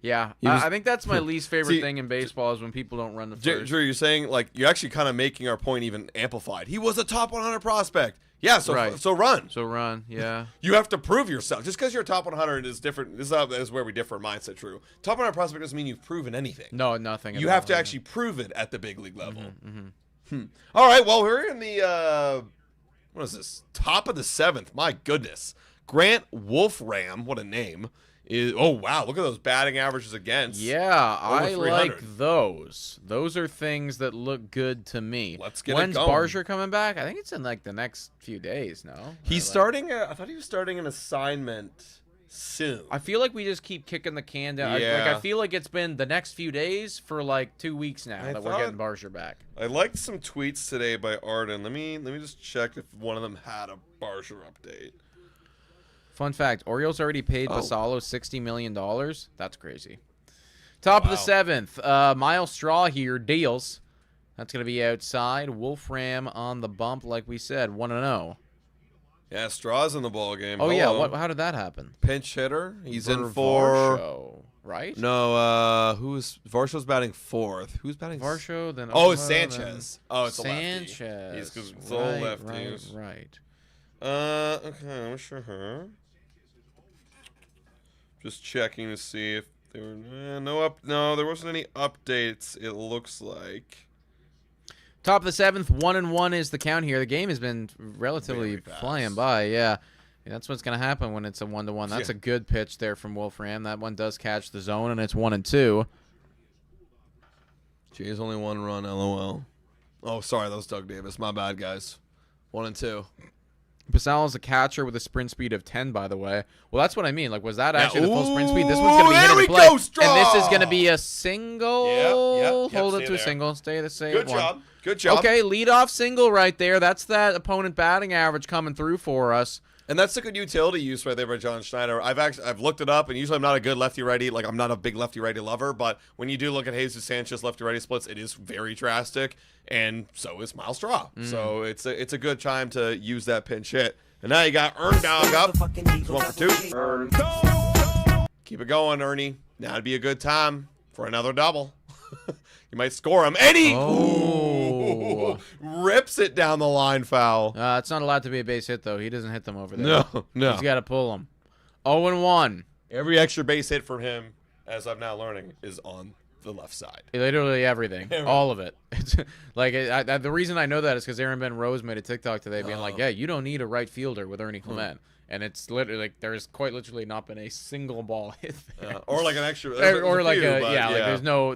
Speaker 4: Yeah, I think that's my least favorite thing in baseball is when people don't run the first.
Speaker 2: Drew, you're saying like you're actually kind of making our point even amplified. He was a top 100 prospect. Yeah, so run.
Speaker 4: So run, yeah.
Speaker 2: You have to prove yourself. Just because you're a top 100 is different. This is where we differ in mindset, Drew. Top 100 prospect doesn't mean you've proven anything.
Speaker 4: No, nothing.
Speaker 2: You have to actually prove it at the big league level. All right, well, we're in the, what is this? Top of the 7th. My goodness. Grant Wolfram, what a name. Oh, wow, look at those batting averages against.
Speaker 4: Yeah, I like those. Those are things that look good to me.
Speaker 2: Let's get
Speaker 4: When's
Speaker 2: it going.
Speaker 4: Barger coming back? I think it's in like the next few days, no?
Speaker 2: He's starting, I thought he was starting an assignment soon.
Speaker 4: I feel like we just keep kicking the can down.
Speaker 2: Yeah.
Speaker 4: I feel like it's been the next few days for like 2 weeks now that we're getting Barger back.
Speaker 2: I liked some tweets today by Arden. Let me just check if one of them had a Barger update.
Speaker 4: Fun fact, Orioles already paid Basalo $60 million. That's crazy. Top of the 7th, Miles Straw here, deals. That's going to be outside. Wolfram on the bump, like we said, 1-0.
Speaker 2: Yeah, Straw's in the ball game.
Speaker 4: Oh, yeah, how did that happen?
Speaker 2: Pinch hitter. He's in for...
Speaker 4: Varsho, right?
Speaker 2: No, Varsho's batting 4th. Who's batting?
Speaker 4: Varsho, then...
Speaker 2: it's Sanchez. It's
Speaker 4: Sanchez.
Speaker 2: a lefty. He's a lefty.
Speaker 4: Right.
Speaker 2: Okay, I'm sure. Just checking to see if there were no, there wasn't any updates. It looks like
Speaker 4: top of the 7th, 1-1 is the count here. The game has been relatively flying by. Yeah, that's what's gonna happen when it's a 1-1. That's a good pitch there from Wolfram. That one does catch the zone, and it's 1-2.
Speaker 2: Jay's only 1 run. LOL. Oh, sorry, that was Doug Davis. My bad, guys. 1-2.
Speaker 4: Basalo's a catcher with a sprint speed of 10, by the way. Well, that's what I mean. Like, was that actually the full sprint speed? This one's going to be hitting the play. And this is going to be a single.
Speaker 2: Yep,
Speaker 4: hold it to a single. Stay the same.
Speaker 2: Good job. Good job.
Speaker 4: Okay, leadoff single right there. That's that opponent batting average coming through for us.
Speaker 2: And that's a good utility use right there by John Schneider. I've looked it up, and usually I'm not a good lefty-righty. Like, I'm not a big lefty-righty lover, but when you do look at Jesus Sanchez lefty-righty splits, it is very drastic, and so is Miles Straw. So it's a good time to use that pinch hit. And now you got Dog up. It's 1 for 2. Keep it going, Ernie. Now would be a good time for another double. You might score him. Eddie!
Speaker 4: Oh.
Speaker 2: Rips it down the line foul.
Speaker 4: It's not allowed to be a base hit, though. He doesn't hit them over there.
Speaker 2: No.
Speaker 4: He's got to pull them. 0-1.
Speaker 2: Every extra base hit from him, as I'm now learning, is on the left side.
Speaker 4: Literally everything. All of it. It's like the reason I know that is because Aaron Ben Rose made a TikTok today being like, yeah, you don't need a right fielder with Ernie Clement. And it's literally like there's quite literally not been a single ball hit there.
Speaker 2: Or like an extra
Speaker 4: or like like there's no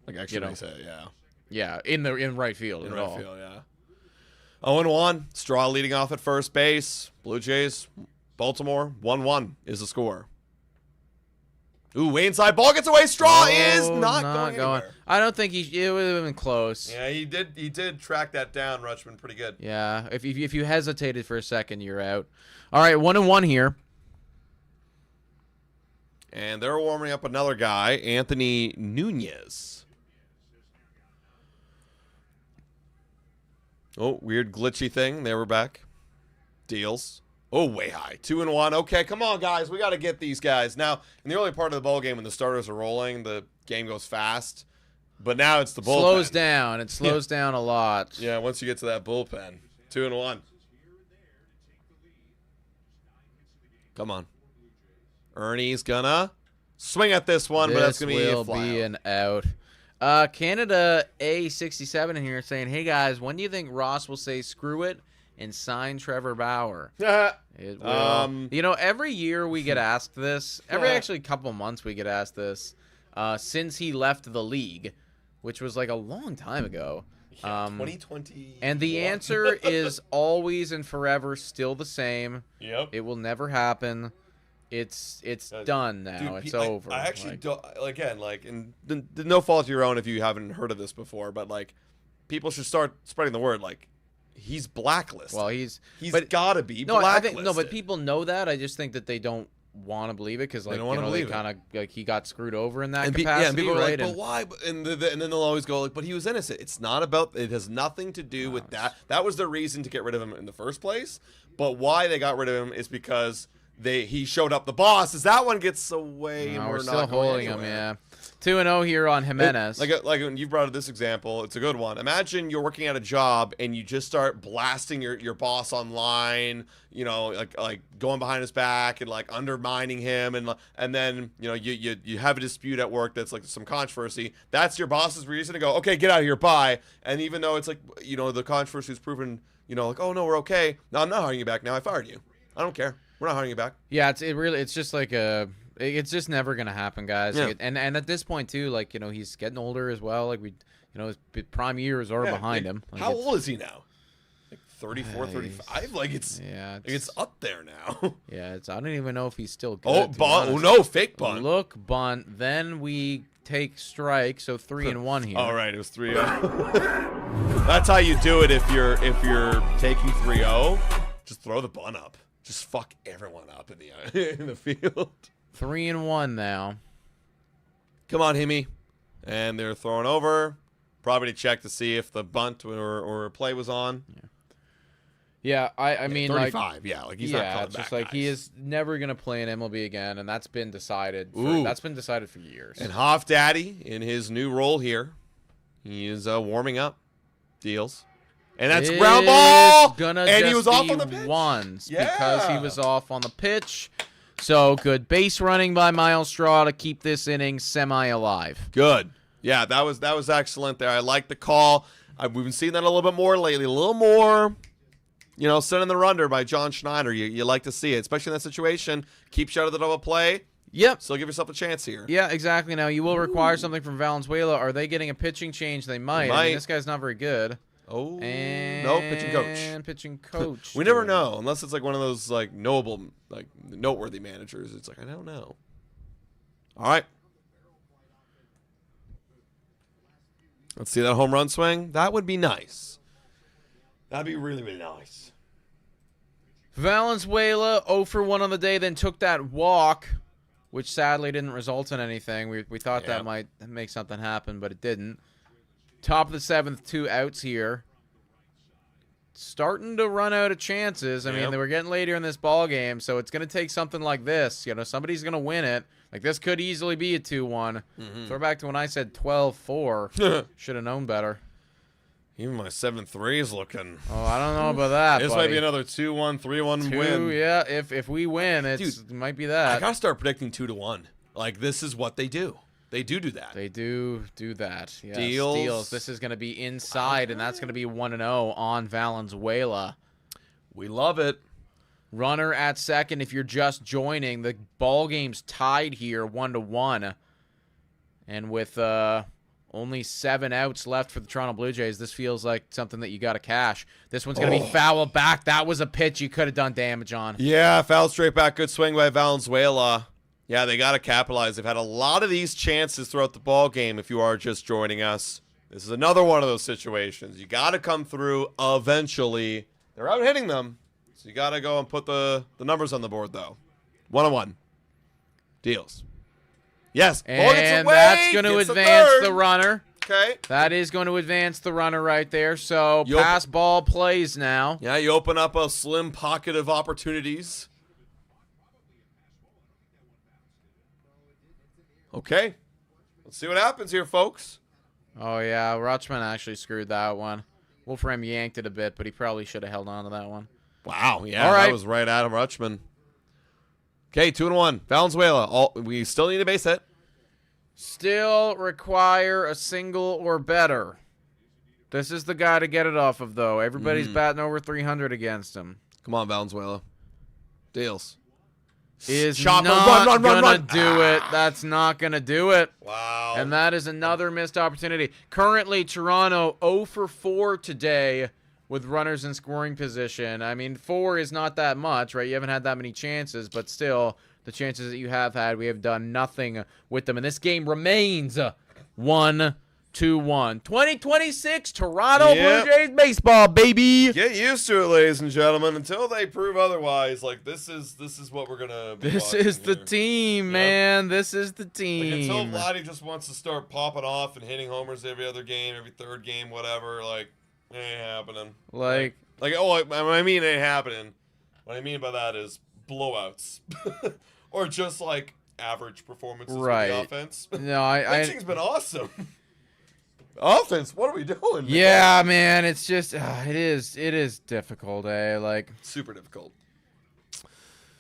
Speaker 2: like extra base hit,
Speaker 4: in right field
Speaker 2: in
Speaker 4: at
Speaker 2: right
Speaker 4: all.
Speaker 2: field, yeah. 0-1. Straw leading off at first base. Blue Jays, Baltimore, 1-1 is the score. Ooh, way inside. Ball gets away. Straw is not going anywhere.
Speaker 4: I don't think it would have been close.
Speaker 2: Yeah, he did track that down, Rutschman, pretty good.
Speaker 4: Yeah, if you hesitated for a second, you're out. All right, 1-1 here.
Speaker 2: And they're warming up another guy, Anthony Nunez. Oh, weird glitchy thing. They were back. Deals. Oh, way high. 2-1. Okay, come on, guys. We got to get these guys. Now, in the early part of the ball game, when the starters are rolling, the game goes fast. But now it's the bullpen.
Speaker 4: Slows down. It slows down a lot.
Speaker 2: Yeah, once you get to that bullpen. 2-1. Come on. Ernie's gonna swing at this one, but that's
Speaker 4: This
Speaker 2: going to be a
Speaker 4: will
Speaker 2: fly
Speaker 4: be
Speaker 2: out.
Speaker 4: an out. Canada A67 in here saying, hey, guys, when do you think Ross will say screw it and sign Trevor Bauer? It will. You know, every year we get asked this. Every actually couple months we get asked this since he left the league, which was like a long time ago.
Speaker 2: 2020.
Speaker 4: And the answer is always and forever still the same.
Speaker 2: Yep.
Speaker 4: It will never happen. It's done now.
Speaker 2: Dude,
Speaker 4: it's
Speaker 2: I,
Speaker 4: over.
Speaker 2: I actually
Speaker 4: Like,
Speaker 2: don't. Again, like, and no fault of your own if you haven't heard of this before, but like, people should start spreading the word. Like, he's blacklisted.
Speaker 4: well, he's
Speaker 2: He's got to be
Speaker 4: no, I
Speaker 2: blacklisted.
Speaker 4: think no, but people know that. I just think that they don't want to believe it because, like,
Speaker 2: don't
Speaker 4: you
Speaker 2: wanna
Speaker 4: know, they
Speaker 2: believe it.
Speaker 4: kind of like he got screwed over in that
Speaker 2: and
Speaker 4: capacity,
Speaker 2: and people are
Speaker 4: right?
Speaker 2: like, but why? And then they'll always go like, but he was innocent. It's not about. It has nothing to do with that. That was the reason to get rid of him in the first place. But why they got rid of him is because he showed up the boss. As that one gets away, and
Speaker 4: we're
Speaker 2: we're
Speaker 4: still
Speaker 2: not going
Speaker 4: holding him.
Speaker 2: anywhere.
Speaker 4: Yeah, 2-0 here on Jimenez.
Speaker 2: Like when you brought up this example, it's a good one. Imagine you're working at a job and you just start blasting your boss online, you know, like going behind his back and like undermining him, and then you know you have a dispute at work that's like some controversy. That's your boss's reason to go, okay, get out of here, bye. And even though it's like, you know, the controversy is proven, you know, like, oh no, we're okay. No, I'm not hiring you back now. I fired you. I don't care. We're not hiring you back.
Speaker 4: Yeah, it's just like it's just never gonna happen, guys.
Speaker 2: Yeah.
Speaker 4: Like, and at this point too, like, you know, he's getting older as well. Like, we, you know, his prime years are behind him. Like,
Speaker 2: How old is he now? Like 34, 35? Like it's up there now.
Speaker 4: Yeah, I don't even know if he's still good.
Speaker 2: Oh,
Speaker 4: to be
Speaker 2: bunt. Oh,
Speaker 4: honest.
Speaker 2: no, fake bunt.
Speaker 4: Look, bunt. Then we take strike, so 3-1 here.
Speaker 2: All right, it was 3-0. That's how you do it if you're taking 3-0. Just throw the bunt up. Just fuck everyone up in the field.
Speaker 4: 3-1 now.
Speaker 2: Come on, Himmy. And they're throwing over. Probably to check to see if the bunt or play was on.
Speaker 4: Yeah, I mean,
Speaker 2: 35.
Speaker 4: like,
Speaker 2: Yeah, like he's not called
Speaker 4: it's
Speaker 2: back.
Speaker 4: just like he
Speaker 2: guys.
Speaker 4: is never gonna play in MLB again, and that's been decided.
Speaker 2: Ooh.
Speaker 4: That's been decided for years.
Speaker 2: And Hoff Daddy in his new role here, he is warming up. Deals. And that's
Speaker 4: It's
Speaker 2: ground ball.
Speaker 4: Gonna
Speaker 2: And he
Speaker 4: just
Speaker 2: was off
Speaker 4: be
Speaker 2: on the pitch.
Speaker 4: ones
Speaker 2: Yeah.
Speaker 4: because he was off on the pitch. So good base running by Miles Straw to keep this inning semi-alive.
Speaker 2: Good. Yeah, that was excellent there. I like the call. We've been seeing that a little bit more lately. A little more, you know, sending the runner by John Schneider. You like to see it, especially in that situation. Keep shut of the double play.
Speaker 4: Yep.
Speaker 2: Still give yourself a chance here.
Speaker 4: Yeah, exactly. Now, you will require something from Valenzuela. Are they getting a pitching change? They might. I mean, this guy's not very good.
Speaker 2: Oh,
Speaker 4: And
Speaker 2: no, pitching coach.
Speaker 4: Pitching coach.
Speaker 2: We never know unless it's like one of those like noteworthy managers. It's like, I don't know. All right. Let's see that home run swing. That would be nice. That'd be really, really nice.
Speaker 4: Valenzuela 0 for 1 on the day, then took that walk, which sadly didn't result in anything. We thought that might make something happen, but it didn't. Top of the 7th, 2 outs here. Starting to run out of chances. I mean, they were getting later in this ball game, so it's going to take something like this. You know, somebody's going to win it. Like, this could easily be a 2-1. Throw back to when I said 12-4. Should have known better.
Speaker 2: Even my 7-3 is looking.
Speaker 4: Oh, I don't know about that.
Speaker 2: This
Speaker 4: buddy.
Speaker 2: might be another 2-1, 3-1 win.
Speaker 4: Yeah, if we win, it might be that.
Speaker 2: I gotta start predicting 2-1. Like, this is what they do. They do that.
Speaker 4: They do that. Yes.
Speaker 2: Deals.
Speaker 4: Steals. This is going to be inside, and that's going to be 1-0 on Valenzuela.
Speaker 2: We love it.
Speaker 4: Runner at second. If you're just joining, the ball game's tied here, 1-1, and with only 7 outs left for the Toronto Blue Jays, this feels like something that you got to cash. This one's going to be foul back. That was a pitch you could have done damage on.
Speaker 2: Yeah, foul straight back. Good swing by Valenzuela. Yeah, they got to capitalize. They've had a lot of these chances throughout the ball game. If you are just joining us, this is another one of those situations. You got to come through eventually. They're out hitting them, so you got to go and put the numbers on the board, though. 1-1. Deals. Yes.
Speaker 4: And that's going to advance the runner.
Speaker 2: Okay.
Speaker 4: That is going to advance the runner right there. So pass ball plays now.
Speaker 2: Yeah, you open up a slim pocket of opportunities. Okay. Let's see what happens here, folks.
Speaker 4: Oh, yeah. Rutschman actually screwed that one. Wolfram yanked it a bit, but he probably should have held on to that one.
Speaker 2: Wow. Yeah,
Speaker 4: All right.
Speaker 2: that was right out of Rutschman. Okay, 2-1. Valenzuela. We still need a base hit.
Speaker 4: Still require a single or better. This is the guy to get it off of, though. Everybody's batting over 300 against him.
Speaker 2: Come on, Valenzuela. Deals.
Speaker 4: Is
Speaker 2: Chopper,
Speaker 4: not
Speaker 2: run.
Speaker 4: gonna do it. That's not gonna do it.
Speaker 2: Wow.
Speaker 4: And that is another missed opportunity. Currently, Toronto 0 for 4 today with runners in scoring position. I mean, 4 is not that much, right? You haven't had that many chances, but still, the chances that you have had, we have done nothing with them. And this game remains 1-2-1. 2026 Toronto
Speaker 2: Yep.
Speaker 4: Blue Jays baseball, baby.
Speaker 2: Get used to it, ladies and gentlemen, until they prove otherwise. Like, this is what we're gonna be
Speaker 4: This
Speaker 2: watching
Speaker 4: is the
Speaker 2: here.
Speaker 4: team, man. This is the team.
Speaker 2: Like, until Vladdy just wants to start popping off and hitting homers every other game, every third game, whatever, like, it ain't happening.
Speaker 4: Like,
Speaker 2: I mean it ain't happening. What I mean by that is blowouts. Or just, like, average performances
Speaker 4: Right.
Speaker 2: with the offense.
Speaker 4: no,
Speaker 2: Pitching's been awesome. Offense, what are we doing, man?
Speaker 4: yeah, man. It's just, it is difficult, eh? Like,
Speaker 2: Super difficult.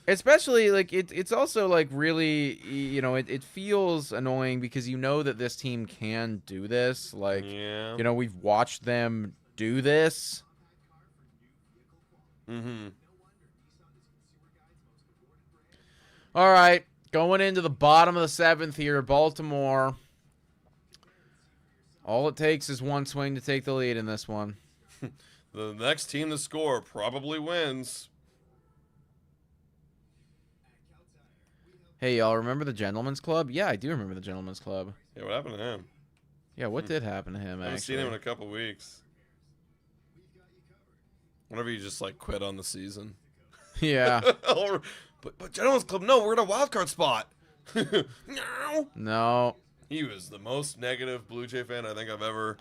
Speaker 4: especially like it's also like really, you know, it feels annoying because you know that this team can do this. Like,
Speaker 2: Yeah.
Speaker 4: you know, we've watched them do this.
Speaker 2: Mm-hmm.
Speaker 4: All right, going into the bottom of the 7th here, Baltimore. All it takes is one swing to take the lead in this one.
Speaker 2: The next team to score probably wins.
Speaker 4: Hey, y'all, remember the Gentleman's Club? Yeah, I do remember the Gentleman's Club.
Speaker 2: Yeah, what happened to him?
Speaker 4: Yeah, what did happen to him,
Speaker 2: I haven't seen him in
Speaker 4: actually?
Speaker 2: a couple weeks. Whenever you just, like, quit on the season.
Speaker 4: Yeah.
Speaker 2: but Gentleman's Club, no, we're in a wild card spot. No.
Speaker 4: No.
Speaker 2: He was the most negative Blue Jay fan I think I've ever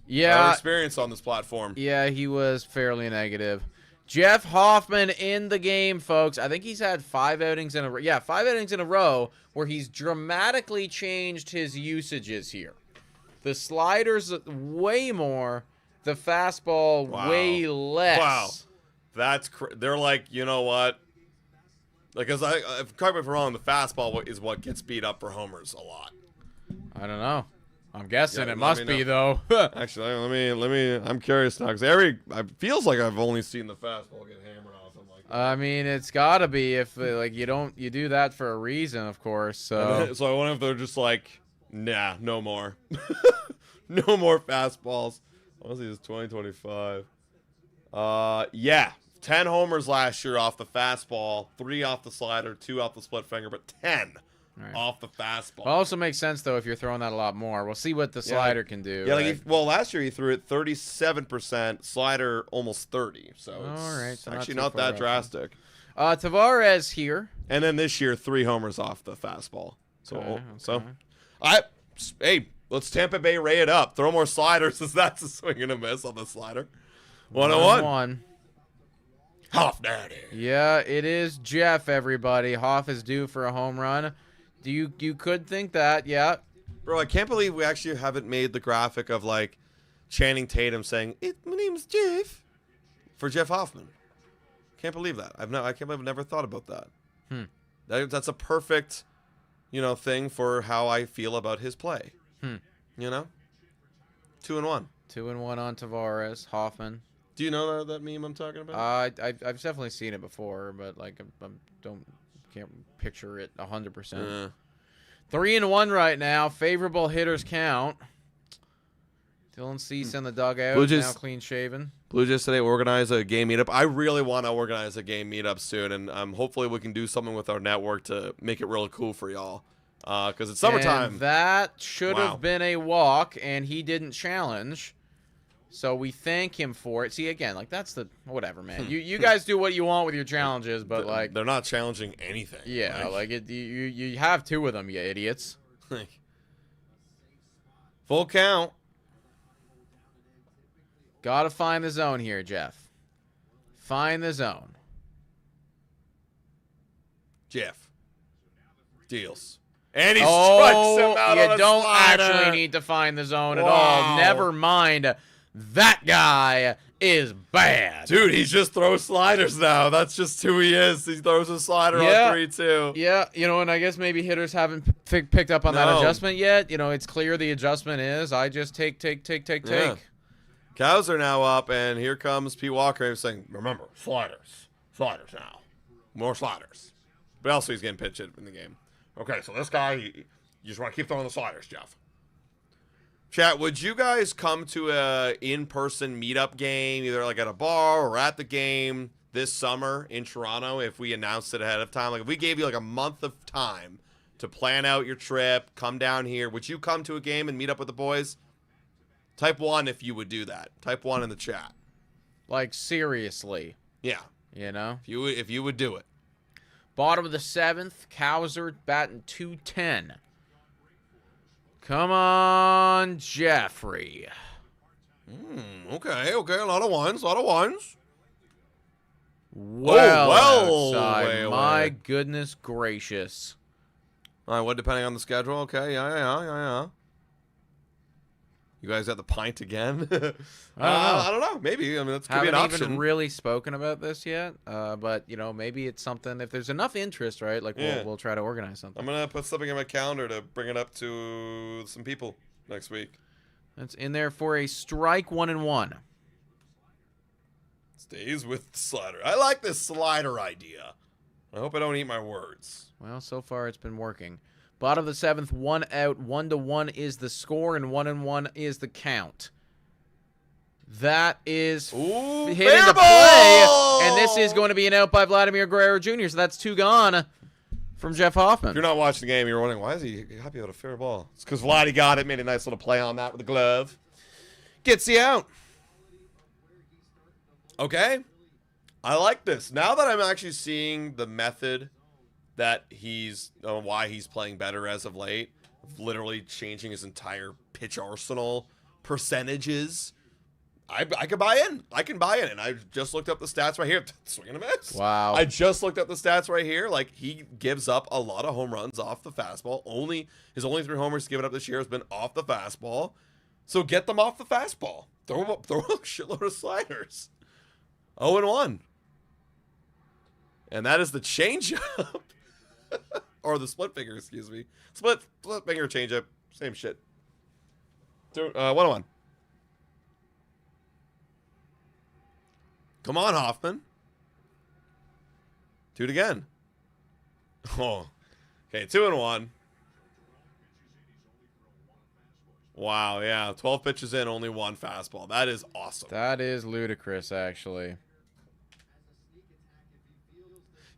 Speaker 4: Yeah.
Speaker 2: experienced on this platform.
Speaker 4: Yeah, he was fairly negative. Jeff Hoffman in the game, folks. I think he's had 5 outings in a row. Yeah, 5 outings in a row where he's dramatically changed his usages here. The slider's way more, the fastball
Speaker 2: Wow.
Speaker 4: way less.
Speaker 2: Wow. That's they're like, you know what? Like, cause correct me if I'm wrong, the fastball is what gets beat up for homers a lot.
Speaker 4: I don't know. I'm guessing
Speaker 2: Yeah,
Speaker 4: it
Speaker 2: let
Speaker 4: must
Speaker 2: me
Speaker 4: be,
Speaker 2: know.
Speaker 4: though.
Speaker 2: Actually, let me. I'm curious now because it feels like I've only seen the fastball get hammered off him like that.
Speaker 4: I mean, it's got to be if, like, you do that for a reason, of course. So,
Speaker 2: So I wonder if they're just like, nah, no more, no more fastballs. Honestly, it's 2025. Yeah, 10 homers last year off the fastball, 3 off the slider, 2 off the split finger, but 10
Speaker 4: Right.
Speaker 2: off the fastball.
Speaker 4: It also makes sense, though, if you're throwing that a lot more. We'll see what the slider can do.
Speaker 2: Yeah,
Speaker 4: right?
Speaker 2: like last year he threw it 37%, slider almost 30. So it's
Speaker 4: All right, so
Speaker 2: actually
Speaker 4: not
Speaker 2: not
Speaker 4: too far
Speaker 2: that
Speaker 4: off.
Speaker 2: drastic.
Speaker 4: Tavares here.
Speaker 2: And then this year 3 homers off the fastball. So
Speaker 4: Okay.
Speaker 2: hey, let's Tampa Bay Ray it up. Throw more sliders as that's a swing and a miss on the slider. 101.
Speaker 4: 1-1.
Speaker 2: Hoff daddy.
Speaker 4: Yeah, it is Jeff, everybody. Hoff is due for a home run. You could think that, yeah.
Speaker 2: Bro, I can't believe we actually haven't made the graphic of like Channing Tatum saying, my name's Jeff for Jeff Hoffman. Can't believe that. I can't believe I've never thought about that. That's a perfect, thing for how I feel about his play. 2-1.
Speaker 4: 2-1 on Tavares. Hoffman.
Speaker 2: Do you know that meme I'm talking about?
Speaker 4: I've definitely seen it before, but like I can't picture it 100%. 3-1 right now. Favorable hitters count. Dylan Cease in the dugout.
Speaker 2: Blue Jays-
Speaker 4: Now clean shaven.
Speaker 2: Blue Jays today organize a game meetup. I really want to organize a game meetup soon, and hopefully we can do something with our network to make it really cool for y'all. Because it's summertime.
Speaker 4: And that should
Speaker 2: Wow.
Speaker 4: have been a walk, and he didn't challenge. So we thank him for it. See, again, like that's the whatever, man. You guys do what you want with your challenges, but like
Speaker 2: they're not challenging anything.
Speaker 4: yeah, like it, you have 2 of them, you idiots.
Speaker 2: Full count.
Speaker 4: Gotta find the zone here, Jeff. Find the zone.
Speaker 2: Jeff. Deals. And he strikes him out
Speaker 4: you
Speaker 2: on a
Speaker 4: don't
Speaker 2: slider.
Speaker 4: actually need to find the zone at
Speaker 2: Wow.
Speaker 4: all. Never mind. That guy is bad.
Speaker 2: Dude, he just throws sliders now. That's just who he is. He throws a slider on 3-2.
Speaker 4: Yeah, and I guess maybe hitters haven't picked up on that
Speaker 2: No.
Speaker 4: adjustment yet. It's clear the adjustment is I just take.
Speaker 2: Yeah. Cows are now up, and here comes Pete Walker saying, remember, sliders. Sliders now. More sliders. But also he's getting pitched in the game. Okay, so this guy, you just want to keep throwing the sliders, Jeff. Chat, would you guys come to a in-person meetup game, either like at a bar or at the game this summer in Toronto if we announced it ahead of time? Like if we gave you like a month of time to plan out your trip, come down here, would you come to a game and meet up with the boys? Type 1 if you would do that. Type 1 in the chat.
Speaker 4: Like seriously,
Speaker 2: Yeah, if you would do it.
Speaker 4: Bottom of the 7th, Cowser batting .210. Come on, Jeffrey.
Speaker 2: Okay, a lot of ones.
Speaker 4: Well,
Speaker 2: well,
Speaker 4: outside.
Speaker 2: way
Speaker 4: My
Speaker 2: away.
Speaker 4: goodness gracious.
Speaker 2: All right, what, depending on the schedule? Okay, yeah. You guys at the pint again? I don't know. Maybe. I mean, that could be an
Speaker 4: Haven't
Speaker 2: option.
Speaker 4: even really spoken about this yet, but maybe it's something. If there's enough interest, right? Like
Speaker 2: Yeah.
Speaker 4: we'll try to organize something.
Speaker 2: I'm going to put something in my calendar to bring it up to some people next week.
Speaker 4: That's in there for a strike 1-1.
Speaker 2: Stays with the slider. I like this slider idea. I hope I don't eat my words.
Speaker 4: Well, so far it's been working. Bottom of the 7th, 1 out, 1-1 is the score, and 1-1 is the count. That is
Speaker 2: Ooh,
Speaker 4: hit
Speaker 2: fair
Speaker 4: into
Speaker 2: ball!
Speaker 4: play, and this is going to be an out by Vladimir Guerrero Jr., so that's 2 gone from Jeff Hoffman.
Speaker 2: If you're not watching the game, you're wondering, why is he happy about a fair ball? It's because Vladdy got it, made a nice little play on that with the glove. Gets the out. Okay. I like this. Now that I'm actually seeing the method that why he's playing better as of late, of literally changing his entire pitch arsenal percentages, I can buy in. I can buy in. And I just looked up the stats right here. Swing and a miss.
Speaker 4: Wow.
Speaker 2: I just looked up the stats right here. Like, he gives up a lot of home runs off the fastball. His only 3 homers given up this year has been off the fastball. So get them off the fastball. Throw a shitload of sliders. 0-1. And that is the changeup. Or the split finger, excuse me. Split finger changeup. Same shit. 1-1. Come on, Hoffman. Do it again. Oh. Okay, 2-1. Wow, yeah. 12 pitches in, only 1 fastball. That is awesome.
Speaker 4: That is ludicrous, actually.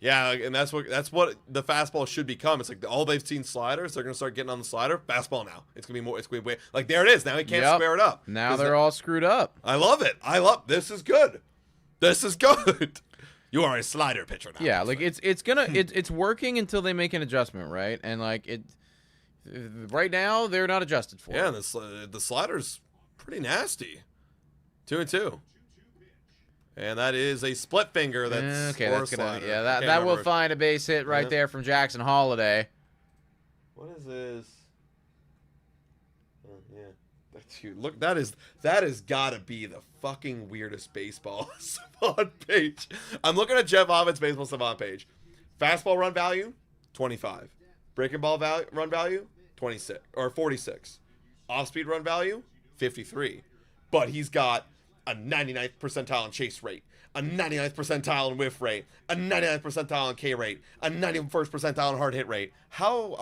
Speaker 2: Yeah, and that's what the fastball should become. It's like all they've seen sliders, they're gonna start getting on the slider. Fastball now. It's gonna be more. It's gonna be way, like there it is. Now he can't square it up.
Speaker 4: Now they're all screwed up.
Speaker 2: I love it. This is good. This is good. You are a slider pitcher now.
Speaker 4: Yeah, like it's working until they make an adjustment, right? And like right now they're not adjusted for.
Speaker 2: Yeah,
Speaker 4: it.
Speaker 2: the slider's pretty nasty. 2-2. And that is a split finger. That's
Speaker 4: okay.
Speaker 2: or
Speaker 4: That's
Speaker 2: a
Speaker 4: gonna
Speaker 2: slider.
Speaker 4: that will find a base hit right there from Jackson Holiday.
Speaker 2: What is this? Oh, yeah. That's huge. Look, that has got to be the fucking weirdest baseball savant page. I'm looking at Jeff Hoffman's baseball savant page. Fastball run value, 25. Breaking ball run value, 26 or 46. Off speed run value, 53. But he's got a 99th percentile in chase rate, a 99th percentile in whiff rate, a 99th percentile in K rate, a 91st percentile in hard hit rate. How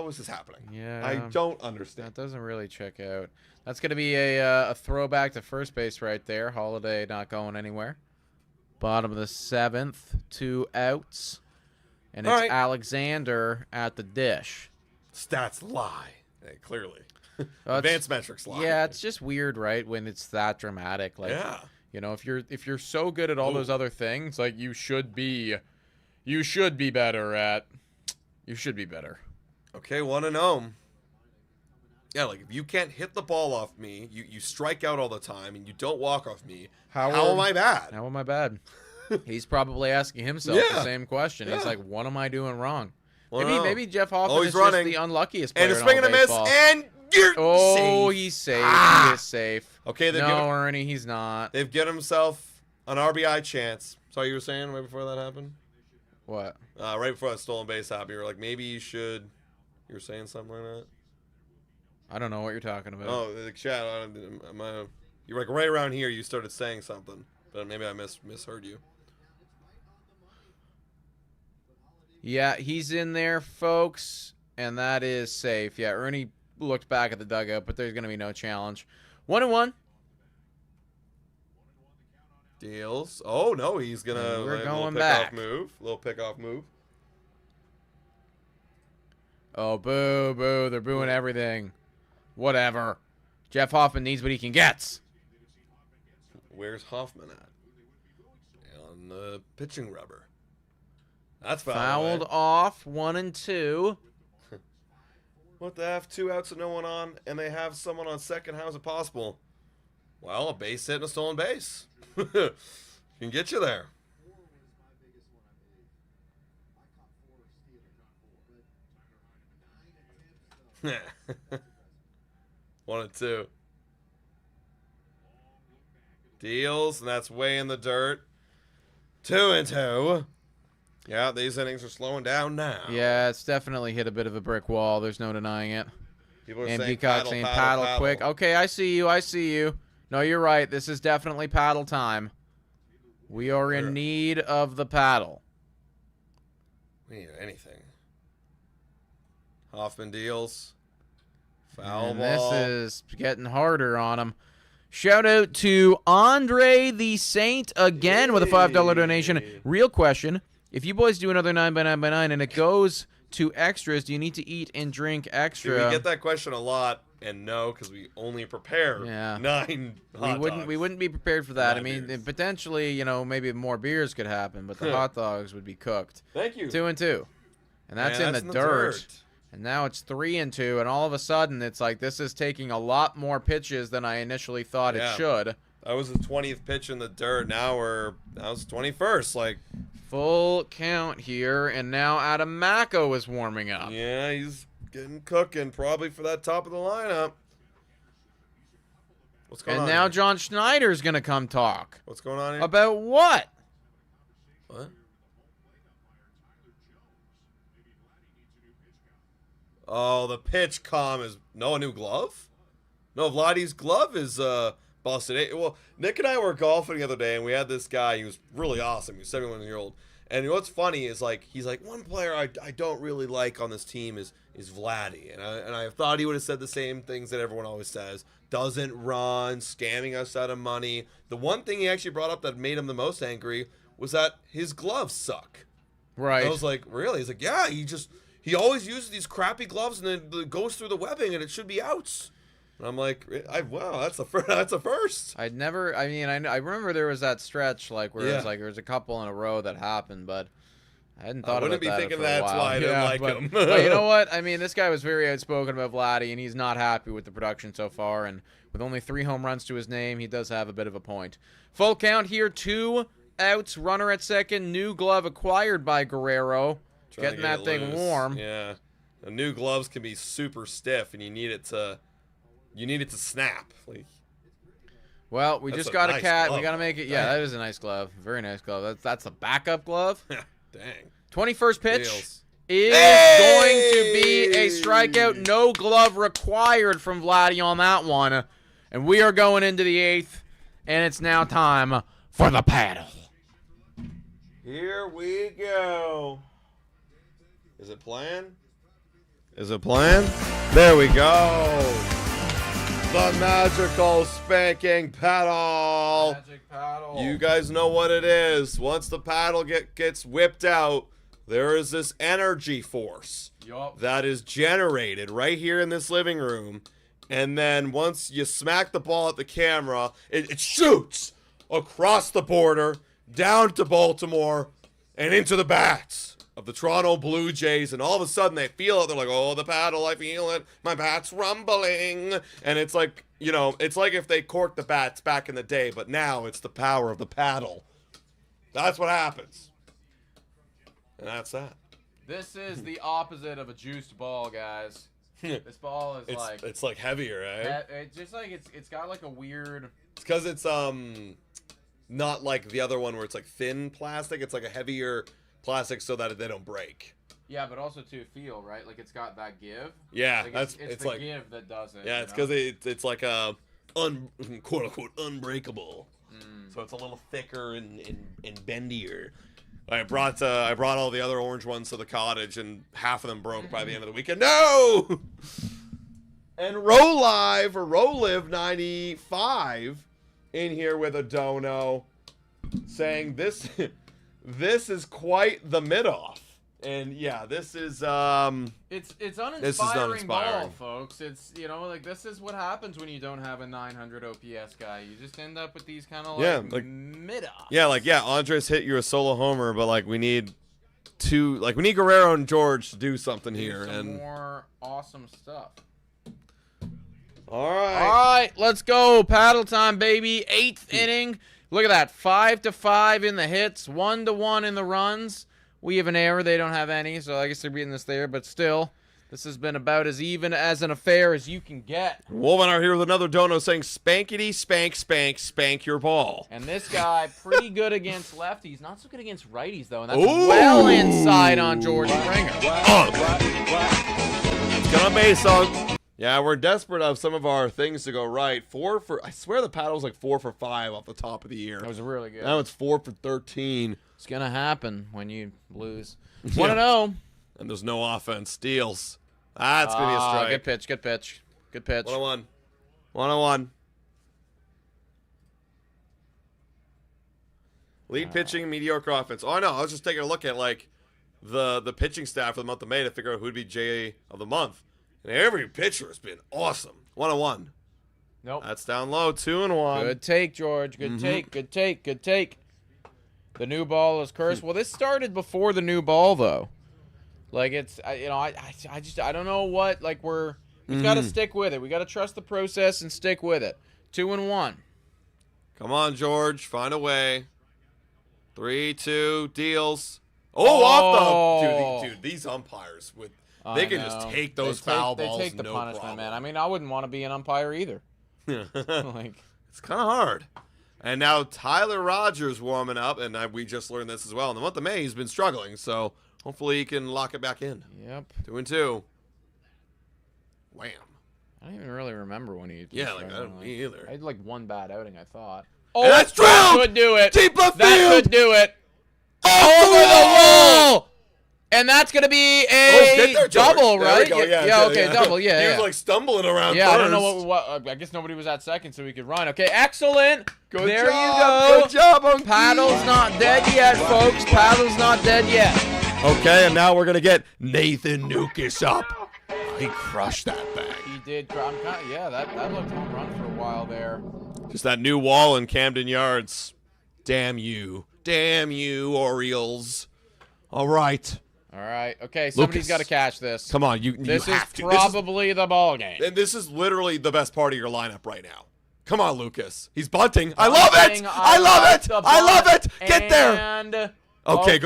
Speaker 2: is this happening?
Speaker 4: Yeah.
Speaker 2: I don't understand.
Speaker 4: That doesn't really check out. That's going to be a throwback to first base right there. Holiday not going anywhere. Bottom of the 7th, 2 outs. And it's
Speaker 2: All right.
Speaker 4: Alexander at the dish.
Speaker 2: Stats lie. Hey, clearly.
Speaker 4: It's-
Speaker 2: Advanced metrics lie.
Speaker 4: Yeah, it's just weird, right? When it's that dramatic. Like,
Speaker 2: Yeah.
Speaker 4: if you're so good at all those other things, like you should be better at. You should be better.
Speaker 2: Okay, 1-0. Yeah, like if you can't hit the ball off me, you strike out all the time, and you don't walk off me. How am I bad?
Speaker 4: How am I bad? He's probably asking himself the same question. He's like, what am I doing wrong?
Speaker 2: Well,
Speaker 4: Maybe Jeff Hoffman
Speaker 2: he's
Speaker 4: is
Speaker 2: running.
Speaker 4: just the unluckiest player
Speaker 2: And a
Speaker 4: in
Speaker 2: swing
Speaker 4: all
Speaker 2: and a miss,
Speaker 4: baseball.
Speaker 2: and you're
Speaker 4: Oh,
Speaker 2: safe.
Speaker 4: he's safe.
Speaker 2: Ah!
Speaker 4: He is safe.
Speaker 2: Okay,
Speaker 4: no, Ernie, he's not.
Speaker 2: they've given himself an RBI chance. So you were saying right before that happened?
Speaker 4: What?
Speaker 2: Right before that stolen base happened, you were like, maybe you should. You were saying something like that.
Speaker 4: I don't know what you're talking about.
Speaker 2: Oh, the chat. You're like right around here. You started saying something, but maybe I misheard you.
Speaker 4: Yeah, he's in there, folks, and that is safe. Yeah, Ernie looked back at the dugout, but there's going to be no challenge. 1-1.
Speaker 2: Deals. Oh no, he's gonna.
Speaker 4: And we're going
Speaker 2: little
Speaker 4: back.
Speaker 2: Little pickoff move.
Speaker 4: Oh, boo, boo. They're booing everything. Whatever. Jeff Hoffman needs what he can get.
Speaker 2: Where's Hoffman at? On the pitching rubber. That's
Speaker 4: Fouled off. 1-2.
Speaker 2: What the F? 2 outs and no one on, and they have someone on second. How is it possible? Well, a base hit and a stolen base. Can get you there. One and two. Deals, and that's way in the dirt. 2-2. Yeah, these innings are slowing down now.
Speaker 4: Yeah, it's definitely hit a bit of a brick wall. There's no denying it.
Speaker 2: People are
Speaker 4: And
Speaker 2: saying
Speaker 4: Peacock saying paddle quick. Okay, I see you. I see you. No, you're right. This is definitely paddle time. We are in need of the paddle.
Speaker 2: We need anything. Hoffman deals. Foul
Speaker 4: And
Speaker 2: ball.
Speaker 4: this is getting harder on him. Shout out to Andre the Saint again with a $5 donation. Real question. If you boys do another 9x9x9 and it goes to extras, do you need to eat and drink extra?
Speaker 2: We get that question a lot, and no, because we only prepare 9 hot dogs.
Speaker 4: We wouldn't be prepared for that. I
Speaker 2: 9
Speaker 4: mean,
Speaker 2: beers.
Speaker 4: potentially, you know, maybe more beers could happen, but the hot dogs would be cooked.
Speaker 2: Thank you.
Speaker 4: 2-2, and that's in the dirt. And now it's 3-2, and all of a sudden it's like this is taking a lot more pitches than I initially thought it should.
Speaker 2: That was the 20th pitch in the dirt. Now it's 21st. Like,
Speaker 4: full count here, and now Adam Macko is warming up.
Speaker 2: yeah, he's getting cooking probably for that top of the lineup. What's going on?
Speaker 4: And now
Speaker 2: here?
Speaker 4: John Schneider's gonna come talk
Speaker 2: What's going on here?
Speaker 4: about what?
Speaker 2: What? Oh, the pitch comm is a new glove? No, Vladdy's glove is busted. Well, Nick and I were golfing the other day, and we had this guy. He was really awesome. He was 71-year-old. And what's funny is he's like, one player I don't really like on this team is Vladdy. And I thought he would have said the same things that everyone always says. Doesn't run, scamming us out of money. The one thing he actually brought up that made him the most angry was that his gloves suck.
Speaker 4: Right.
Speaker 2: I was like, really? He's like, yeah, he always uses these crappy gloves and then it goes through the webbing and it should be outs. And I'm like, wow, that's a first.
Speaker 4: I remember there was that stretch like where it was like there was a couple in a row that happened, but I hadn't thought about that.
Speaker 2: I wouldn't be thinking
Speaker 4: for a
Speaker 2: that's
Speaker 4: while.
Speaker 2: why I didn't like
Speaker 4: but,
Speaker 2: him.
Speaker 4: But you know what? I mean, this guy was very outspoken about Vladdy, and he's not happy with the production so far. And with only 3 home runs to his name, he does have a bit of a point. Full count here, 2 outs, runner at second, new glove acquired by Guerrero. Getting that thing warm.
Speaker 2: Yeah, the new gloves can be super stiff, and you need it to snap. Like,
Speaker 4: well, we just
Speaker 2: a
Speaker 4: got a
Speaker 2: nice
Speaker 4: cat.
Speaker 2: glove.
Speaker 4: We got to make it. Yeah, that is a nice glove. Very nice glove. That's a backup glove.
Speaker 2: Dang.
Speaker 4: 21st pitch
Speaker 2: Deals.
Speaker 4: is going to be a strikeout. No glove required from Vladdy on that one. And we are going into the 8th, and it's now time for the paddle.
Speaker 2: Here we go. Is it playing? Is it playing? There we go. The magical spanking paddle.
Speaker 4: Magic paddle.
Speaker 2: You guys know what it is. Once the paddle gets whipped out, there is this energy force that is generated right here in this living room. And then once you smack the ball at the camera, it shoots across the border, down to Baltimore, and into the bats of the Toronto Blue Jays. And all of a sudden they feel it. They're like, oh, the paddle, I feel it. My bat's rumbling. And it's like, you know, it's like if they corked the bats back in the day, but now it's the power of the paddle. That's what happens. And that's that.
Speaker 4: This is the opposite of a juiced ball, guys. This ball is
Speaker 2: it's like heavier, right?
Speaker 4: It's just like it's got like a weird.
Speaker 2: It's because it's not like the other one where it's like thin plastic. It's like a heavier plastic so that they don't break.
Speaker 4: Yeah, but also to feel, right? Like it's got that give.
Speaker 2: Yeah,
Speaker 4: like
Speaker 2: it's
Speaker 4: the
Speaker 2: like
Speaker 4: give that does it.
Speaker 2: yeah, it's because it's like a quote unquote unbreakable. So it's a little thicker and bendier. I brought all the other orange ones to the cottage, and half of them broke by the end of the weekend. No. And Rolive 95 in here with a dono saying this is quite the mid-off. And yeah, this is
Speaker 4: it's uninspiring ball,
Speaker 2: uninspiring.
Speaker 4: folks. It's like this is what happens when you don't have a 900 OPS guy. You just end up with these kind of like mid-offs.
Speaker 2: Yeah, Andres hit you a solo homer, but like we need Guerrero and George to do something here and
Speaker 4: more awesome stuff.
Speaker 2: All right.
Speaker 4: All right, let's go. Paddle time, baby. 8th inning. Look at that. 5-5 in the hits, 1-1 in the runs. We have an error. They don't have any, so I guess they're beating us there. But still, this has been about as even as an affair as you can get.
Speaker 2: Wolvenar here with another dono saying, spankity, spank your ball.
Speaker 4: And this guy, pretty good against lefties. Not so good against righties, though. And that's well inside on George Springer.
Speaker 2: It's gonna be so. Yeah, we're desperate of some of our things to go right. I swear the paddle's like 4 for 5 off the top of the year.
Speaker 4: That was really good.
Speaker 2: Now it's 4 for 13.
Speaker 4: It's going to happen when you lose. 1-0.
Speaker 2: And there's no offense. Steals. That's going to be a strike.
Speaker 4: Good pitch.
Speaker 2: 1-1. 1-1. Lead pitching, mediocre offense. Oh, I know. I was just taking a look at like the pitching staff for the month of May to figure out who'd be JA of the month. And every pitcher has been awesome. 1-1.
Speaker 4: Nope.
Speaker 2: That's down low. 2-1.
Speaker 4: Good take, George. Good take. The new ball is cursed. Well, this started before the new ball, though. Like it's, I don't know what. Like we've got to stick with it. We got to trust the process and stick with it. 2-1.
Speaker 2: Come on, George. Find a way. 3-2 deals. Off the dude. These umpires they can just take those foul balls.
Speaker 4: They take the punishment, man. I mean, I wouldn't want to be an umpire either.
Speaker 2: It's kind of hard. And now Tyler Rogers warming up, and we just learned this as well. In the month of May, he's been struggling, so hopefully he can lock it back in.
Speaker 4: Yep.
Speaker 2: 2-2. Wham.
Speaker 4: I don't even really remember when he.
Speaker 2: Yeah, I don't me either.
Speaker 4: I had like one bad outing, I thought.
Speaker 2: Oh, that's drilled!
Speaker 4: That could do it.
Speaker 2: Deep left
Speaker 4: that
Speaker 2: field!
Speaker 4: Could do it.
Speaker 2: Over
Speaker 4: the wall! And that's going to be a double, right? Double, yeah.
Speaker 2: He was like stumbling around
Speaker 4: first. I don't know what. I guess nobody was at second, so we could run. Okay, excellent.
Speaker 2: Good
Speaker 4: there
Speaker 2: job.
Speaker 4: You go.
Speaker 2: Good job, Unky.
Speaker 4: Paddle's not dead yet, folks. Paddle's not dead yet.
Speaker 2: Okay, and now we're going to get Nathan Nukish up. He crushed that thing.
Speaker 4: He did. That looked home run for a while there.
Speaker 2: Just that new wall in Camden Yards. Damn you, Orioles. All right.
Speaker 4: Okay, somebody's got to catch this.
Speaker 2: Come on,
Speaker 4: This
Speaker 2: have
Speaker 4: is
Speaker 2: to.
Speaker 4: probably the ball game.
Speaker 2: And this is literally the best part of your lineup right now. Come on, Lucas. He's bunting. I love it. I love it. Get there. Okay,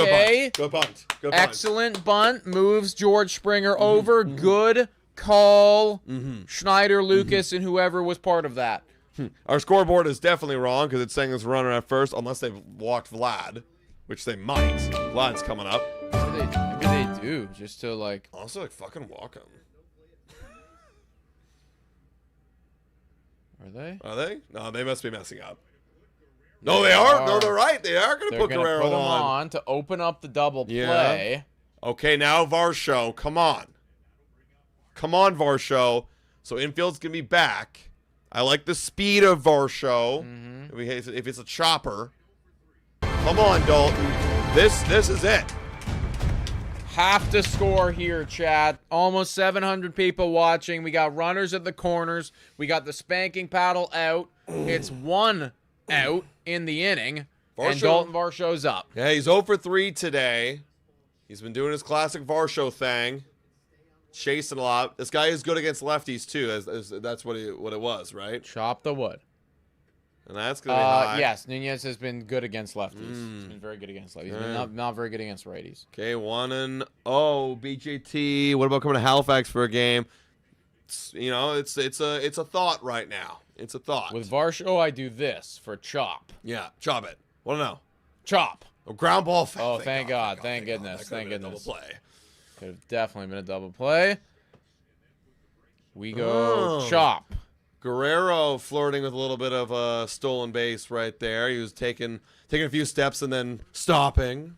Speaker 2: Good bunt.
Speaker 4: Excellent bunt. Moves George Springer over. Good call. Schneider, Lucas, and whoever was part of that.
Speaker 2: Our scoreboard is definitely wrong because it's saying there's a runner at first, unless they've walked Vlad, which they might. Vlad's coming up.
Speaker 4: Maybe they do, just to like.
Speaker 2: Also, fucking walk him.
Speaker 4: Are they?
Speaker 2: Are they? No, they must be messing up. No, they are. No, they're right. They are going to put Guerrero
Speaker 4: on to open up the double play.
Speaker 2: Okay, now Varsho. Come on. Come on, Varsho. So infield's going to be back. I like the speed of Varsho. If it's a chopper. Come on, Dalton. This is it.
Speaker 4: Have to score here, chat. Almost 700 people watching. We got runners at the corners. We got the spanking paddle out. It's 1 out in the inning. And Dalton Varsho's up.
Speaker 2: Yeah, he's 0 for 3 today. He's been doing his classic Varsho thing. Chasing a lot. This guy is good against lefties, too. That's what it was, right?
Speaker 4: Chop the wood.
Speaker 2: And that's going to be high.
Speaker 4: Yes, Nunez has been good against lefties. He's been very good against lefties. He's been not very good against righties.
Speaker 2: Okay, 1-0. BJT. What about coming to Halifax for a game? It's a thought right now. It's a thought.
Speaker 4: With Varsho, I do this for chop.
Speaker 2: Yeah, chop it. What now?
Speaker 4: Chop.
Speaker 2: A ground ball.
Speaker 4: Oh, thank God. Thank goodness. Thank goodness.
Speaker 2: Double play.
Speaker 4: Could have definitely been a double play. We go chop.
Speaker 2: Guerrero flirting with a little bit of a stolen base right there. He was taking a few steps and then stopping.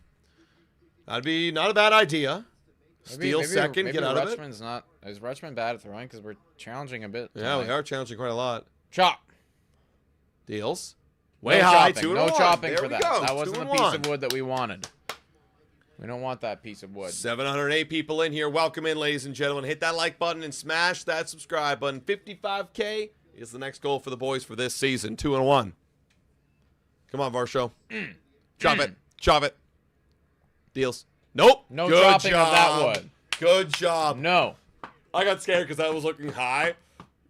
Speaker 2: That'd be not a bad idea. Steal second, get out of it.
Speaker 4: Is Rutschman bad at throwing? Because we're challenging a bit.
Speaker 2: Yeah, we are challenging quite a lot.
Speaker 4: Chop.
Speaker 2: Deals.
Speaker 4: Way high, 2-1. No chopping for that.
Speaker 2: Go.
Speaker 4: That wasn't the piece of wood that we wanted. We don't want that piece of wood.
Speaker 2: 708 people in here. Welcome in, ladies and gentlemen. Hit that like button and smash that subscribe button. 55K is the next goal for the boys for this season. 2-1. Come on, Varsho. Chop it. Chop it. Deals. Nope.
Speaker 4: No
Speaker 2: Good
Speaker 4: chopping
Speaker 2: job.
Speaker 4: of that wood.
Speaker 2: Good job.
Speaker 4: No.
Speaker 2: I got scared because that was looking high.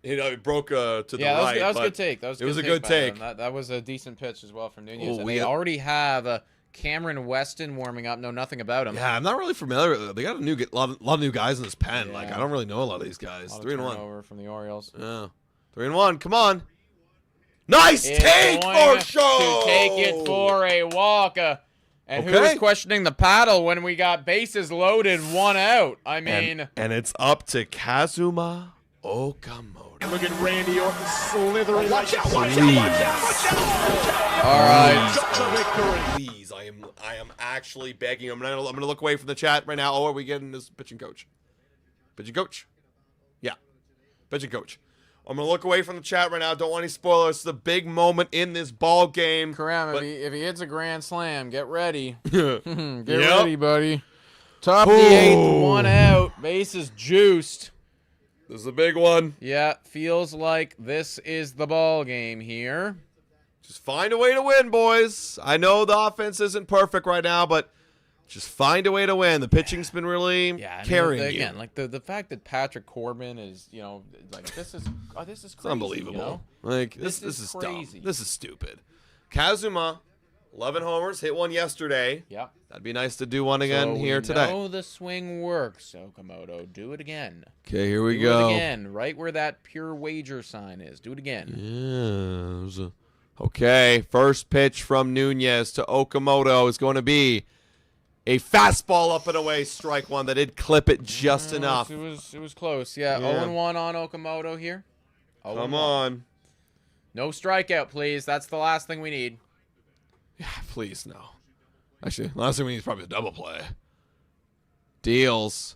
Speaker 2: It broke to the right.
Speaker 4: That was a good take. It
Speaker 2: was a good take.
Speaker 4: That was a decent pitch as well from Nunez.
Speaker 2: Ooh,
Speaker 4: and they already have Cameron Weston warming up. Know nothing about him.
Speaker 2: Yeah, I'm not really familiar with it. They got a lot of new guys in this pen. Yeah. Like, I don't really know a lot of these guys. 3-1.
Speaker 4: Over from the Orioles.
Speaker 2: Yeah. 3-1. Come on. Nice take for show.
Speaker 4: To take it for a walk. And who was questioning the paddle when we got bases loaded, 1 out? I mean.
Speaker 2: And it's up to Kazuma Okamoto.
Speaker 3: Look at Randy Orton slithering. Watch out,
Speaker 2: All right. Please, I am actually begging. I'm gonna look away from the chat right now. Oh, are we getting this pitching coach? Pitching coach? Yeah. Pitching coach. I'm going to look away from the chat right now. Don't want any spoilers. It's a big moment in this ball game.
Speaker 4: Karam, if he hits a grand slam, get ready. Get ready, buddy. Top of the 8th, 1 out. Bases juiced.
Speaker 2: This is a big one.
Speaker 4: Yeah, feels like this is the ball game here.
Speaker 2: Just find a way to win, boys. I know the offense isn't perfect right now, but just find a way to win. The pitching's been really carrying you.
Speaker 4: Again, like the fact that Patrick Corbin is, like this is crazy.
Speaker 2: It's unbelievable. Like this is
Speaker 4: crazy.
Speaker 2: Dumb. This is stupid. Kazuma, 11 homers, hit one yesterday.
Speaker 4: Yep.
Speaker 2: That'd be nice to do one again here today.
Speaker 4: Oh, the swing works, Okamoto. Do it again.
Speaker 2: Okay, here we
Speaker 4: go.
Speaker 2: Do
Speaker 4: it again, right where that pure wager sign is. Do it again.
Speaker 2: Yeah. Okay, first pitch from Nunez to Okamoto is going to be a fastball up and away, strike one. That did clip it just enough.
Speaker 4: It was close. Yeah, 0-1 on Okamoto here.
Speaker 2: Come on.
Speaker 4: No strikeout, please. That's the last thing we need.
Speaker 2: Yeah, please, no. Actually, last thing we need is probably a double play. Deals.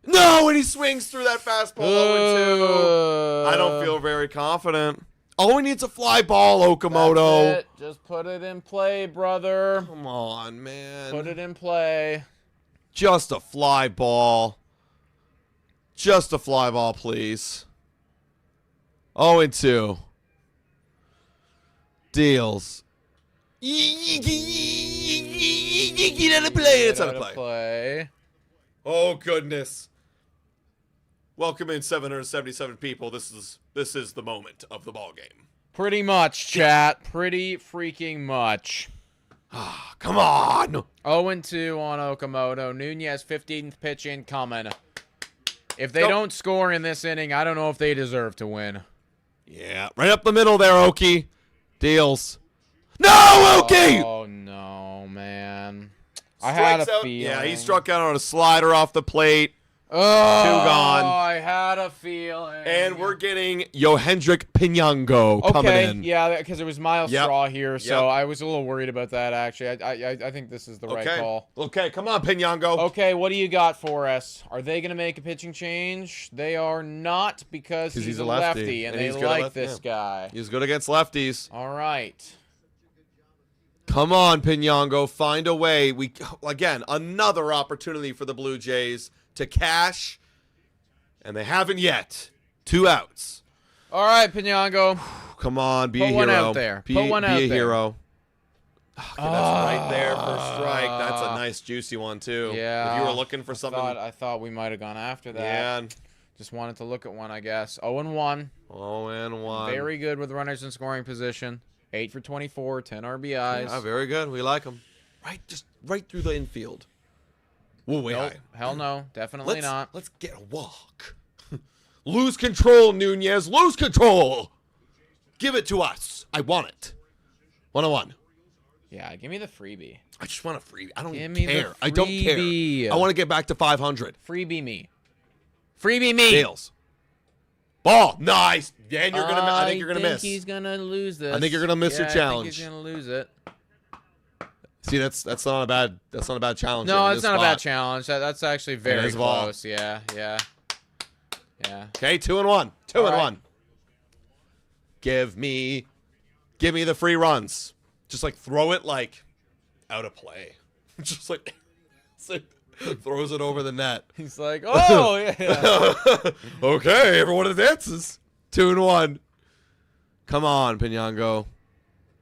Speaker 2: No, and he swings through that fastball 0-2. I don't feel very confident. All we need is a fly ball, Okamoto.
Speaker 4: That's it. Just put it in play, brother.
Speaker 2: Come on, man.
Speaker 4: Put it in play.
Speaker 2: Just a fly ball. Just a fly ball, please. 0-2. Deals. Get out of play. It's out of play. Oh, goodness. Welcome in 777 people. This is the moment of the ball game.
Speaker 4: Pretty much, chat. Pretty freaking much.
Speaker 2: Come on.
Speaker 4: 0-2 on Okamoto. Nunez 15th pitch incoming. If they don't score in this inning, I don't know if they deserve to win.
Speaker 2: Yeah, right up the middle there, Okie. Deals. No, Okie!
Speaker 4: Oh, no, man. I had a feeling.
Speaker 2: Yeah, he struck out on a slider off the plate.
Speaker 4: Oh,
Speaker 2: 2 gone.
Speaker 4: I had a feeling.
Speaker 2: And we're getting Yohendrick Pinango coming in.
Speaker 4: Yeah, because it was Miles Straw here, so I was a little worried about that, actually. I think this is the right call.
Speaker 2: Okay, come on, Pinango.
Speaker 4: Okay, what do you got for us? Are they going to make a pitching change? They are not, because he's a lefty, and they like this guy.
Speaker 2: He's good against lefties.
Speaker 4: All right.
Speaker 2: Come on, Pinango. Find a way. Again, another opportunity for the Blue Jays to cash, and they haven't yet. 2 outs.
Speaker 4: All right, Pinango.
Speaker 2: Come on, be a hero.
Speaker 4: Put one out there.
Speaker 2: Be a hero. Okay, that's right there for a strike. That's a nice, juicy one, too.
Speaker 4: Yeah.
Speaker 2: If you were looking for something.
Speaker 4: I thought we might have gone after that.
Speaker 2: Yeah.
Speaker 4: Just wanted to look at one, I guess. 0-1.
Speaker 2: 0-1.
Speaker 4: Very good with runners in scoring position. 8 for 24, 10 RBIs.
Speaker 2: Yeah, very good. We like him. Just right through the infield. Whoa, way
Speaker 4: Nope.
Speaker 2: high.
Speaker 4: Hell no. Definitely not.
Speaker 2: Let's get a walk. Lose control, Nunez. Lose control. Give it to us. I want it. 101.
Speaker 4: Yeah, give me the freebie.
Speaker 2: I just want a freebie. I don't
Speaker 4: Give me the
Speaker 2: care. I don't
Speaker 4: freebie.
Speaker 2: care. I want to get back to 500.
Speaker 4: Freebie me. Freebie me.
Speaker 2: Dales. Ball. Nice. Yeah, and you're gonna. I think you're gonna miss.
Speaker 4: He's gonna lose this.
Speaker 2: I think you're gonna miss your
Speaker 4: I
Speaker 2: challenge.
Speaker 4: think he's gonna lose it.
Speaker 2: See, that's not a bad challenge.
Speaker 4: No,
Speaker 2: in
Speaker 4: it's
Speaker 2: this
Speaker 4: not a bad
Speaker 2: spot.
Speaker 4: challenge. That's actually very
Speaker 2: is ball.
Speaker 4: close. Yeah.
Speaker 2: Okay, 2-1. 2-1.
Speaker 4: right.
Speaker 2: Give me the free runs. Just like throw it like out of play. Just like, throws it over the net.
Speaker 4: He's like, oh yeah.
Speaker 2: Okay, everyone advances. 2-1. Come on, Pinyango.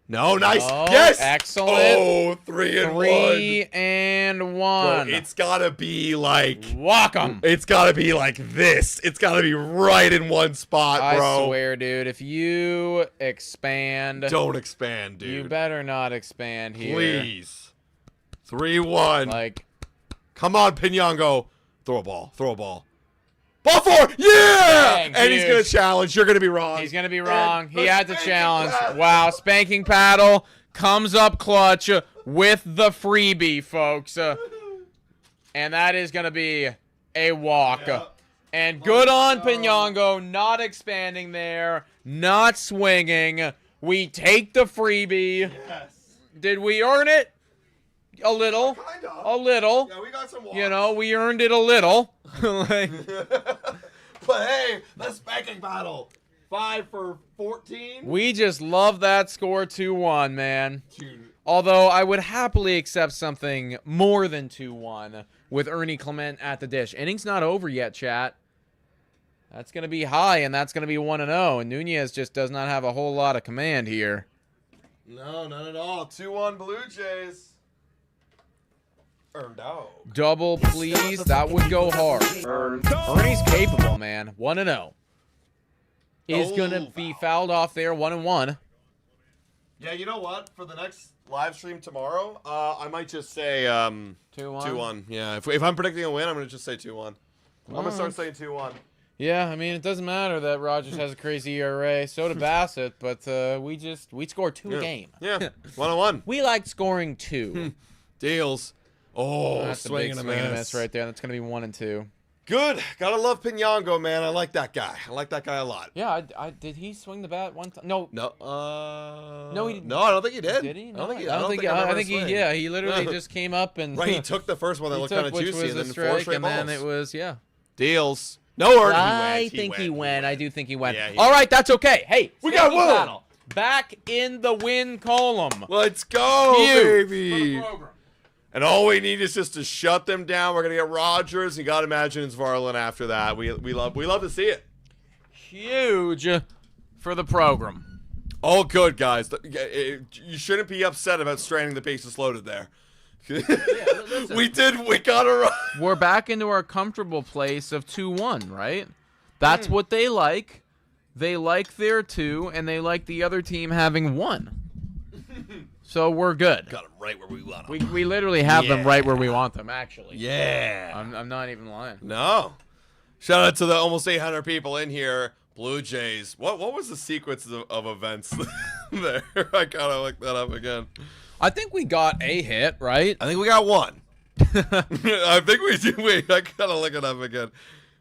Speaker 2: No, nice.
Speaker 4: Oh,
Speaker 2: Yes.
Speaker 4: excellent.
Speaker 2: Oh, 3-1.
Speaker 4: 3-1.
Speaker 2: Bro, it's gotta be like.
Speaker 4: Walk 'em.
Speaker 2: It's gotta be like this. It's gotta be right in one spot, bro.
Speaker 4: I swear, dude. If you expand,
Speaker 2: Don't expand, dude.
Speaker 4: you better not expand here.
Speaker 2: Please. 3-1.
Speaker 4: Like,
Speaker 2: Come on, Pinyango. Throw a ball. Ball 4. Yeah!
Speaker 4: Dang,
Speaker 2: and he's
Speaker 4: dude.
Speaker 2: going to challenge. You're going to be wrong.
Speaker 4: he's gonna be wrong.
Speaker 2: And
Speaker 4: He
Speaker 2: the
Speaker 4: had to
Speaker 2: spanking
Speaker 4: challenge.
Speaker 2: paddle.
Speaker 4: Wow, spanking paddle comes up clutch with the freebie, folks. And that is gonna be a walk.
Speaker 2: Yeah.
Speaker 4: And good on Pinyango, not expanding there, not swinging. We take the freebie.
Speaker 2: Yes.
Speaker 4: Did we earn it? A little.
Speaker 2: Kind of.
Speaker 4: A little.
Speaker 2: Yeah, we got some walks.
Speaker 4: You know, we earned it a little. Like,
Speaker 2: But hey, the spanking battle. 5 for 14.
Speaker 4: we just love that score 2-1, man. Although I would happily accept something more than 2-1 with Ernie Clement at the dish. Inning's not over yet, chat. That's going to be high, and that's going to be 1-0. And Nunez just does not have a whole lot of command here.
Speaker 2: No, none at all. 2-1 Blue Jays. Earned out.
Speaker 4: Double, please. That would go hard. Ernie's capable, man. 1-0. Is going to be fouled off there, 1-1.
Speaker 2: Yeah, you know what? For the next live stream tomorrow, I might just say
Speaker 4: 2-1.
Speaker 2: 2-1. Yeah, if I'm predicting a win, I'm going to just say 2-1. I'm going to start saying 2-1.
Speaker 4: Yeah, I mean, it doesn't matter that Rogers has a crazy ERA. So did Bassett, but we scored 2 a game.
Speaker 2: Yeah, 1-1.
Speaker 4: We like scoring 2.
Speaker 2: Deals. Oh,
Speaker 4: That's a
Speaker 2: swing
Speaker 4: big
Speaker 2: and a
Speaker 4: swing and a
Speaker 2: miss.
Speaker 4: miss right there. That's going to be 1-2.
Speaker 2: Good. Gotta love Pinyango, man. I like that guy. I like that guy a lot.
Speaker 4: Yeah, did he swing the bat one time? No.
Speaker 2: No,
Speaker 4: No, he didn't.
Speaker 2: No, I don't think he did.
Speaker 4: Did he?
Speaker 2: I
Speaker 4: No,
Speaker 2: don't think he.
Speaker 4: I think he. Yeah, he literally just came up and.
Speaker 2: Right, he took the first one that
Speaker 4: he
Speaker 2: looked
Speaker 4: took,
Speaker 2: kind of
Speaker 4: which
Speaker 2: juicy,
Speaker 4: was
Speaker 2: and
Speaker 4: a
Speaker 2: then 4
Speaker 4: strike,
Speaker 2: straight
Speaker 4: and
Speaker 2: balls.
Speaker 4: then it was
Speaker 2: Deals. No, Ernie.
Speaker 4: I think he went. I do think he went.
Speaker 2: Yeah, he
Speaker 4: All right, that's okay. Hey,
Speaker 2: We got
Speaker 4: spanking
Speaker 2: one.
Speaker 4: battle. Back in the win column.
Speaker 2: Let's go,
Speaker 4: Huge
Speaker 2: baby.
Speaker 4: for the program.
Speaker 2: And all we need is just to shut them down. We're gonna get Rogers. You gotta imagine it's Varlin after that. We love to see it.
Speaker 4: Huge for the program.
Speaker 2: All good, guys. You shouldn't be upset about straining the bases loaded there.
Speaker 4: listen.
Speaker 2: We got it right.
Speaker 4: We're back into our comfortable place of 2-1, right? That's what they like. They like their 2, and they like the other team having 1. So we're good.
Speaker 2: Got them right where we want them.
Speaker 4: We literally have them right where we want them, actually.
Speaker 2: Yeah.
Speaker 4: I'm not even lying.
Speaker 2: No. Shout out to the almost 800 people in here. Blue Jays. What was the sequence of events there? I gotta look that up again.
Speaker 4: I think we got a hit, right?
Speaker 2: I think we got 1. I think we do. Wait, I gotta look it up again.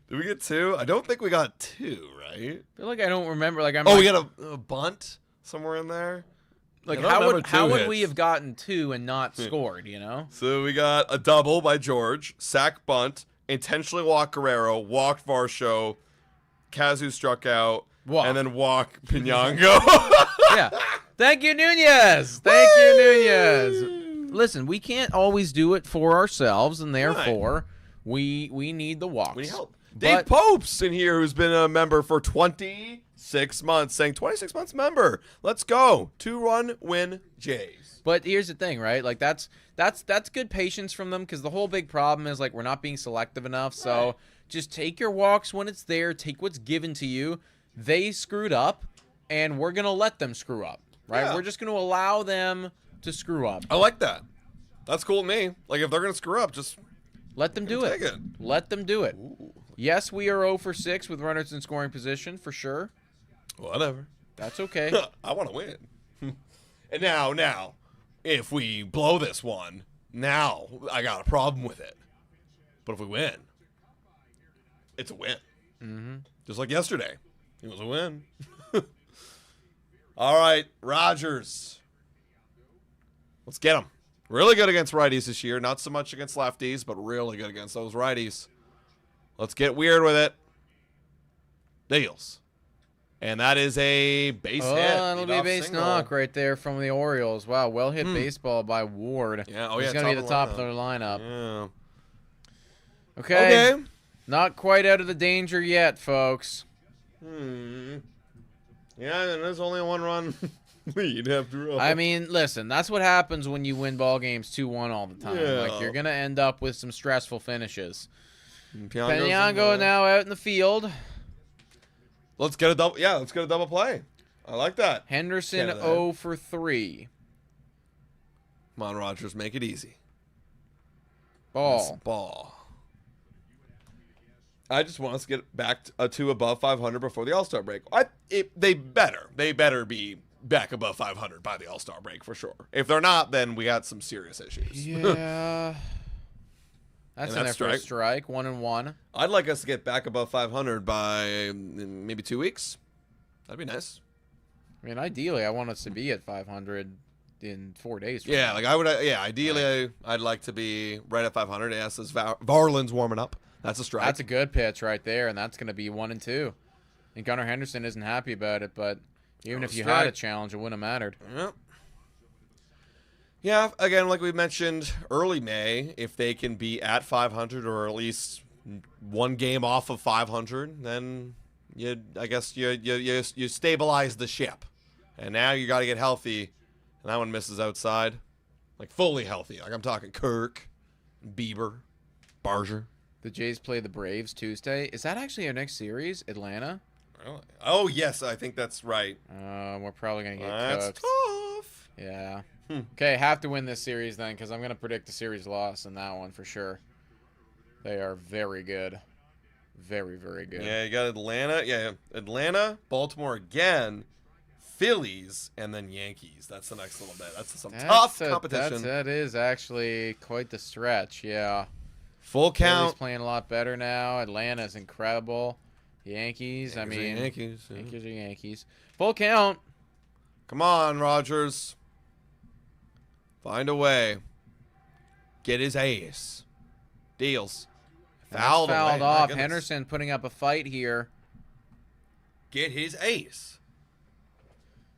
Speaker 2: Did we get 2? I don't think we got 2, right?
Speaker 4: I feel like I don't remember. Like
Speaker 2: We got a bunt somewhere in there.
Speaker 4: like
Speaker 2: I don't
Speaker 4: how
Speaker 2: remember
Speaker 4: would how
Speaker 2: 2
Speaker 4: would we
Speaker 2: hits.
Speaker 4: have gotten 2 and not scored? You know?
Speaker 2: So we got a double by George, sack bunt, intentionally walk Guerrero, walked Varsho, Kazu struck out,
Speaker 4: Walk.
Speaker 2: and then walk Pinyango.
Speaker 4: Yeah. Thank you, Nunez. Thank you, Nunez. Listen, we can't always do it for ourselves, and therefore we need the walks.
Speaker 2: We need help. Dave Pope's in here, who's been a member for 26 months, saying 26 months member. Let's go. 2-run win Jays.
Speaker 4: But here's the thing, right? Like that's good patience from them, because the whole big problem is like we're not being selective enough. So just take your walks when it's there. Take what's given to you. They screwed up, and we're gonna let them screw up. right?
Speaker 2: Yeah.
Speaker 4: We're just going to allow them to screw up.
Speaker 2: I like that. That's cool with me. Like, if they're going to screw up, just
Speaker 4: Let them do it.
Speaker 2: take it.
Speaker 4: Let them do it. Yes, we are 0 for 6 with runners in scoring position, for sure.
Speaker 2: Whatever.
Speaker 4: That's okay.
Speaker 2: I want to win. And now, if we blow this one, now I got a problem with it. But if we win, it's a win.
Speaker 4: Mm-hmm.
Speaker 2: Just like yesterday. It was a win. All right, Rogers. Let's get him. Really good against righties this year. Not so much against lefties, but really good against those righties. Let's get weird with it. Deals. And that is a base hit.
Speaker 4: That'll be a
Speaker 2: Leadoff
Speaker 4: base
Speaker 2: single.
Speaker 4: knock right there from the Orioles. Wow, well hit baseball by Ward.
Speaker 2: Yeah,
Speaker 4: He's going to be the top of their lineup.
Speaker 2: Yeah.
Speaker 4: Okay.
Speaker 2: Okay.
Speaker 4: Not quite out of the danger yet, folks.
Speaker 2: Yeah, and there's only a 1-run lead after all.
Speaker 4: I mean, listen, that's what happens when you win ball games 2-1 all the time.
Speaker 2: Yeah.
Speaker 4: Like, you're going to end up with some stressful finishes.
Speaker 2: Piango's
Speaker 4: Penyango
Speaker 2: in,
Speaker 4: now out in the field.
Speaker 2: Let's get a double. Yeah, let's get a double play. I like that.
Speaker 4: Henderson
Speaker 2: Canada.
Speaker 4: 0 for 3.
Speaker 2: Come on, Rogers, make it easy.
Speaker 4: Ball.
Speaker 2: Ball. I just want us to get back to above 500 before the All-Star break. They better be back above 500 by the All-Star break for sure. If they're not, then we got some serious issues.
Speaker 4: Yeah. That's
Speaker 2: And
Speaker 4: in
Speaker 2: that's
Speaker 4: their first strike. 1-1.
Speaker 2: I'd like us to get back above 500 by maybe 2 weeks. That'd be nice.
Speaker 4: I mean, ideally, I want us to be at 500 in 4 days. From
Speaker 2: Yeah,
Speaker 4: now.
Speaker 2: like I would. Yeah, ideally, I'd like to be right at 500. Yes, as Varland's warming up. That's a strike.
Speaker 4: That's a good pitch right there, and that's going to be 1-2. And Gunnar Henderson isn't happy about it, but even if you had a challenge, it wouldn't have mattered.
Speaker 2: Yep. Yeah, again, like we mentioned early May, if they can be at 500 or at least one game off of 500, then I guess you stabilize the ship. And now you got to get healthy, and that one misses outside, like fully healthy. Like I'm talking Kirk, Bieber, Barger.
Speaker 4: The Jays play the Braves Tuesday. Is that actually our next series, Atlanta?
Speaker 2: Really? Oh yes, I think that's right.
Speaker 4: We're probably going to get
Speaker 2: That's
Speaker 4: cooked.
Speaker 2: tough.
Speaker 4: Yeah. Okay, have to win this series then, because I'm going to predict a series loss in that one for sure. They are very good. Very, very good.
Speaker 2: Yeah, you got Atlanta. Yeah, Atlanta, Baltimore again, Phillies, and then Yankees. That's the next little bit. That's some tough competition.
Speaker 4: That is actually quite the stretch, yeah.
Speaker 2: Full
Speaker 4: Phillies
Speaker 2: count.
Speaker 4: playing a lot better now. Atlanta's incredible. Yankees, I mean,
Speaker 2: Yankees. Yeah.
Speaker 4: Yankees are Yankees. Full count.
Speaker 2: Come on, Rogers. Find a way. Get his ace. Deals. Fouled away. My
Speaker 4: off.
Speaker 2: goodness.
Speaker 4: Henderson putting up a fight here.
Speaker 2: Get his ace.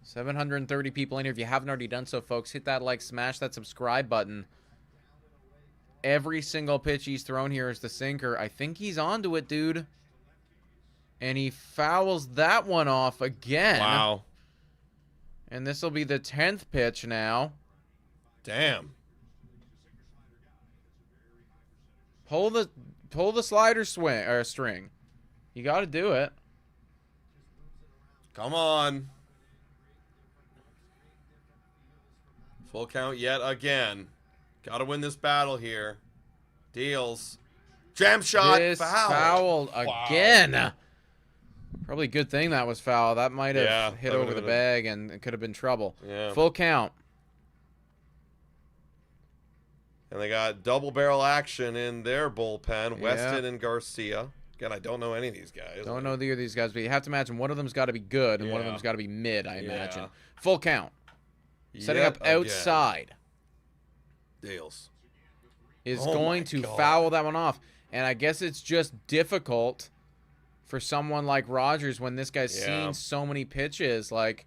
Speaker 4: 730 people in here. If you haven't already done so, folks, hit that like, smash that subscribe button. Every single pitch he's thrown here is the sinker. I think he's onto it, dude. And he fouls that one off again.
Speaker 2: Wow.
Speaker 4: And this will be the 10th pitch now.
Speaker 2: Damn.
Speaker 4: Pull the slider swing or string. You got to do it.
Speaker 2: Come on. Full count yet again. Got to win this battle here. Deals. Jam shot.
Speaker 4: Fouled again. Probably a good thing that was foul. That might have hit
Speaker 2: that
Speaker 4: over
Speaker 2: would've
Speaker 4: the
Speaker 2: been
Speaker 4: bag and it could have been trouble.
Speaker 2: Yeah.
Speaker 4: Full count.
Speaker 2: And they got double barrel action in their bullpen.
Speaker 4: Yeah.
Speaker 2: Weston and Garcia. Again, I don't know any of these guys.
Speaker 4: Don't know either of these guys, but you have to imagine one of them's got to be good and one of
Speaker 2: Yeah.
Speaker 4: them's got to be mid, I imagine.
Speaker 2: Yeah.
Speaker 4: Full count. Setting up
Speaker 2: Yet again.
Speaker 4: outside
Speaker 2: Deals.
Speaker 4: is
Speaker 2: Oh
Speaker 4: going
Speaker 2: my
Speaker 4: to
Speaker 2: God.
Speaker 4: foul that one off. And I guess it's just difficult for someone like Rogers when this guy's
Speaker 2: Yeah.
Speaker 4: seen so many pitches. Like,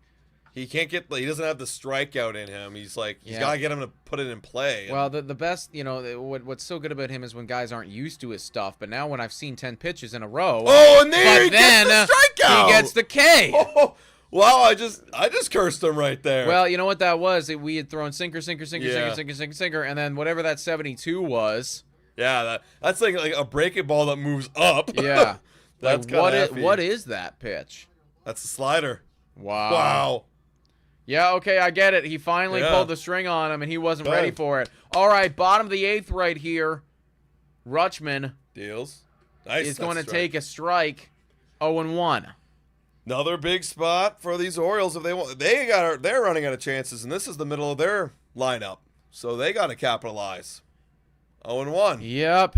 Speaker 2: He can't get. He doesn't have the strikeout in him. He's like. He's
Speaker 4: Yeah.
Speaker 2: got to get him to put it in play.
Speaker 4: well, the best, what's so good about him is when guys aren't used to his stuff. But now when I've seen 10 pitches in a row,
Speaker 2: Oh, and there
Speaker 4: but
Speaker 2: he
Speaker 4: then
Speaker 2: gets the strikeout.
Speaker 4: he gets the K.
Speaker 2: Oh, wow! I just cursed him right there.
Speaker 4: Well, you know what that was? We had thrown sinker,
Speaker 2: Yeah.
Speaker 4: and then whatever that 72 was.
Speaker 2: yeah, that's like a breaking ball that moves up.
Speaker 4: Yeah.
Speaker 2: That's
Speaker 4: like,
Speaker 2: kinda
Speaker 4: what is that pitch?
Speaker 2: That's a slider.
Speaker 4: Wow.
Speaker 2: Wow.
Speaker 4: Yeah, okay, I get it. He finally pulled the string on him, and he wasn't ready for it. All right, bottom of the 8th right here. Rutschman
Speaker 2: Deals. Nice.
Speaker 4: is going to take a strike. 0-1.
Speaker 2: Another big spot for these Orioles if they want. They're running out of chances, and this is the middle of their lineup, so they got to capitalize. 0-1.
Speaker 4: Yep.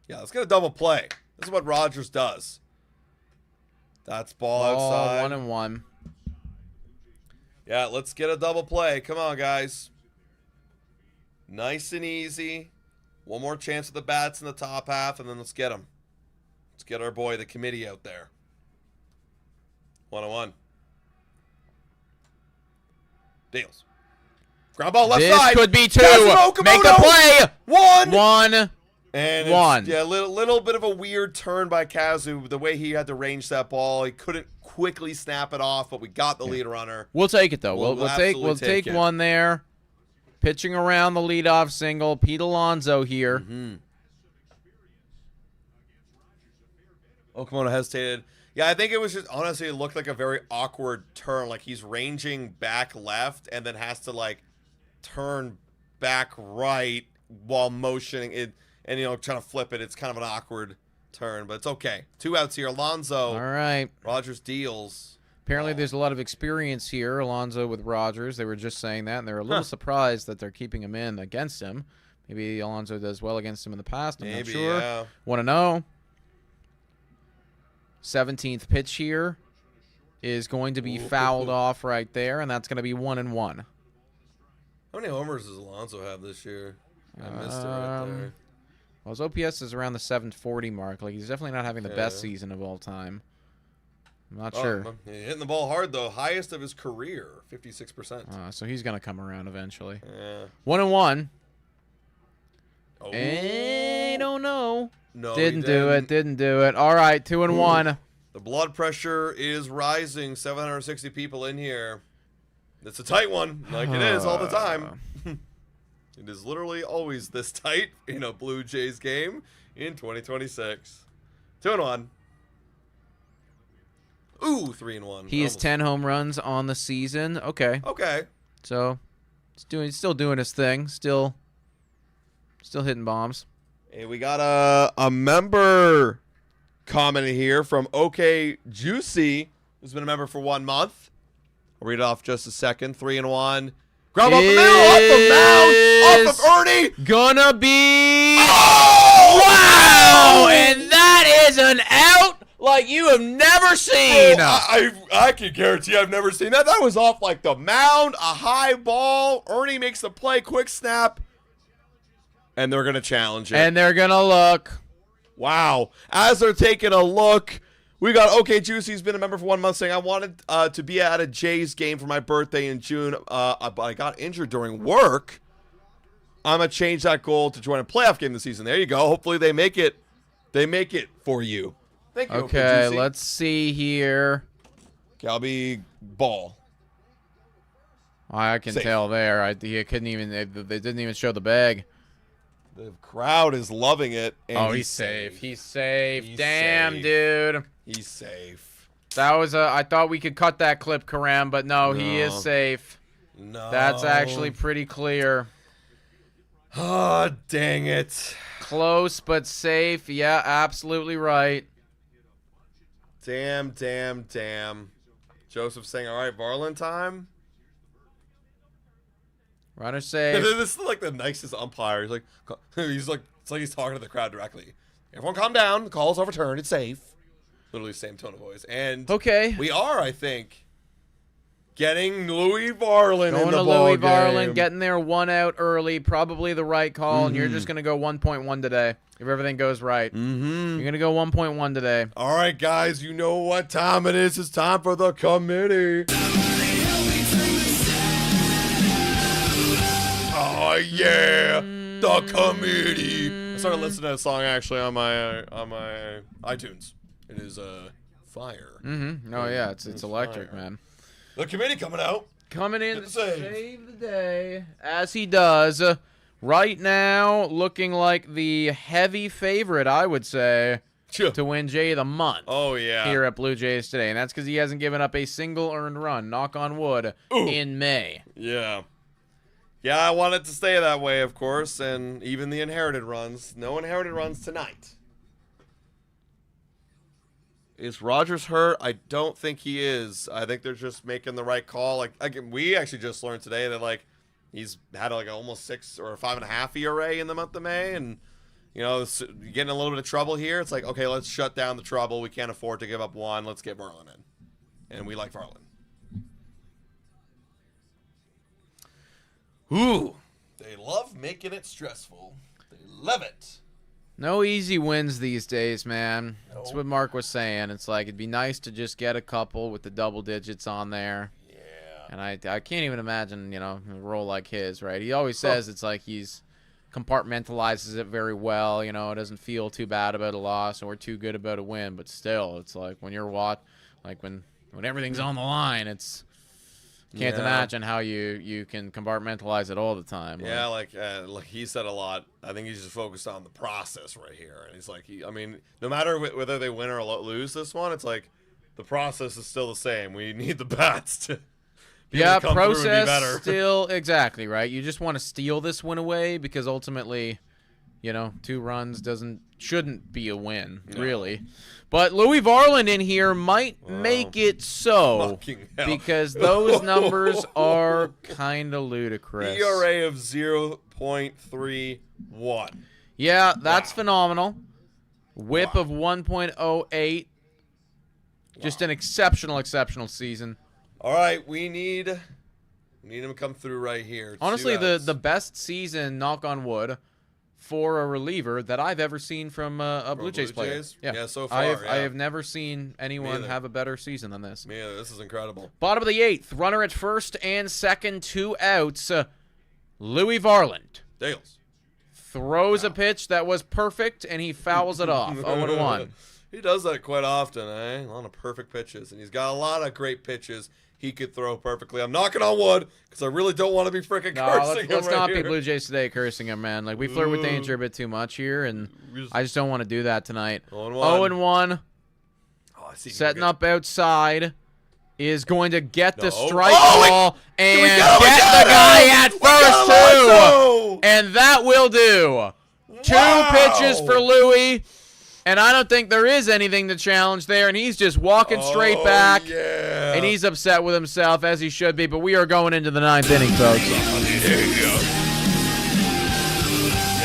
Speaker 2: Yeah, let's get a double play. This is what Rogers does. That's ball outside.
Speaker 4: 1-1.
Speaker 2: Yeah, let's get a double play. Come on, guys. Nice and easy. One more chance at the bats in the top half, and then let's get him. Let's get our boy, the committee, out there. 1-1. Deals. Ground ball left side.
Speaker 4: This could be 2.
Speaker 2: Kazuo,
Speaker 4: Make the play.
Speaker 2: 1.
Speaker 4: 1.
Speaker 2: And
Speaker 4: One.
Speaker 2: Yeah, little bit of a weird turn by Kazu. The way he had to range that ball, he couldn't quickly snap it off, but we got the lead runner.
Speaker 4: We'll take it though. We'll take
Speaker 2: it.
Speaker 4: one there. Pitching around the leadoff single. Pete Alonso here.
Speaker 2: Okamoto hesitated. Yeah, I think it was just, honestly, it looked like a very awkward turn. Like he's ranging back left and then has to like turn back right while motioning it and, trying to flip it. It's kind of an awkward turn, but it's okay. 2 outs here. Alonso.
Speaker 4: All right.
Speaker 2: Rogers deals.
Speaker 4: Apparently there's a lot of experience here, Alonso with Rogers. They were just saying that, and they're a little surprised that they're keeping him in against him. Maybe Alonso does well against him in the past. I'm not sure.
Speaker 2: Yeah.
Speaker 4: Want to know. 17th pitch here is going to be fouled off right there, and that's going to be 1-1.
Speaker 2: How many homers does Alonso have this year? I missed it right there.
Speaker 4: Well, his OPS is around the 740 mark. Like, he's definitely not having the best season of all time. I'm not sure.
Speaker 2: He's hitting the ball hard, though. Highest of his career, 56%.
Speaker 4: So he's going to come around eventually.
Speaker 2: Yeah.
Speaker 4: 1-1.
Speaker 2: Oh.
Speaker 4: I don't know.
Speaker 2: No,
Speaker 4: Didn't do it. All right, 2-1.
Speaker 2: The blood pressure is rising. 760 people in here. It's a tight one, like it is all the time. It is literally always this tight in a Blue Jays game in 2026. 2-1. Ooh, 3-1.
Speaker 4: He has 10 home runs on the season. Okay.
Speaker 2: Okay.
Speaker 4: So he's still doing his thing. Still hitting bombs.
Speaker 2: Hey, we got a member comment here from OK Juicy, who's been a member for 1 month. I'll read it off just a second. 3-1. Grab up the middle, off the mound, off of Ernie.
Speaker 4: Gonna be.
Speaker 2: Oh!
Speaker 4: Wow! And that is an out like you have never seen.
Speaker 2: I can guarantee I've never seen that. That was off like the mound, a high ball. Ernie makes the play, quick snap. And they're going to challenge it.
Speaker 4: And they're going to look.
Speaker 2: Wow. As they're taking a look, we got OK Juicy's been a member for 1 month saying, I wanted to be at a Jays game for my birthday in June, but I got injured during work. I'm going to change that goal to join a playoff game this season. There you go. Hopefully they make it. They make it for you. Thank you,
Speaker 4: Okay,
Speaker 2: Juicy.
Speaker 4: let's see here.
Speaker 2: Calby ball.
Speaker 4: I can
Speaker 2: Safe.
Speaker 4: tell there. He couldn't even. They didn't even show the bag.
Speaker 2: The crowd is loving it. And
Speaker 4: He's safe. He's safe.
Speaker 2: He's
Speaker 4: Damn,
Speaker 2: safe.
Speaker 4: dude.
Speaker 2: He's safe.
Speaker 4: That was I thought we could cut that clip, Karam, but no, he is safe.
Speaker 2: No.
Speaker 4: That's actually pretty clear.
Speaker 2: Oh, dang it.
Speaker 4: Close but safe. Yeah, absolutely right.
Speaker 2: Damn. Joseph saying, all right, Varlin time.
Speaker 4: Runner safe.
Speaker 2: This is like the nicest umpire. It's like it's like he's talking to the crowd directly. Everyone calm down. The call's overturned. It's safe. Literally same tone of voice. And
Speaker 4: Okay.
Speaker 2: we are, I think, getting Louis Varlin
Speaker 4: Going
Speaker 2: in the
Speaker 4: to
Speaker 2: ball
Speaker 4: Louis
Speaker 2: game.
Speaker 4: Varlin, getting there 1 out early, probably the right call, and you're just going to go 1.1 today if everything goes right. You're going to go 1.1 today.
Speaker 2: All right, guys, you know what time it is. It's time for the committee. Oh, yeah, the committee. I started listening to that song, actually, on my iTunes. It is fire.
Speaker 4: Oh, yeah, it's electric,
Speaker 2: fire.
Speaker 4: man.
Speaker 2: The committee coming out.
Speaker 4: Coming in to
Speaker 2: Save.
Speaker 4: save the day, as he does. Right now, looking like the heavy favorite, I would say. to win Jay of the Month.
Speaker 2: Oh, yeah.
Speaker 4: Here at Blue Jays today, and that's because he hasn't given up a single earned run, knock on wood, in May.
Speaker 2: Yeah. Yeah, I want it to stay that way, of course, and even the inherited runs. No inherited runs tonight. Is Rogers hurt? I don't think he is. I think they're just making the right call. Like, again, we actually just learned today that, like, he's had, like, almost 6 or 5.5 ERA in the month of May, and, you know, getting a little bit of trouble here. It's like, okay, let's shut down the trouble. We can't afford to give up one. Let's get Verlin in. And we like Verlin. Ooh. They love making it stressful. They love it.
Speaker 4: No easy wins these days, man. That's what Mark was saying. It's like it'd be nice to just get a couple with the double digits on there.
Speaker 2: Yeah.
Speaker 4: And I can't even imagine, you know, a role like his, right? He always says it's like he's compartmentalizes it very well, you know, doesn't feel too bad about a loss or too good about a win, but still, it's like when you're when everything's on the line, it's can't imagine how you can compartmentalize it all the time.
Speaker 2: Yeah, like he said a lot. I think he's just focused on the process right here, and he's like, I mean, no matter whether they win or lose this one, it's like the process is still the same. We need the bats to be able to come through and be better.
Speaker 4: Process still exactly right. You just want to steal this win away because ultimately, you know, 2 runs shouldn't be a win, really. But Louis Varland in here might make it so because those numbers are kind of ludicrous.
Speaker 2: ERA of 0.31.
Speaker 4: Yeah, that's phenomenal. Whip of 1.08. Just an exceptional season.
Speaker 2: All right, we need him to come through right here.
Speaker 4: Honestly, the best season, knock on wood, for a reliever that I've ever seen from a Blue Jays player.
Speaker 2: Yeah, so far.
Speaker 4: I have never seen anyone have a better season than this.
Speaker 2: Yeah, this is incredible.
Speaker 4: Bottom of the 8th, runner at first and second, 2 outs. Louis Varland
Speaker 2: Dales
Speaker 4: throws a pitch that was perfect, and he fouls it off. 0-1.
Speaker 2: He does that quite often, eh? A lot of perfect pitches, and he's got a lot of great pitches he could throw perfectly. I'm knocking on wood because I really don't want to be freaking cursing him.
Speaker 4: Let's
Speaker 2: right
Speaker 4: not
Speaker 2: here.
Speaker 4: be Blue Jays today cursing him, man. Like, we flirt with danger a bit too much here, and I just don't want to do that tonight. 0-1.
Speaker 2: Oh, I see.
Speaker 4: Setting up outside. Is going to get the strike ball and get the guy at first, too. And that will do. 2 pitches for Louis. And I don't think there is anything to challenge there. And he's just walking straight back.
Speaker 2: Yeah.
Speaker 4: And he's upset with himself, as he should be. But we are going into the 9th inning, folks.
Speaker 2: There you go.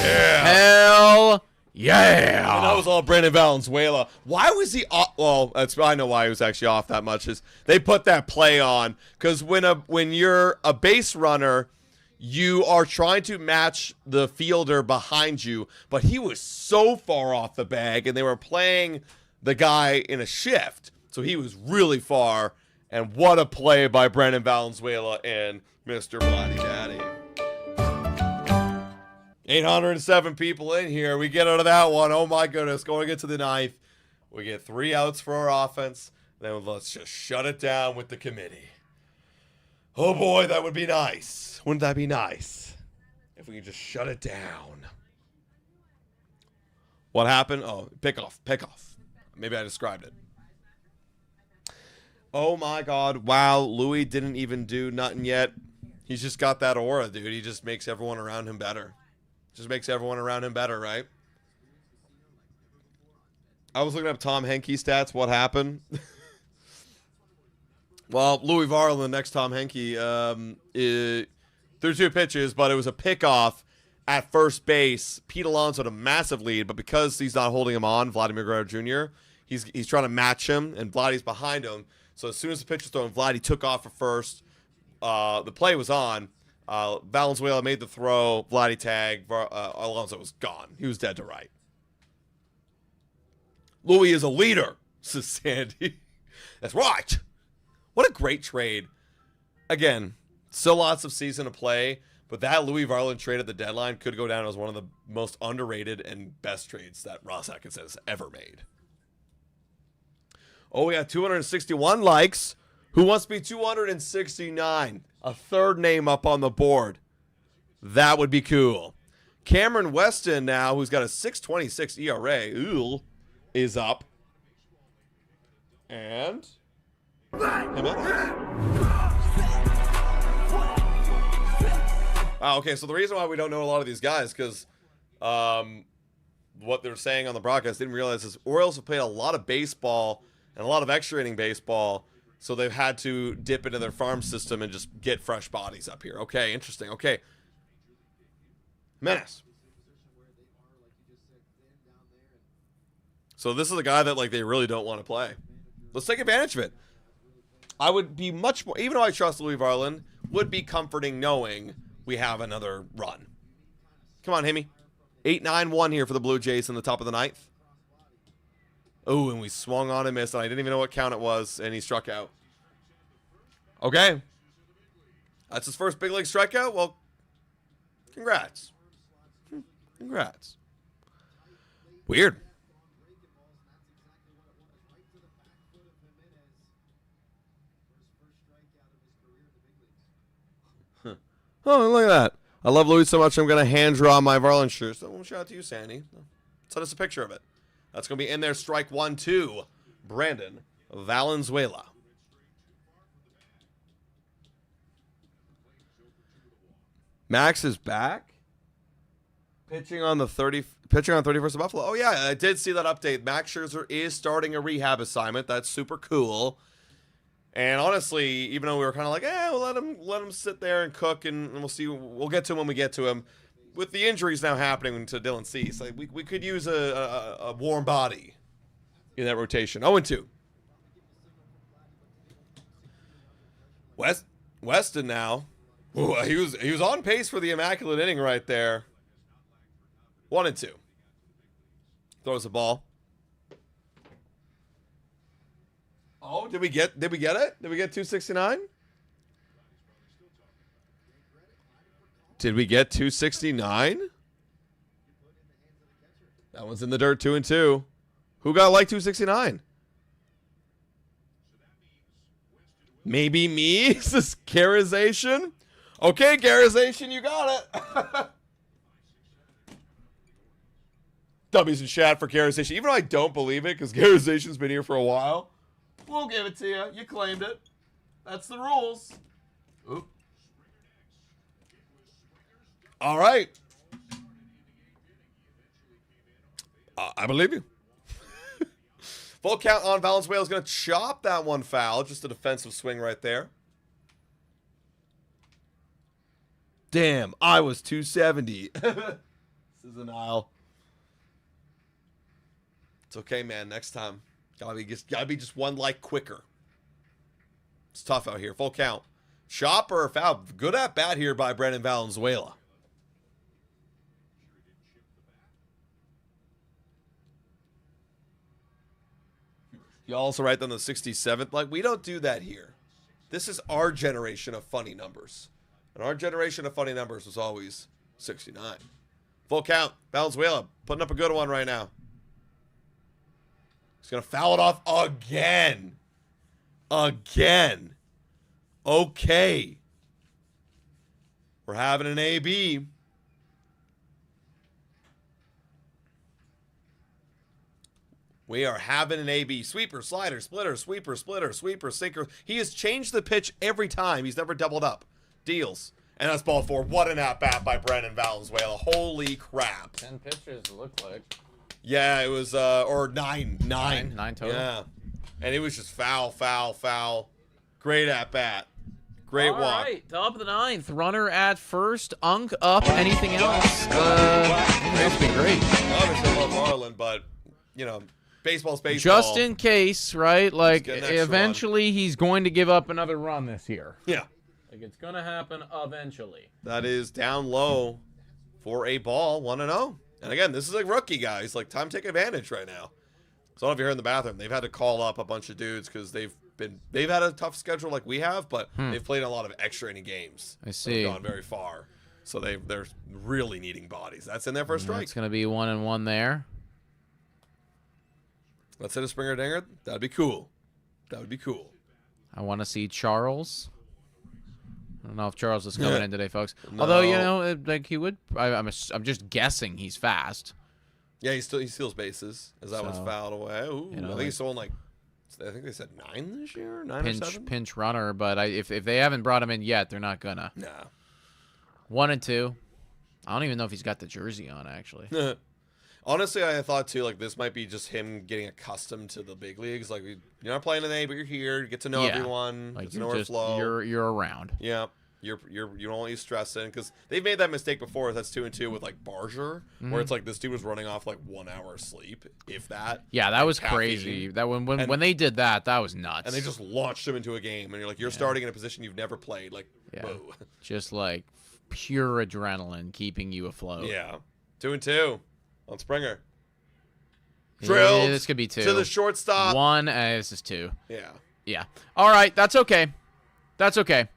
Speaker 2: Yeah.
Speaker 4: Hell yeah.
Speaker 2: And that was all Brandon Valenzuela. Why was he off? Well, I know why he was actually off that much. Is they put that play on. Because when you're a base runner, you are trying to match the fielder behind you, but he was so far off the bag, and they were playing the guy in a shift, so he was really far. And what a play by Brandon Valenzuela and Mr. Vladdy Daddy. 807 people in here. We get out of that one. Oh, my goodness. Going into the 9th, we get 3 outs for our offense. Then let's just shut it down with the committee. Oh, boy, that would be nice. Wouldn't that be nice if we could just shut it down? What happened? Oh, pick off. Maybe I described it. Oh, my God. Wow, Louis didn't even do nothing yet. He's just got that aura, dude. He just makes everyone around him better. Right? I was looking up Tom Henke stats. What happened? Well, Louis Varland, next Tom Henke, threw 2 pitches, but it was a pickoff at first base. Pete Alonso had a massive lead, but because he's not holding him on, Vladimir Guerrero Jr., he's trying to match him, and Vladdy's behind him. So as soon as the pitch was thrown, Vladdy took off for first. The play was on. Valenzuela made the throw. Vladdy tagged. Alonso was gone. He was dead to right. Louis is a leader, says Sandy. That's right. What a great trade. Again, still lots of season to play, but that Louis Varland trade at the deadline could go down as one of the most underrated and best trades that Ross Atkins has ever made. Oh, we got 261 likes. Who wants to be 269? A third name up on the board. That would be cool. Cameron Weston now, who's got a 6.26 ERA, is up. And him up. Wow, okay, so the reason why we don't know a lot of these guys, because what they're saying on the broadcast, didn't realize is Orioles have played a lot of baseball and a lot of extra inning baseball, so they've had to dip into their farm system and just get fresh bodies up here. Okay, interesting. Okay. Menace. So this is a guy that, like, they really don't want to play. Let's take advantage of it. I would be much more, even though I trust Louis Varland, would be comforting knowing we have another run. Come on, Himmy. 8-9-1 here for the Blue Jays in the top of the ninth. Oh, and we swung on and missed, and I didn't even know what count it was, and he struck out. Okay. That's his first big league strikeout? Well, congrats. Congrats. Weird. Oh, look at that. I love Louis so much, I'm going to hand draw my Varland shirt. So shout out to you, Sandy. Send us a picture of it. That's going to be in there. Strike 1-2. Brandon Valenzuela. Max is back. Pitching on 31st of Buffalo. Oh, yeah, I did see that update. Max Scherzer is starting a rehab assignment. That's super cool. And honestly, even though we were kind of like, we'll let him sit there and cook, and we'll see. We'll get to him when we get to him. With the injuries now happening to Dylan Cease, like we could use a warm body in that rotation. 0-2. Weston now. Ooh, he was on pace for the immaculate inning right there. 1-2. Throws the ball. Oh, did we get it? Did we get 269? Did we get 269? That one's in the dirt, 2-2. Who got like 269? Maybe me? Is this Garization? Okay, Garization, you got it. W's in chat for Garization. Even though I don't believe it, because Garization's been here for a while. We'll give it to you. You claimed it. That's the rules. Oop. All right. I believe you. Full count on Valenzuela is going to chop that one foul. Just a defensive swing right there. Damn, I was 270. This is an aisle. It's okay, man. Next time. Gotta be just one like quicker. It's tough out here. Full count. Chop or foul. Good at bat here by Brandon Valenzuela. You also write down the 67th. Like, we don't do that here. This is our generation of funny numbers. And our generation of funny numbers was always 69. Full count. Valenzuela putting up a good one right now. He's going to foul it off again. Again. Okay. We're having an AB. We are having an AB. Sweeper, slider, splitter, sweeper, splitter, sweeper, sinker. He has changed the pitch every time. He's never doubled up. Deals. And that's ball four. What an at-bat by Brandon Valenzuela. Holy crap.
Speaker 4: 10 pitches, it looked like.
Speaker 2: Yeah, it was, or nine.
Speaker 4: Nine total.
Speaker 2: Yeah. And it was just foul, foul, foul. Great at-bat. Great walk.
Speaker 4: All right, top of the ninth. Runner at first. Unk up. Anything else? That's been great.
Speaker 2: Obviously, I love Marlin, but, you know, baseball's baseball.
Speaker 4: Just in case, right? Like,
Speaker 2: get an extra
Speaker 4: eventually he's going to give up another run this year.
Speaker 2: Yeah.
Speaker 4: Like, it's going to happen eventually.
Speaker 2: That is down low for a ball, 1-0. And again, this is a rookie guy. He's like, time to take advantage right now. So I don't know if you're here in the bathroom. They've had to call up a bunch of dudes because they've had a tough schedule like we have, but they've played a lot of extra inning games.
Speaker 4: I see.
Speaker 2: They've gone very far. So they're really needing bodies. That's in there for a strike.
Speaker 4: It's going to be 1-1 there.
Speaker 2: Let's hit a Springer Dinger. That'd be cool. That would be cool.
Speaker 4: I want to see Charles. I don't know if Charles is coming in today, folks.
Speaker 2: No.
Speaker 4: Although, you know, like he would. I'm just guessing he's fast.
Speaker 2: Yeah, he steals bases as that one's
Speaker 4: So,
Speaker 2: fouled away. Ooh,
Speaker 4: you know,
Speaker 2: I think
Speaker 4: like-
Speaker 2: he's stolen like, I think they said 9 this year, 9 or 7.
Speaker 4: Pinch runner, but if they haven't brought him in yet, they're not gonna.
Speaker 2: Nah.
Speaker 4: 1 and 2. I don't even know if he's got the jersey on actually.
Speaker 2: Honestly, I thought too, like this might be just him getting accustomed to the big leagues. Like you're not playing today, but you're here. You get to know
Speaker 4: Yeah.
Speaker 2: everyone.
Speaker 4: Like
Speaker 2: Get to know where flow.
Speaker 4: you're around.
Speaker 2: Yeah, you don't want you stressing because they've made that mistake before. That's 2-2 with like Barger, where it's like this dude was running off like 1 hour of sleep, if that.
Speaker 4: Yeah, that was
Speaker 2: caffeine.
Speaker 4: crazy. That when they did that was nuts.
Speaker 2: And they just launched him into a game, and you're like, you're starting in a position you've never played. Like,
Speaker 4: Yeah.
Speaker 2: whoa.
Speaker 4: just like pure adrenaline keeping you afloat.
Speaker 2: Yeah, 2-2 on Springer.
Speaker 4: Yeah,
Speaker 2: Drilled
Speaker 4: this could be 2.
Speaker 2: to the shortstop.
Speaker 4: 1. This is 2.
Speaker 2: Yeah.
Speaker 4: Yeah. All right, that's okay. That's okay.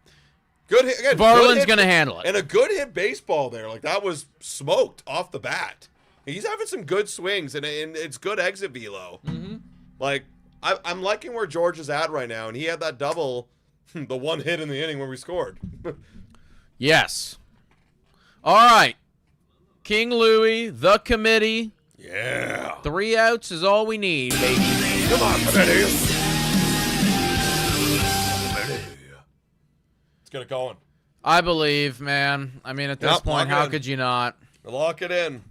Speaker 2: Good hit. Again,
Speaker 4: Varland's
Speaker 2: good hit,
Speaker 4: gonna handle it.
Speaker 2: And a good hit baseball there. Like, that was smoked off the bat. He's having some good swings, and it's good exit velo.
Speaker 4: Mm-hmm.
Speaker 2: Like, I'm liking where George is at right now, and he had that double, the one hit in the inning where we scored.
Speaker 4: Yes. All right. King Louie, the committee.
Speaker 2: Yeah.
Speaker 4: 3 outs is all we need, baby.
Speaker 2: Come on, committee. Let's get it going.
Speaker 4: I believe, man. I mean, at this
Speaker 2: Yep,
Speaker 4: point,
Speaker 2: lock it
Speaker 4: how
Speaker 2: in.
Speaker 4: could you not?
Speaker 2: Lock it in.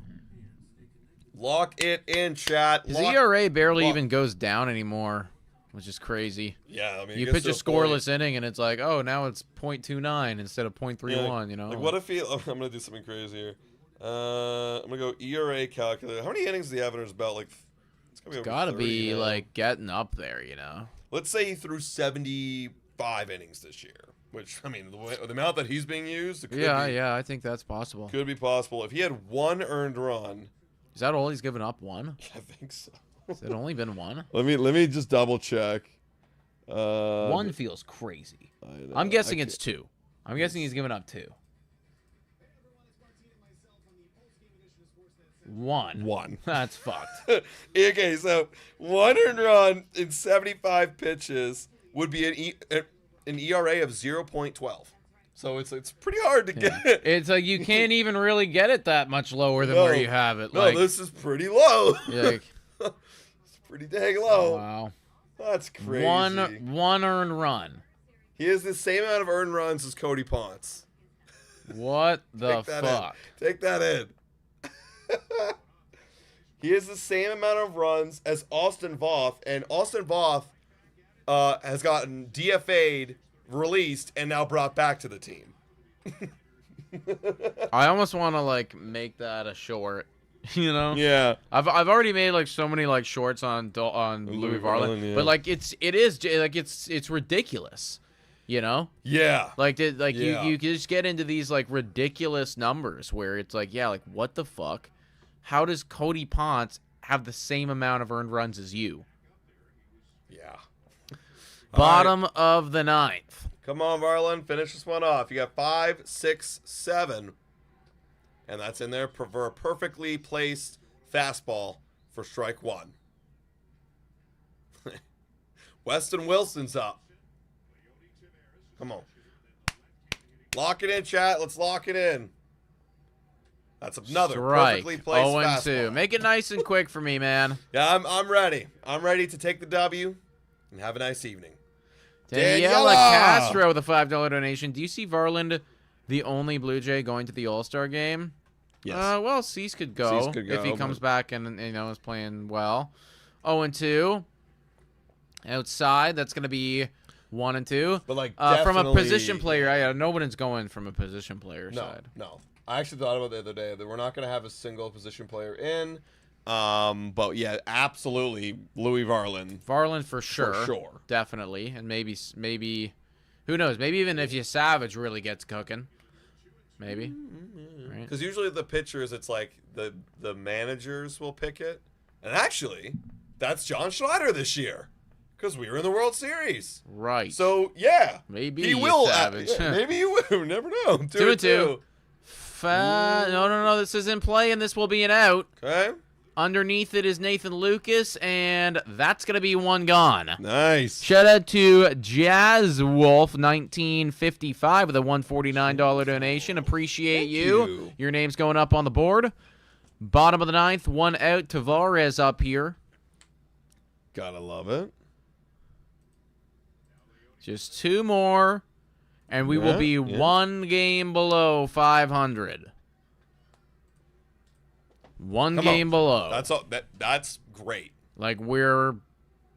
Speaker 2: Lock it in, chat.
Speaker 4: His
Speaker 2: Lock-
Speaker 4: ERA barely
Speaker 2: lock-
Speaker 4: even goes down anymore, which is crazy.
Speaker 2: Yeah, I mean,
Speaker 4: You
Speaker 2: it gets
Speaker 4: pitch a
Speaker 2: to point.
Speaker 4: scoreless inning, and it's like, oh, now it's .29 instead of .31, you know?
Speaker 2: Like, what if he... I'm going to do something crazy here. I'm going to go ERA calculator. How many innings do you have in his belt? Like, it's going to be over
Speaker 4: Gotta
Speaker 2: 30,
Speaker 4: be,
Speaker 2: you know?
Speaker 4: like, getting up there, you know?
Speaker 2: Let's say he threw 75 innings this year. Which, I mean, the amount that he's being used, it could
Speaker 4: Yeah, I think that's possible.
Speaker 2: could be possible. If he had 1 earned run...
Speaker 4: Is that all he's given up? 1?
Speaker 2: I think so.
Speaker 4: Has it only been 1?
Speaker 2: Let me just double check.
Speaker 4: 1 feels crazy. I'm guessing it's 2. I'm guessing he's given up 2. 1.
Speaker 2: 1.
Speaker 4: That's fucked.
Speaker 2: Okay, so 1 earned run in 75 pitches would be an ERA of 0.12. So it's pretty hard to get.
Speaker 4: It's like you can't even really get it that much lower than where you have it.
Speaker 2: No,
Speaker 4: Like,
Speaker 2: this is pretty low.
Speaker 4: like,
Speaker 2: It's pretty dang low.
Speaker 4: wow.
Speaker 2: That's crazy.
Speaker 4: One earned run.
Speaker 2: He has the same amount of earned runs as Cody Ponce.
Speaker 4: What the
Speaker 2: Take that
Speaker 4: fuck?
Speaker 2: in. Take that in. He has the same amount of runs as Austin Voth, and Austin Voth has gotten DFA'd, released, and now brought back to the team.
Speaker 4: I almost want to like make that a short. You know?
Speaker 2: Yeah.
Speaker 4: I've already made like so many like shorts on Louis Varland,
Speaker 2: yeah.
Speaker 4: but like it's ridiculous. You know?
Speaker 2: Yeah.
Speaker 4: Like
Speaker 2: Yeah.
Speaker 4: you just get into these like ridiculous numbers where it's like, yeah, like what the fuck? How does Cody Ponce have the same amount of earned runs as you?
Speaker 2: Yeah.
Speaker 4: Bottom of the 9th.
Speaker 2: Come on, Varland. Finish this one off. You got 5, 6, 7. And that's in there for a perfectly placed fastball for strike 1. Weston Wilson's up. Come on. Lock it in, chat. Let's lock it in. That's another
Speaker 4: Strike.
Speaker 2: perfectly placed
Speaker 4: 0-2.
Speaker 2: fastball.
Speaker 4: Make it nice and quick for me, man.
Speaker 2: Yeah, I'm ready. I'm ready to take the W and have a nice evening.
Speaker 4: Daniela Castro with a $5 donation. Do you see Varland, the only Blue Jay, going to the All-Star game?
Speaker 2: Yes.
Speaker 4: Well, Cease could go,
Speaker 2: Cease could go,
Speaker 4: if he comes back and is playing well. 0-2. Outside, that's going to be 1-2.
Speaker 2: But like
Speaker 4: from a
Speaker 2: definitely-
Speaker 4: position player, nobody's going from a position player
Speaker 2: No,
Speaker 4: side.
Speaker 2: no. I actually thought about it the other day that we're not going to have a single position player in. But yeah, absolutely, Louis Varland.
Speaker 4: Varland for sure.
Speaker 2: sure.
Speaker 4: Definitely. And maybe, who knows? Maybe even if you Savage really gets cooking. Maybe. Right?
Speaker 2: Because usually the pitchers, it's like the managers will pick it. And actually, that's John Schneider this year. Because we were in the World Series.
Speaker 4: Right.
Speaker 2: So, yeah.
Speaker 4: Maybe
Speaker 2: he will.
Speaker 4: Savage.
Speaker 2: Yeah, maybe he will. You never know.
Speaker 4: 2-2. No. This is in play, and this will be an out.
Speaker 2: Okay.
Speaker 4: Underneath it is Nathan Lucas, and that's going to be one gone.
Speaker 2: Nice.
Speaker 4: Shout out to Jazz Wolf 1955 with a $149 donation. Appreciate
Speaker 2: Thank you.
Speaker 4: Your name's going up on the board. Bottom of the 9th, 1 out. Tavares up here.
Speaker 2: Gotta love it.
Speaker 4: Just 2 more, and we will be 1 game below 500. One
Speaker 2: Come
Speaker 4: game
Speaker 2: on.
Speaker 4: below.
Speaker 2: That's all. That's great.
Speaker 4: Like, we're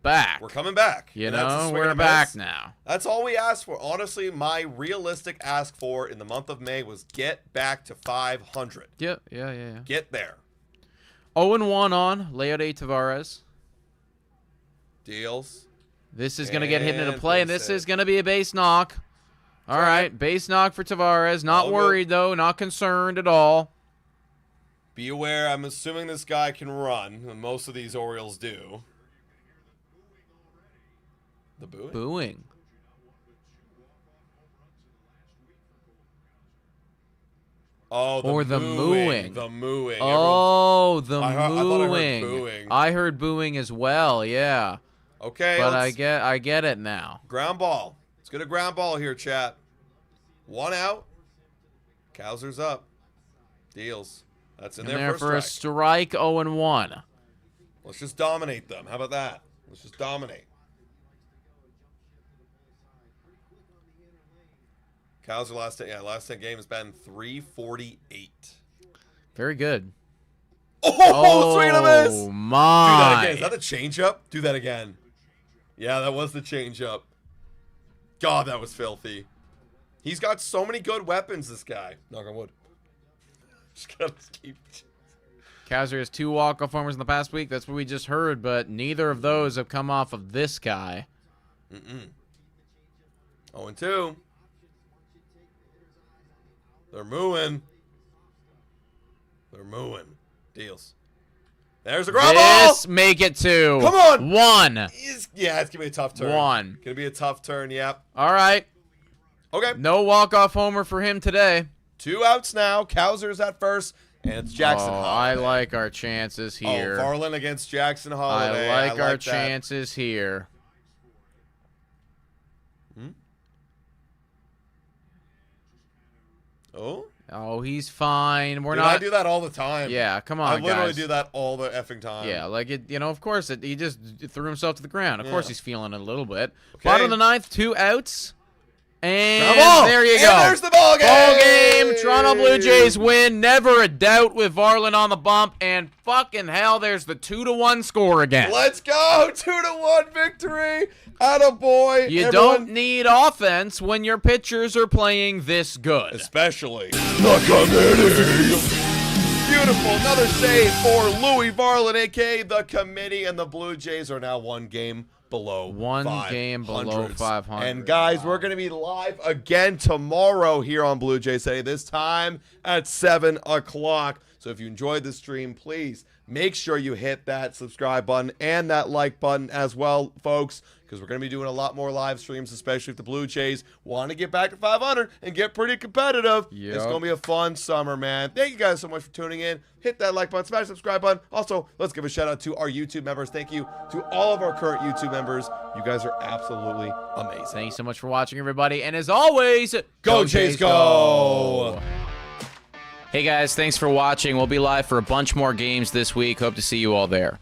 Speaker 4: back.
Speaker 2: We're coming back.
Speaker 4: You
Speaker 2: And that's a
Speaker 4: know,
Speaker 2: swing
Speaker 4: we're
Speaker 2: and a
Speaker 4: back
Speaker 2: miss.
Speaker 4: now.
Speaker 2: That's all we asked for. Honestly, my realistic ask for in the month of May was get back to 500.
Speaker 4: Yep, yeah.
Speaker 2: Get there.
Speaker 4: 0-1 on Leody Tavares.
Speaker 2: Deals.
Speaker 4: This is going to get hit into
Speaker 2: And
Speaker 4: play, and
Speaker 2: base
Speaker 4: this
Speaker 2: hit.
Speaker 4: is going to be a base knock. All right, base knock for Tavares. Not
Speaker 2: All good.
Speaker 4: worried, though. Not concerned at all.
Speaker 2: Be aware, I'm assuming this guy can run, and most of these Orioles do. The booing?
Speaker 4: Booing.
Speaker 2: Oh, the
Speaker 4: Or the mooing.
Speaker 2: The mooing.
Speaker 4: Oh, the
Speaker 2: I thought I heard
Speaker 4: mooing.
Speaker 2: booing.
Speaker 4: I heard booing as well, yeah.
Speaker 2: Okay,
Speaker 4: But
Speaker 2: let's-
Speaker 4: I get it now.
Speaker 2: ground ball. Let's get a ground ball here, chat. 1 out. Kowser's up. Deals. That's in
Speaker 4: And
Speaker 2: there
Speaker 4: there
Speaker 2: for
Speaker 4: for
Speaker 2: a
Speaker 4: a
Speaker 2: strike.
Speaker 4: strike, 0-1.
Speaker 2: Let's just dominate them. How about that? Let's just dominate. Kowser last 10 games been 348.
Speaker 4: Very good.
Speaker 2: Oh, swing and a miss.
Speaker 4: Oh,
Speaker 2: Do that
Speaker 4: my.
Speaker 2: again. Is that the changeup? Do that again. Yeah, that was the changeup. God, that was filthy. He's got so many good weapons, this guy. Knock on wood. Just gotta keep...
Speaker 4: Kowser has 2 walk-off homers in the past week. That's what we just heard, but neither of those have come off of this guy.
Speaker 2: 0-2. They're mooing. They're mooing. Deals. There's a ground ball.
Speaker 4: This make it 2.
Speaker 2: Come on.
Speaker 4: 1.
Speaker 2: Yeah, it's gonna be a tough turn.
Speaker 4: 1.
Speaker 2: Gonna be a tough turn. Yep.
Speaker 4: All right.
Speaker 2: Okay.
Speaker 4: No walk-off homer for him today.
Speaker 2: 2 outs now. Kowser's at first, and it's Jackson
Speaker 4: Oh,
Speaker 2: Holiday.
Speaker 4: I like our chances here.
Speaker 2: Oh, Varlin against Jackson Holiday.
Speaker 4: I like our
Speaker 2: that.
Speaker 4: chances here.
Speaker 2: Oh,
Speaker 4: Oh, he's fine. We're
Speaker 2: dude,
Speaker 4: not.
Speaker 2: I do that all the time.
Speaker 4: Yeah, come on,
Speaker 2: I literally
Speaker 4: guys.
Speaker 2: do that all the effing time.
Speaker 4: Yeah, like it. You know, of course, he just threw himself to the ground. Of course,
Speaker 2: Yeah.
Speaker 4: he's feeling it a little bit.
Speaker 2: Okay.
Speaker 4: Bottom of the 9th, 2 outs, and
Speaker 2: Ball.
Speaker 4: there you
Speaker 2: And
Speaker 4: go.
Speaker 2: there's the ball game.
Speaker 4: Ball game. Toronto Blue Jays win. Never a doubt with Varlin on the bump, and fucking hell, there's the 2-1 score again.
Speaker 2: Let's go. 2-1 victory. Attaboy.
Speaker 4: You
Speaker 2: Everyone-
Speaker 4: don't need offense when your pitchers are playing this good.
Speaker 2: Especially the committee. Beautiful. Another save for Louis Varlin, a.k.a. the committee, and the Blue Jays are now 1 game below
Speaker 4: 1 game below 500.
Speaker 2: And guys, we're going to be live again tomorrow here on Blue Jays Today, this time at 7 o'clock. So if you enjoyed the stream, please make sure you hit that subscribe button and that like button as well, folks, because we're going to be doing a lot more live streams, especially if the Blue Jays want to get back to 500 and get pretty competitive.
Speaker 4: Yep.
Speaker 2: It's going to be a fun summer, man. Thank you guys so much for tuning in. Hit that like button, smash the subscribe button. Also, let's give a shout out to our YouTube members. Thank you to all of our current YouTube members. You guys are absolutely amazing.
Speaker 4: Thank you so much for watching, everybody. And as always,
Speaker 2: Go Jays, go!
Speaker 4: Hey guys, thanks for watching. We'll be live for a bunch more games this week. Hope to see you all there.